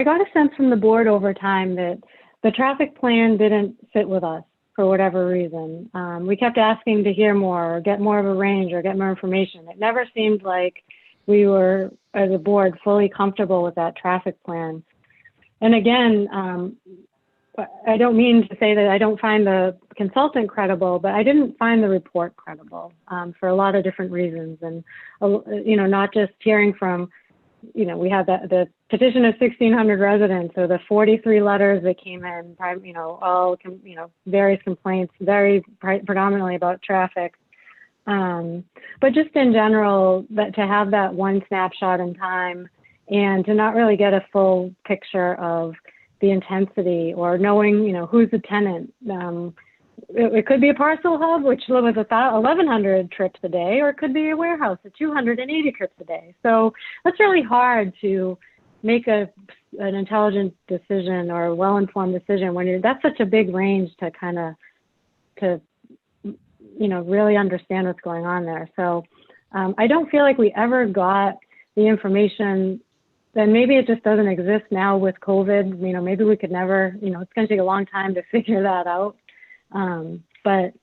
got a sense from the board over time that the traffic plan didn't fit with us for whatever reason. We kept asking to hear more or get more of a range or get more information. It never seemed like we were, as a board, fully comfortable with that traffic plan. And again, I don't mean to say that I don't find the consultant credible, but I didn't find the report credible for a lot of different reasons. And, not just hearing from, we had the petition of 1,600 residents, or the 43 letters that came in, all, various complaints, very predominantly about traffic. But just in general, that to have that one snapshot in time and to not really get a full picture of the intensity or knowing, who's the tenant. It could be a parcel hub, which was 1,100 trips a day, or it could be a warehouse at 280 trips a day. So that's really hard to make an intelligent decision or a well-informed decision when that's such a big range to really understand what's going on there. So I don't feel like we ever got the information. Then maybe it just doesn't exist now with COVID. Maybe we could never, it's going to take a long time to figure that out. But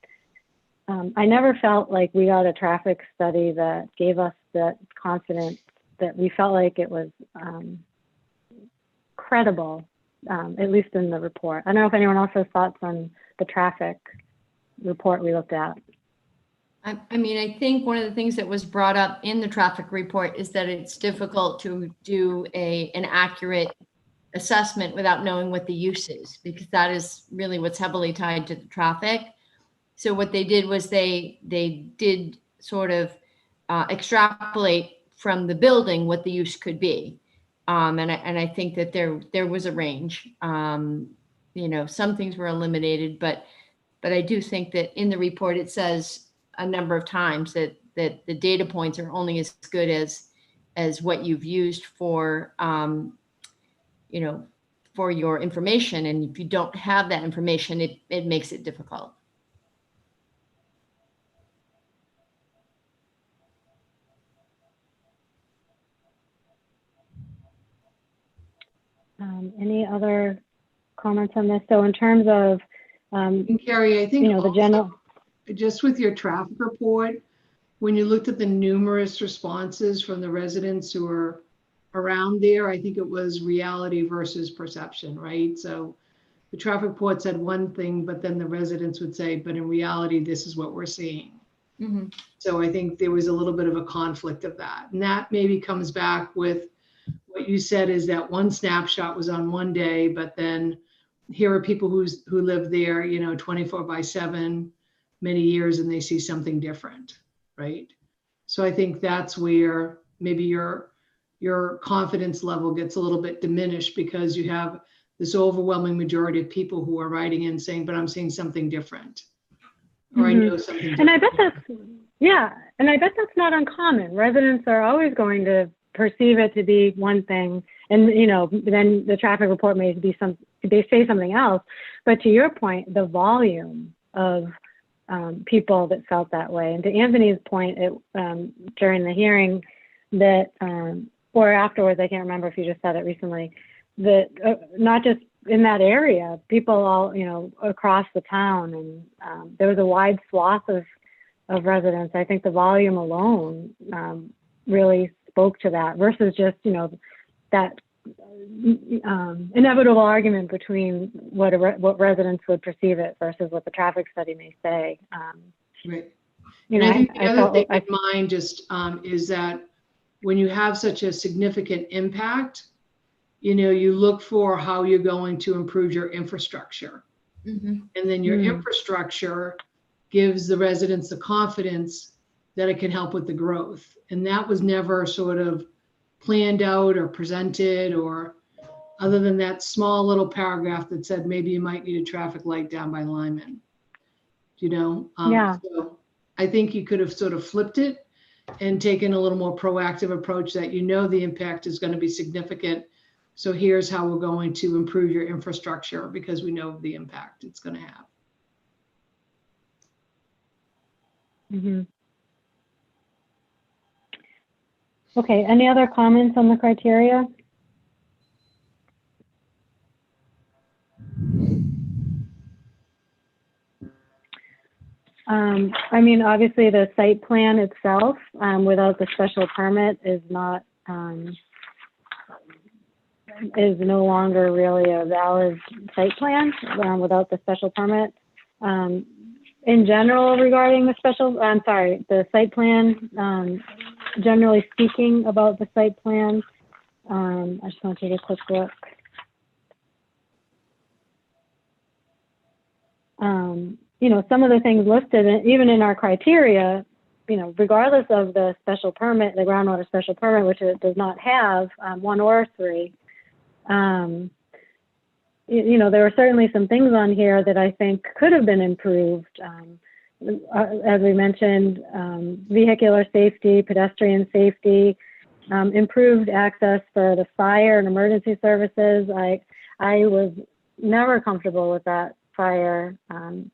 I never felt like we got a traffic study that gave us that confidence that we felt like it was credible, at least in the report. I don't know if anyone else has thoughts on the traffic report we looked at. I think one of the things that was brought up in the traffic report is that it's difficult to do an accurate assessment without knowing what the use is, because that is really what's heavily tied to the traffic. So what they did was they did sort of extrapolate from the building what the use could be. And I think that there was a range. Some things were eliminated, but I do think that in the report it says a number of times that that the data points are only as good as what you've used for, you know, for your information. And if you don't have that information, it makes it difficult. Any other comments on this? So in terms of, And Carrie, I think you know, the also, general, just with your traffic report, when you looked at the numerous responses from the residents who are around there, I think it was reality versus perception, right? So the traffic report said one thing, but then the residents would say, but in reality, this is what we're seeing. Mm-hmm. So I think there was a little bit of a conflict of that. And that maybe comes back with what you said, is that one snapshot was on one day, but then here are people who live there, you know, 24/7, many years, and they see something different, right? So I think that's where maybe your confidence level gets a little bit diminished, because you have this overwhelming majority of people who are writing in saying, but I'm seeing something different. Or I know something different. and I bet that's, yeah, and I bet that's not uncommon. Residents are always going to perceive it to be one thing, and you know, then the traffic report may be they say something else. But to your point, the volume of people that felt that way, and to Anthony's point, during the hearing that, or afterwards, I can't remember if you just said it recently, that not just in that area, people all, you know, across the town, and there was a wide swath of residents. I think the volume alone really spoke to that, versus just, you know, that inevitable argument between what residents would perceive it versus what the traffic study may say. Right. You And know, I think the other thing I in mind just is that when you have such a significant impact, you know, you look for how you're going to improve your infrastructure. Mm-hmm. And then your infrastructure gives the residents the confidence that it can help with the growth. And that was never sort of planned out or presented, or other than that small little paragraph that said maybe you might need a traffic light down by Lyman. You know, so I think you could have sort of flipped it and taken a little more proactive approach, that you know the impact is going to be significant. So here's how we're going to improve your infrastructure, because we know the impact it's going to have. Mm-hmm. Okay, any other comments on the criteria? I mean, obviously the site plan itself, without the special permit, is not, is no longer really a valid site plan without the special permit. In general, regarding the site plan, generally speaking about the site plan, I just want to take a quick look. You know, some of the things listed, even in our criteria, you know, regardless of the special permit, the groundwater special permit, which it does not have, 1 or 3, you know, there are certainly some things on here that I think could have been improved. As we mentioned, vehicular safety, pedestrian safety, improved access for the fire and emergency services. I was never comfortable with that fire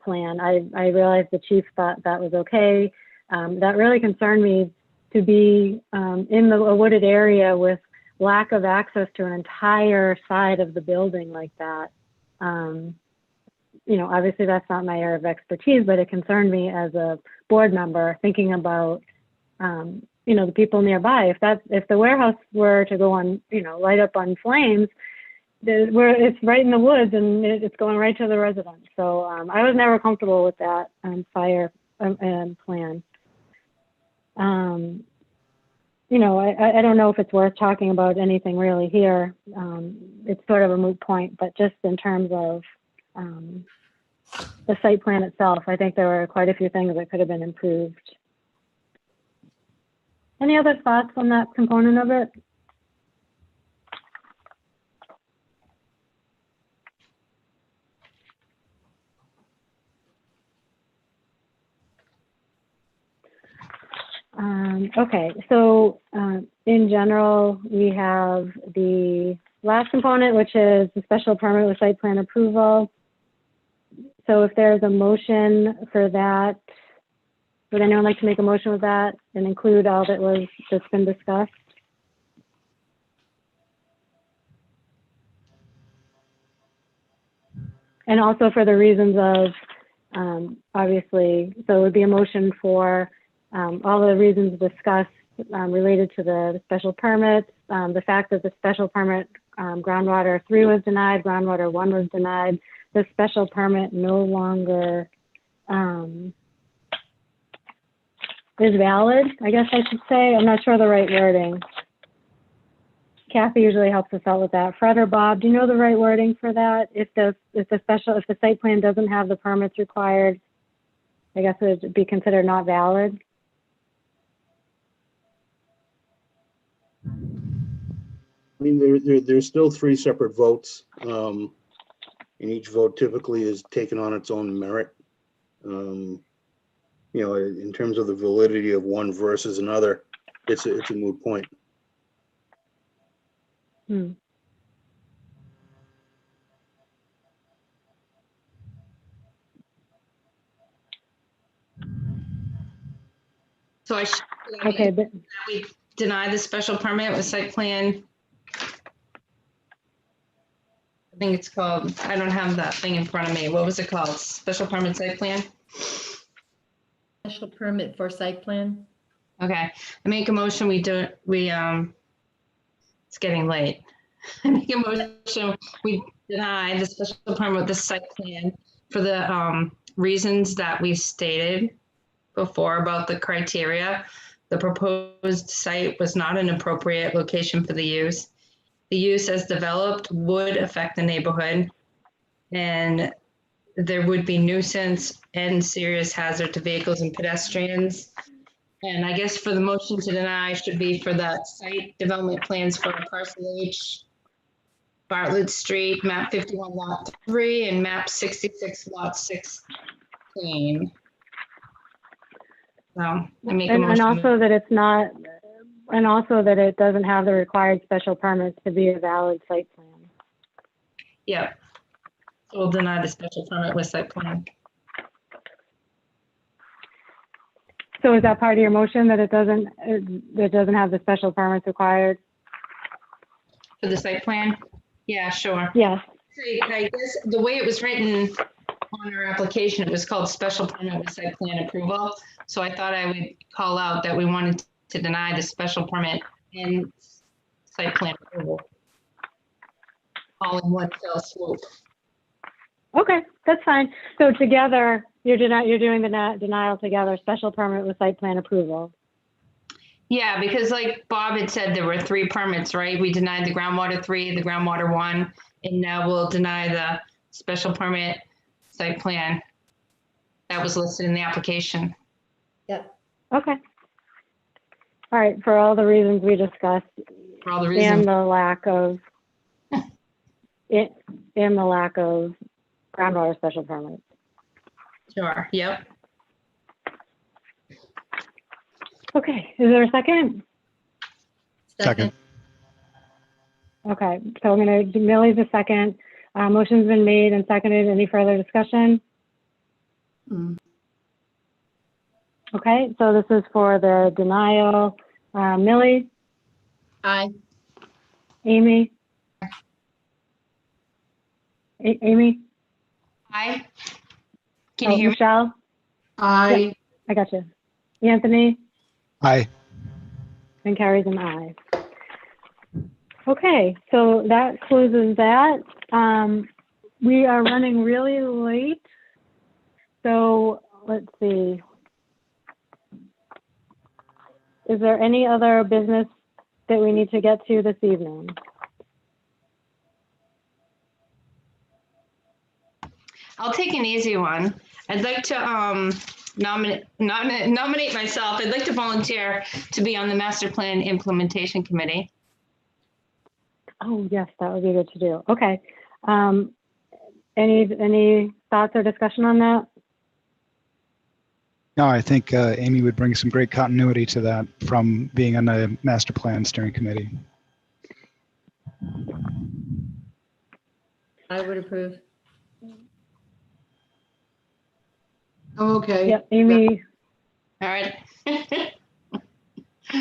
plan. I realized the chief thought that was okay. That really concerned me, to be in a wooded area with lack of access to an entire side of the building like that. You know, obviously that's not my area of expertise, but it concerned me as a board member, thinking about, you know, the people nearby. If the warehouse were to go on, you know, light up on flames, it's right in the woods, and it's going right to the residents. So I was never comfortable with that fire plan. You know, I don't know if it's worth talking about anything really here. It's sort of a moot point, but just in terms of the site plan itself, I think there were quite a few things that could have been improved. Any other thoughts on that component of it? Okay, so in general, we have the last component, which is the special permit with site plan approval. So if there's a motion for that, would anyone like to make a motion with that and include all that's been discussed? And also for the reasons of, obviously, so it would be a motion for all the reasons discussed related to the special permits, the fact that the special permit groundwater 3 was denied, groundwater 1 was denied, the special permit no longer is valid, I guess I should say. I'm not sure the right wording. Kathy usually helps us out with that. Fred or Bob, do you know the right wording for that? If the site plan doesn't have the permits required, I guess it would be considered not valid. I mean, there's still 3 separate votes, and each vote typically is taken on its own merit. You know, in terms of the validity of one versus another, it's a moot point. So Okay, but we deny the special permit with site plan. I think it's called, I don't have that thing in front of me. What was it called? Special permit site plan? Special permit for site plan. Okay, I make a motion, it's getting late. I make a motion, we deny the special permit with the site plan for the reasons that we stated before about the criteria. The proposed site was not an appropriate location for the use. The use as developed would affect the neighborhood, and there would be nuisance and serious hazard to vehicles and pedestrians. And I guess for the motion to deny should be for the site development plans for parcel H, Bartlett Street, map 51 lot 3 and map 66 lot 16. So I make a motion. And also that it's not, and also that it doesn't have the required special permits to be a valid site plan. Yeah. So we'll deny the special permit with site plan. So is that part of your motion that it doesn't have the special permits required? For the site plan? Yeah, sure. Yes. I guess the way it was written on our application, it was called special permit with site plan approval. So I thought I would call out that we wanted to deny the special permit and site plan approval. All in one fell swoop. Okay, that's fine. So together, you're doing the denial together, special permit with site plan approval. Yeah, because like Bob had said, there were 3 permits, right? We denied the groundwater 3, the groundwater 1, and now we'll deny the special permit site plan that was listed in the application. Yep. Okay. All right, for all the reasons we discussed. For all the reasons. And the lack of, groundwater special permits. Sure, yep. Okay, is there a second? Second. Okay, so I'm going to do Millie's a second. Motion's been made and seconded. Any further discussion? Okay, so this is for the denial. Millie? Aye. Amy? Amy? Aye. Can you hear me? Michelle? Aye. Yep, I got you. Anthony? Aye. And Carrie's an aye. Okay, so that closes that. We are running really late. So let's see. Is there any other business that we need to get to this evening? I'll take an easy one. I'd like to nominate myself. I'd like to volunteer to be on the master plan implementation committee. Oh, yes, that would be good to do. Okay. Any thoughts or discussion on that? No, I think Amy would bring some great continuity to that from being on the master plan steering committee. I would approve. Oh, okay. Yep, Amy, All right.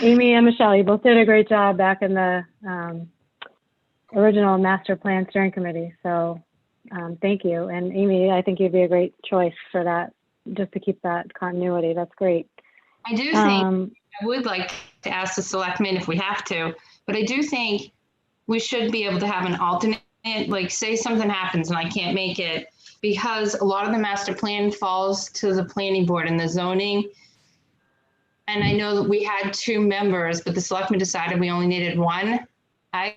Amy and Michelle, you both did a great job back in the original master plan steering committee. So thank you. And Amy, I think you'd be a great choice for that, just to keep that continuity. That's great. I do think I would like to ask the selectmen if we have to, but I do think we should be able to have an alternate, like say something happens and I can't make it, because a lot of the master plan falls to the planning board and the zoning. And I know that we had 2 members, but the selectmen decided we only needed 1. I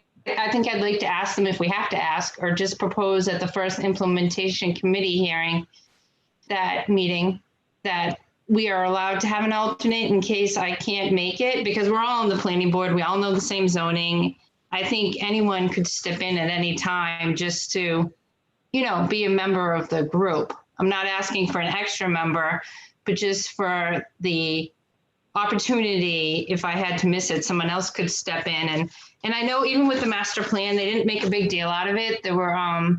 think I'd like to ask them if we have to ask, or just propose at the first implementation committee hearing, that meeting, that we are allowed to have an alternate in case I can't make it, because we're all on the planning board. We all know the same zoning. I think anyone could step in at any time just to, you know, be a member of the group. I'm not asking for an extra member, but just for the opportunity, if I had to miss it, someone else could step in. And I know even with the master plan, they didn't make a big deal out of it. There were, I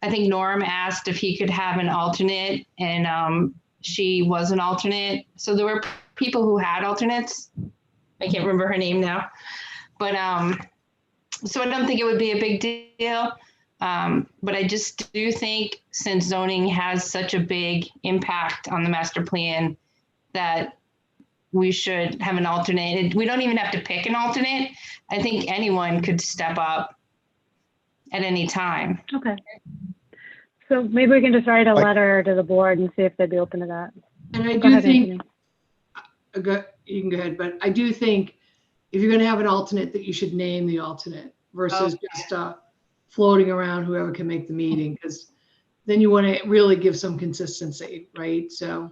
think Norm asked if he could have an alternate, and she was an alternate. So there were people who had alternates. I can't remember her name now, but so I don't think it would be a big deal. But I just do think, since zoning has such a big impact on the master plan, that we should have an alternate. We don't even have to pick an alternate. I think anyone could step up at any time. Okay. So maybe we can just write a letter to the board and see if they'd be open to that. And I Go do ahead, think, Anthony. you can go ahead, but I do think if you're going to have an alternate, that you should name the alternate versus just floating around whoever can make the meeting, because then you want to really give some consistency, right? So.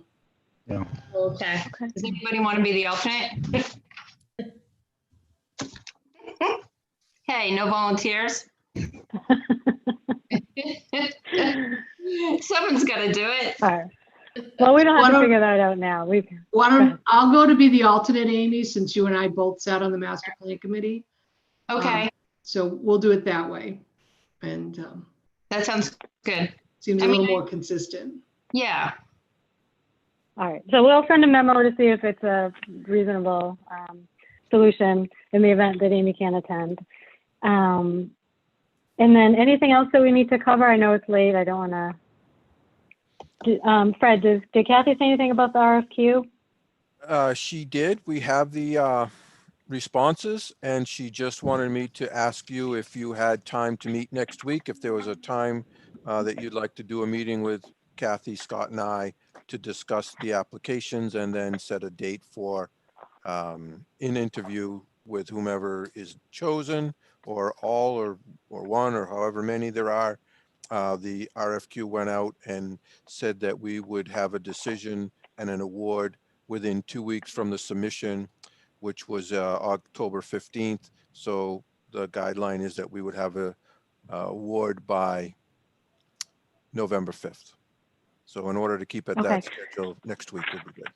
Yeah. Okay. Does anybody want to be the alternate? Hey, no volunteers? Someone's got to do it. All right. Well, we don't have to figure that out now. I'll go to be the alternate, Amy, since you and I both sat on the master plan committee. Okay. So we'll do it that way. And that sounds good. Seems a little more consistent. Yeah. All right. So we'll send a memo to see if it's a reasonable solution in the event that Amy can't attend. And then anything else that we need to cover? I know it's late. I don't want to. Fred, did Kathy say anything about the RFQ? She did. We have the responses, and she just wanted me to ask you if you had time to meet next week, if there was a time that you'd like to do a meeting with Kathy, Scott, and I to discuss the applications, and then set a date for an interview with whomever is chosen, or all, or one, or however many there are. The RFQ went out and said that we would have a decision and an award within 2 weeks from the submission, which was October 15th. So the guideline is that we would have a award by November 5th. So in order to keep it that schedule, next week would be good.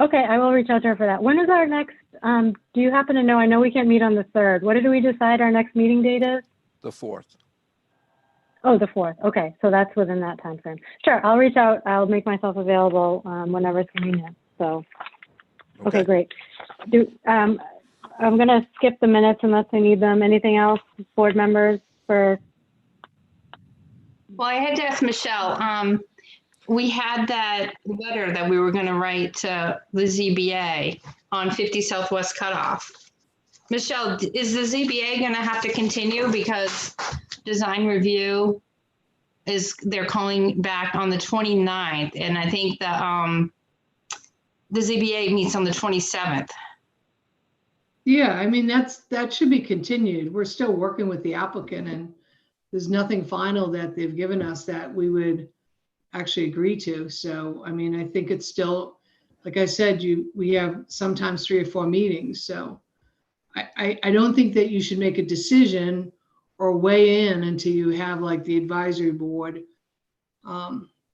Okay, I will reach out to her for that. When is our next, do you happen to know? I know we can't meet on the 3rd. What did we decide our next meeting date is? The 4th. Oh, the 4th. Okay, so that's within that time frame. Sure, I'll reach out. I'll make myself available whenever it's convenient. So, okay, great. I'm going to skip the minutes unless I need them. Anything else, board members, for? Well, I had to ask Michelle. We had that letter that we were going to write to the ZBA on 50 Southwest Cutoff. Michelle, is the ZBA going to have to continue because design review they're calling back on the 29th, and I think the ZBA meets on the 27th. Yeah, I mean, that should be continued. We're still working with the applicant, and there's nothing final that they've given us that we would actually agree to. So, I mean, I think it's still, like I said, we have sometimes 3 or 4 meetings. So I don't think that you should make a decision or weigh in until you have like the advisory board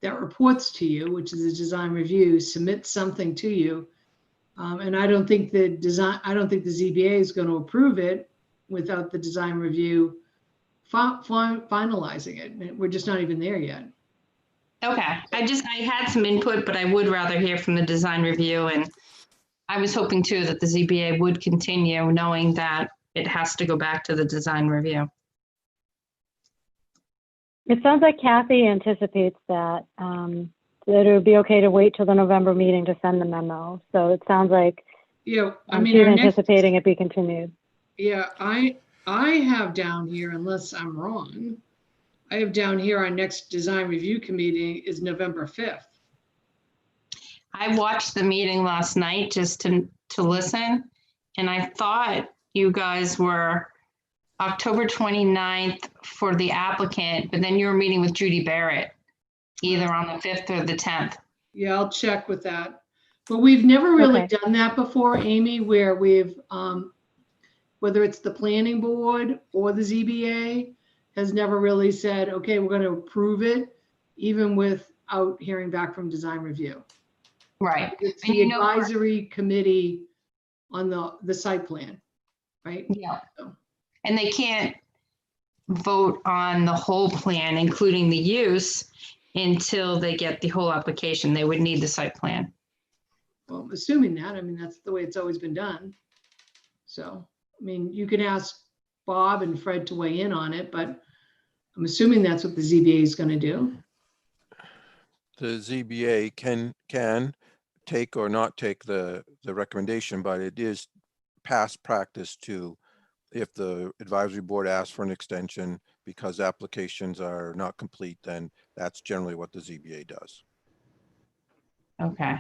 that reports to you, which is a design review, submits something to you. And I don't think the ZBA is going to approve it without the design review finalizing it. We're just not even there yet. Okay, I had some input, but I would rather hear from the design review, and I was hoping too that the ZBA would continue, knowing that it has to go back to the design review. It sounds like Kathy anticipates that, that it would be okay to wait till the November meeting to send the memo. So it sounds like Yeah, I she's mean, anticipating it be continued. Yeah, I have down here, unless I'm wrong, I have down here our next design review committee is November 5th. I watched the meeting last night just to listen, and I thought you guys were October 29th for the applicant, but then you were meeting with Judy Barrett, either on the 5th or the 10th. Yeah, I'll check with that. But we've never really done that before, Amy, where we've, whether it's the planning board or the ZBA, has never really said, okay, we're going to approve it, even without hearing back from design review. Right. It's the advisory committee on the site plan, right? Yeah. And they can't vote on the whole plan, including the use, until they get the whole application. They would need the site plan. Well, assuming that, I mean, that's the way it's always been done. So, I mean, you can ask Bob and Fred to weigh in on it, but I'm assuming that's what the ZBA is going to do. The ZBA can take or not take the recommendation, but it is past practice to, if the advisory board asks for an extension because applications are not complete, then that's generally what the ZBA does. Okay.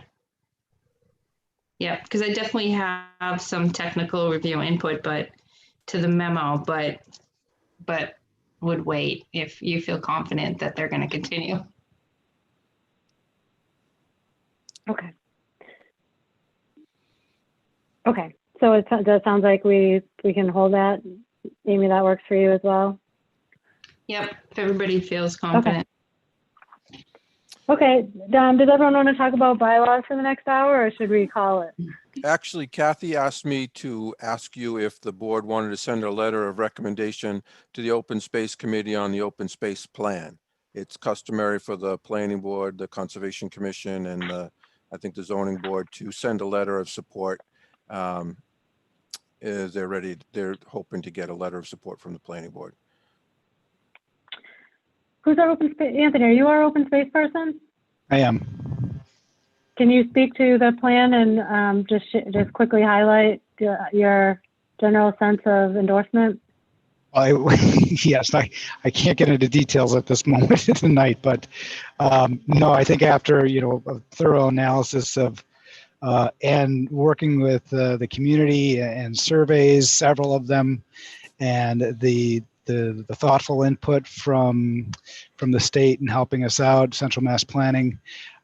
Yeah, because I definitely have some technical review input, but to the memo, but would wait if you feel confident that they're going to continue. Okay. Okay. So that sounds like we can hold that. Amy, that works for you as well? Yep, if everybody feels confident. Okay. Does everyone want to talk about bylaws for the next hour, or should we call it? Actually, Kathy asked me to ask you if the board wanted to send a letter of recommendation to the Open Space Committee on the Open Space Plan. It's customary for the Planning Board, the Conservation Commission, and I think the Zoning Board to send a letter of support. They're hoping to get a letter of support from the Planning Board. Who's our open space? Anthony, are you our open space person? I am. Can you speak to the plan and just quickly highlight your general sense of endorsement? Yes, I can't get into details at this moment in the night, but no, I think after a thorough analysis of and working with the community and surveys, several of them, and the thoughtful input from the state and helping us out, Central Mass Planning.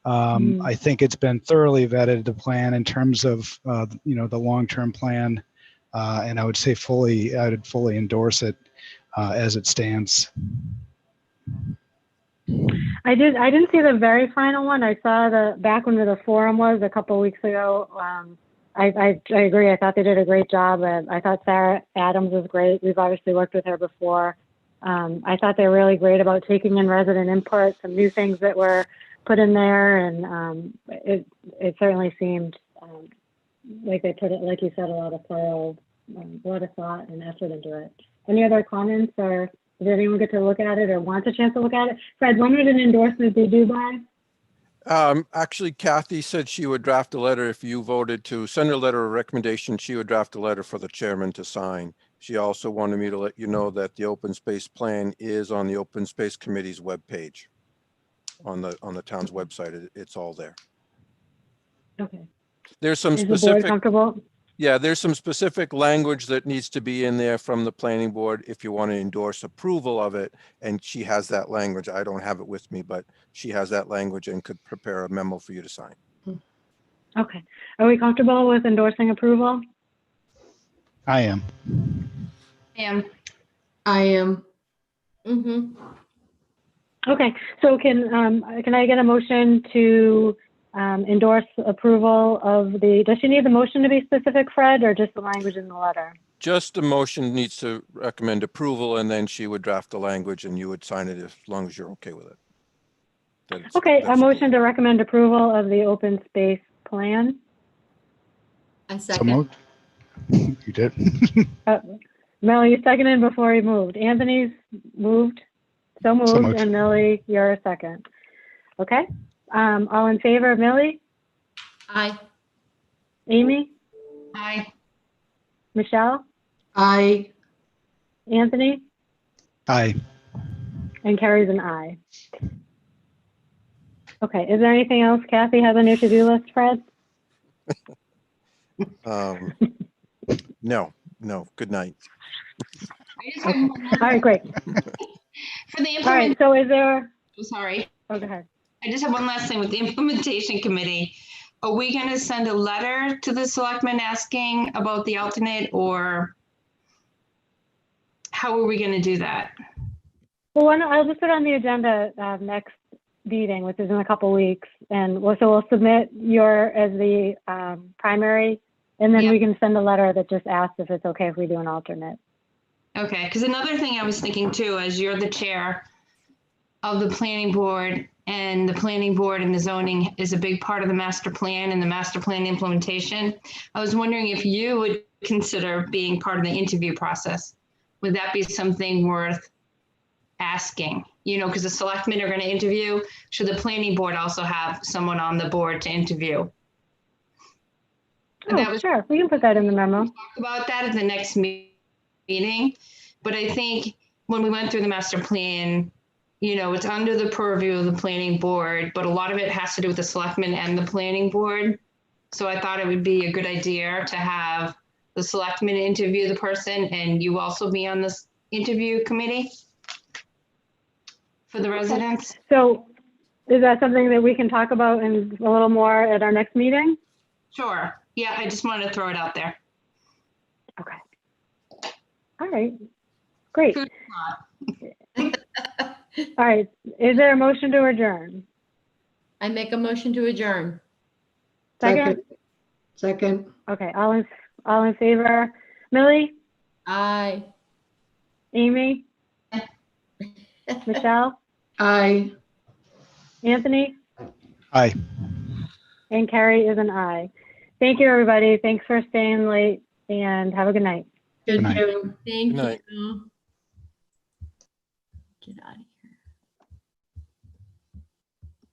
I think it's been thoroughly vetted, the plan, in terms of the long-term plan, and I would say I would fully endorse it as it stands. I didn't see the very final one. I saw back when the forum was a couple of weeks ago. I agree. I thought they did a great job. I thought Sarah Adams was great. We've obviously worked with her before. I thought they were really great about taking in resident input, some new things that were put in there, and it certainly seemed like they put it, like you said, a lot of thought and effort into it. Any other comments, or did anyone get to look at it or wants a chance to look at it? Fred, when would an endorsement be due by? Actually, Kathy said she would draft a letter. If you voted to send a letter of recommendation, she would draft a letter for the chairman to sign. She also wanted me to let you know that the open space plan is on the Open Space Committee's webpage, on the town's website. It's all there. Okay. There's some Is the board comfortable? Yeah, there's some specific language that needs to be in there from the planning board if you want to endorse approval of it. And she has that language. I don't have it with me, but she has that language and could prepare a memo for you to sign. Okay. Are we comfortable with endorsing approval? I am. I am. Okay, so can I get a motion to endorse approval of the, does she need the motion to be specific, Fred, or just the language in the letter? Just the motion needs to recommend approval, and then she would draft the language and you would sign it as long as you're okay with it. Okay, a motion to recommend approval of the open space plan. I So second. moved. You did. Melanie, you seconded before he moved. Anthony's moved. So moved, and Millie, you're a second. Okay. All in favor of Millie? Aye. Amy? Aye. Michelle? Aye. Anthony? Aye. And Carrie's an aye. Okay, is there anything else Kathy has on your to-do list, Fred? No, good night. Okay. All right, great. For the All right, so is there, sorry. oh, go ahead. I just have one last thing with the implementation committee. Are we going to send a letter to the selectmen asking about the alternate, or how are we going to do that? Well, I'll just put on the agenda next meeting, which is in a couple weeks, and so we'll submit your as the primary, and then we can send a letter that just asks if it's okay if we do an alternate. Okay, because another thing I was thinking too, as you're the chair of the planning board, and the planning board and the zoning is a big part of the master plan and the master plan implementation, I was wondering if you would consider being part of the interview process. Would that be something worth asking? You know, because the selectmen are going to interview. Should the planning board also have someone on the board to interview? Oh, sure. We can put that in the memo. Talk about that at the next meeting. But I think when we went through the master plan, you know, it's under the purview of the planning board, but a lot of it has to do with the selectmen and the planning board. So I thought it would be a good idea to have the selectmen interview the person and you also be on this interview committee for the residents. So is that something that we can talk about in a little more at our next meeting? Sure. Yeah, I just wanted to throw it out there. Okay. All right. Great. All right. Is there a motion to adjourn? I make a motion to adjourn. Second? Second. Okay. All in favor? Millie? Aye. Amy? Michelle? Aye. Anthony? Aye. And Carrie is an aye. Thank you, everybody. Thanks for staying late, and have a good night. Good night. night. Thank Good night. you. Get out of here.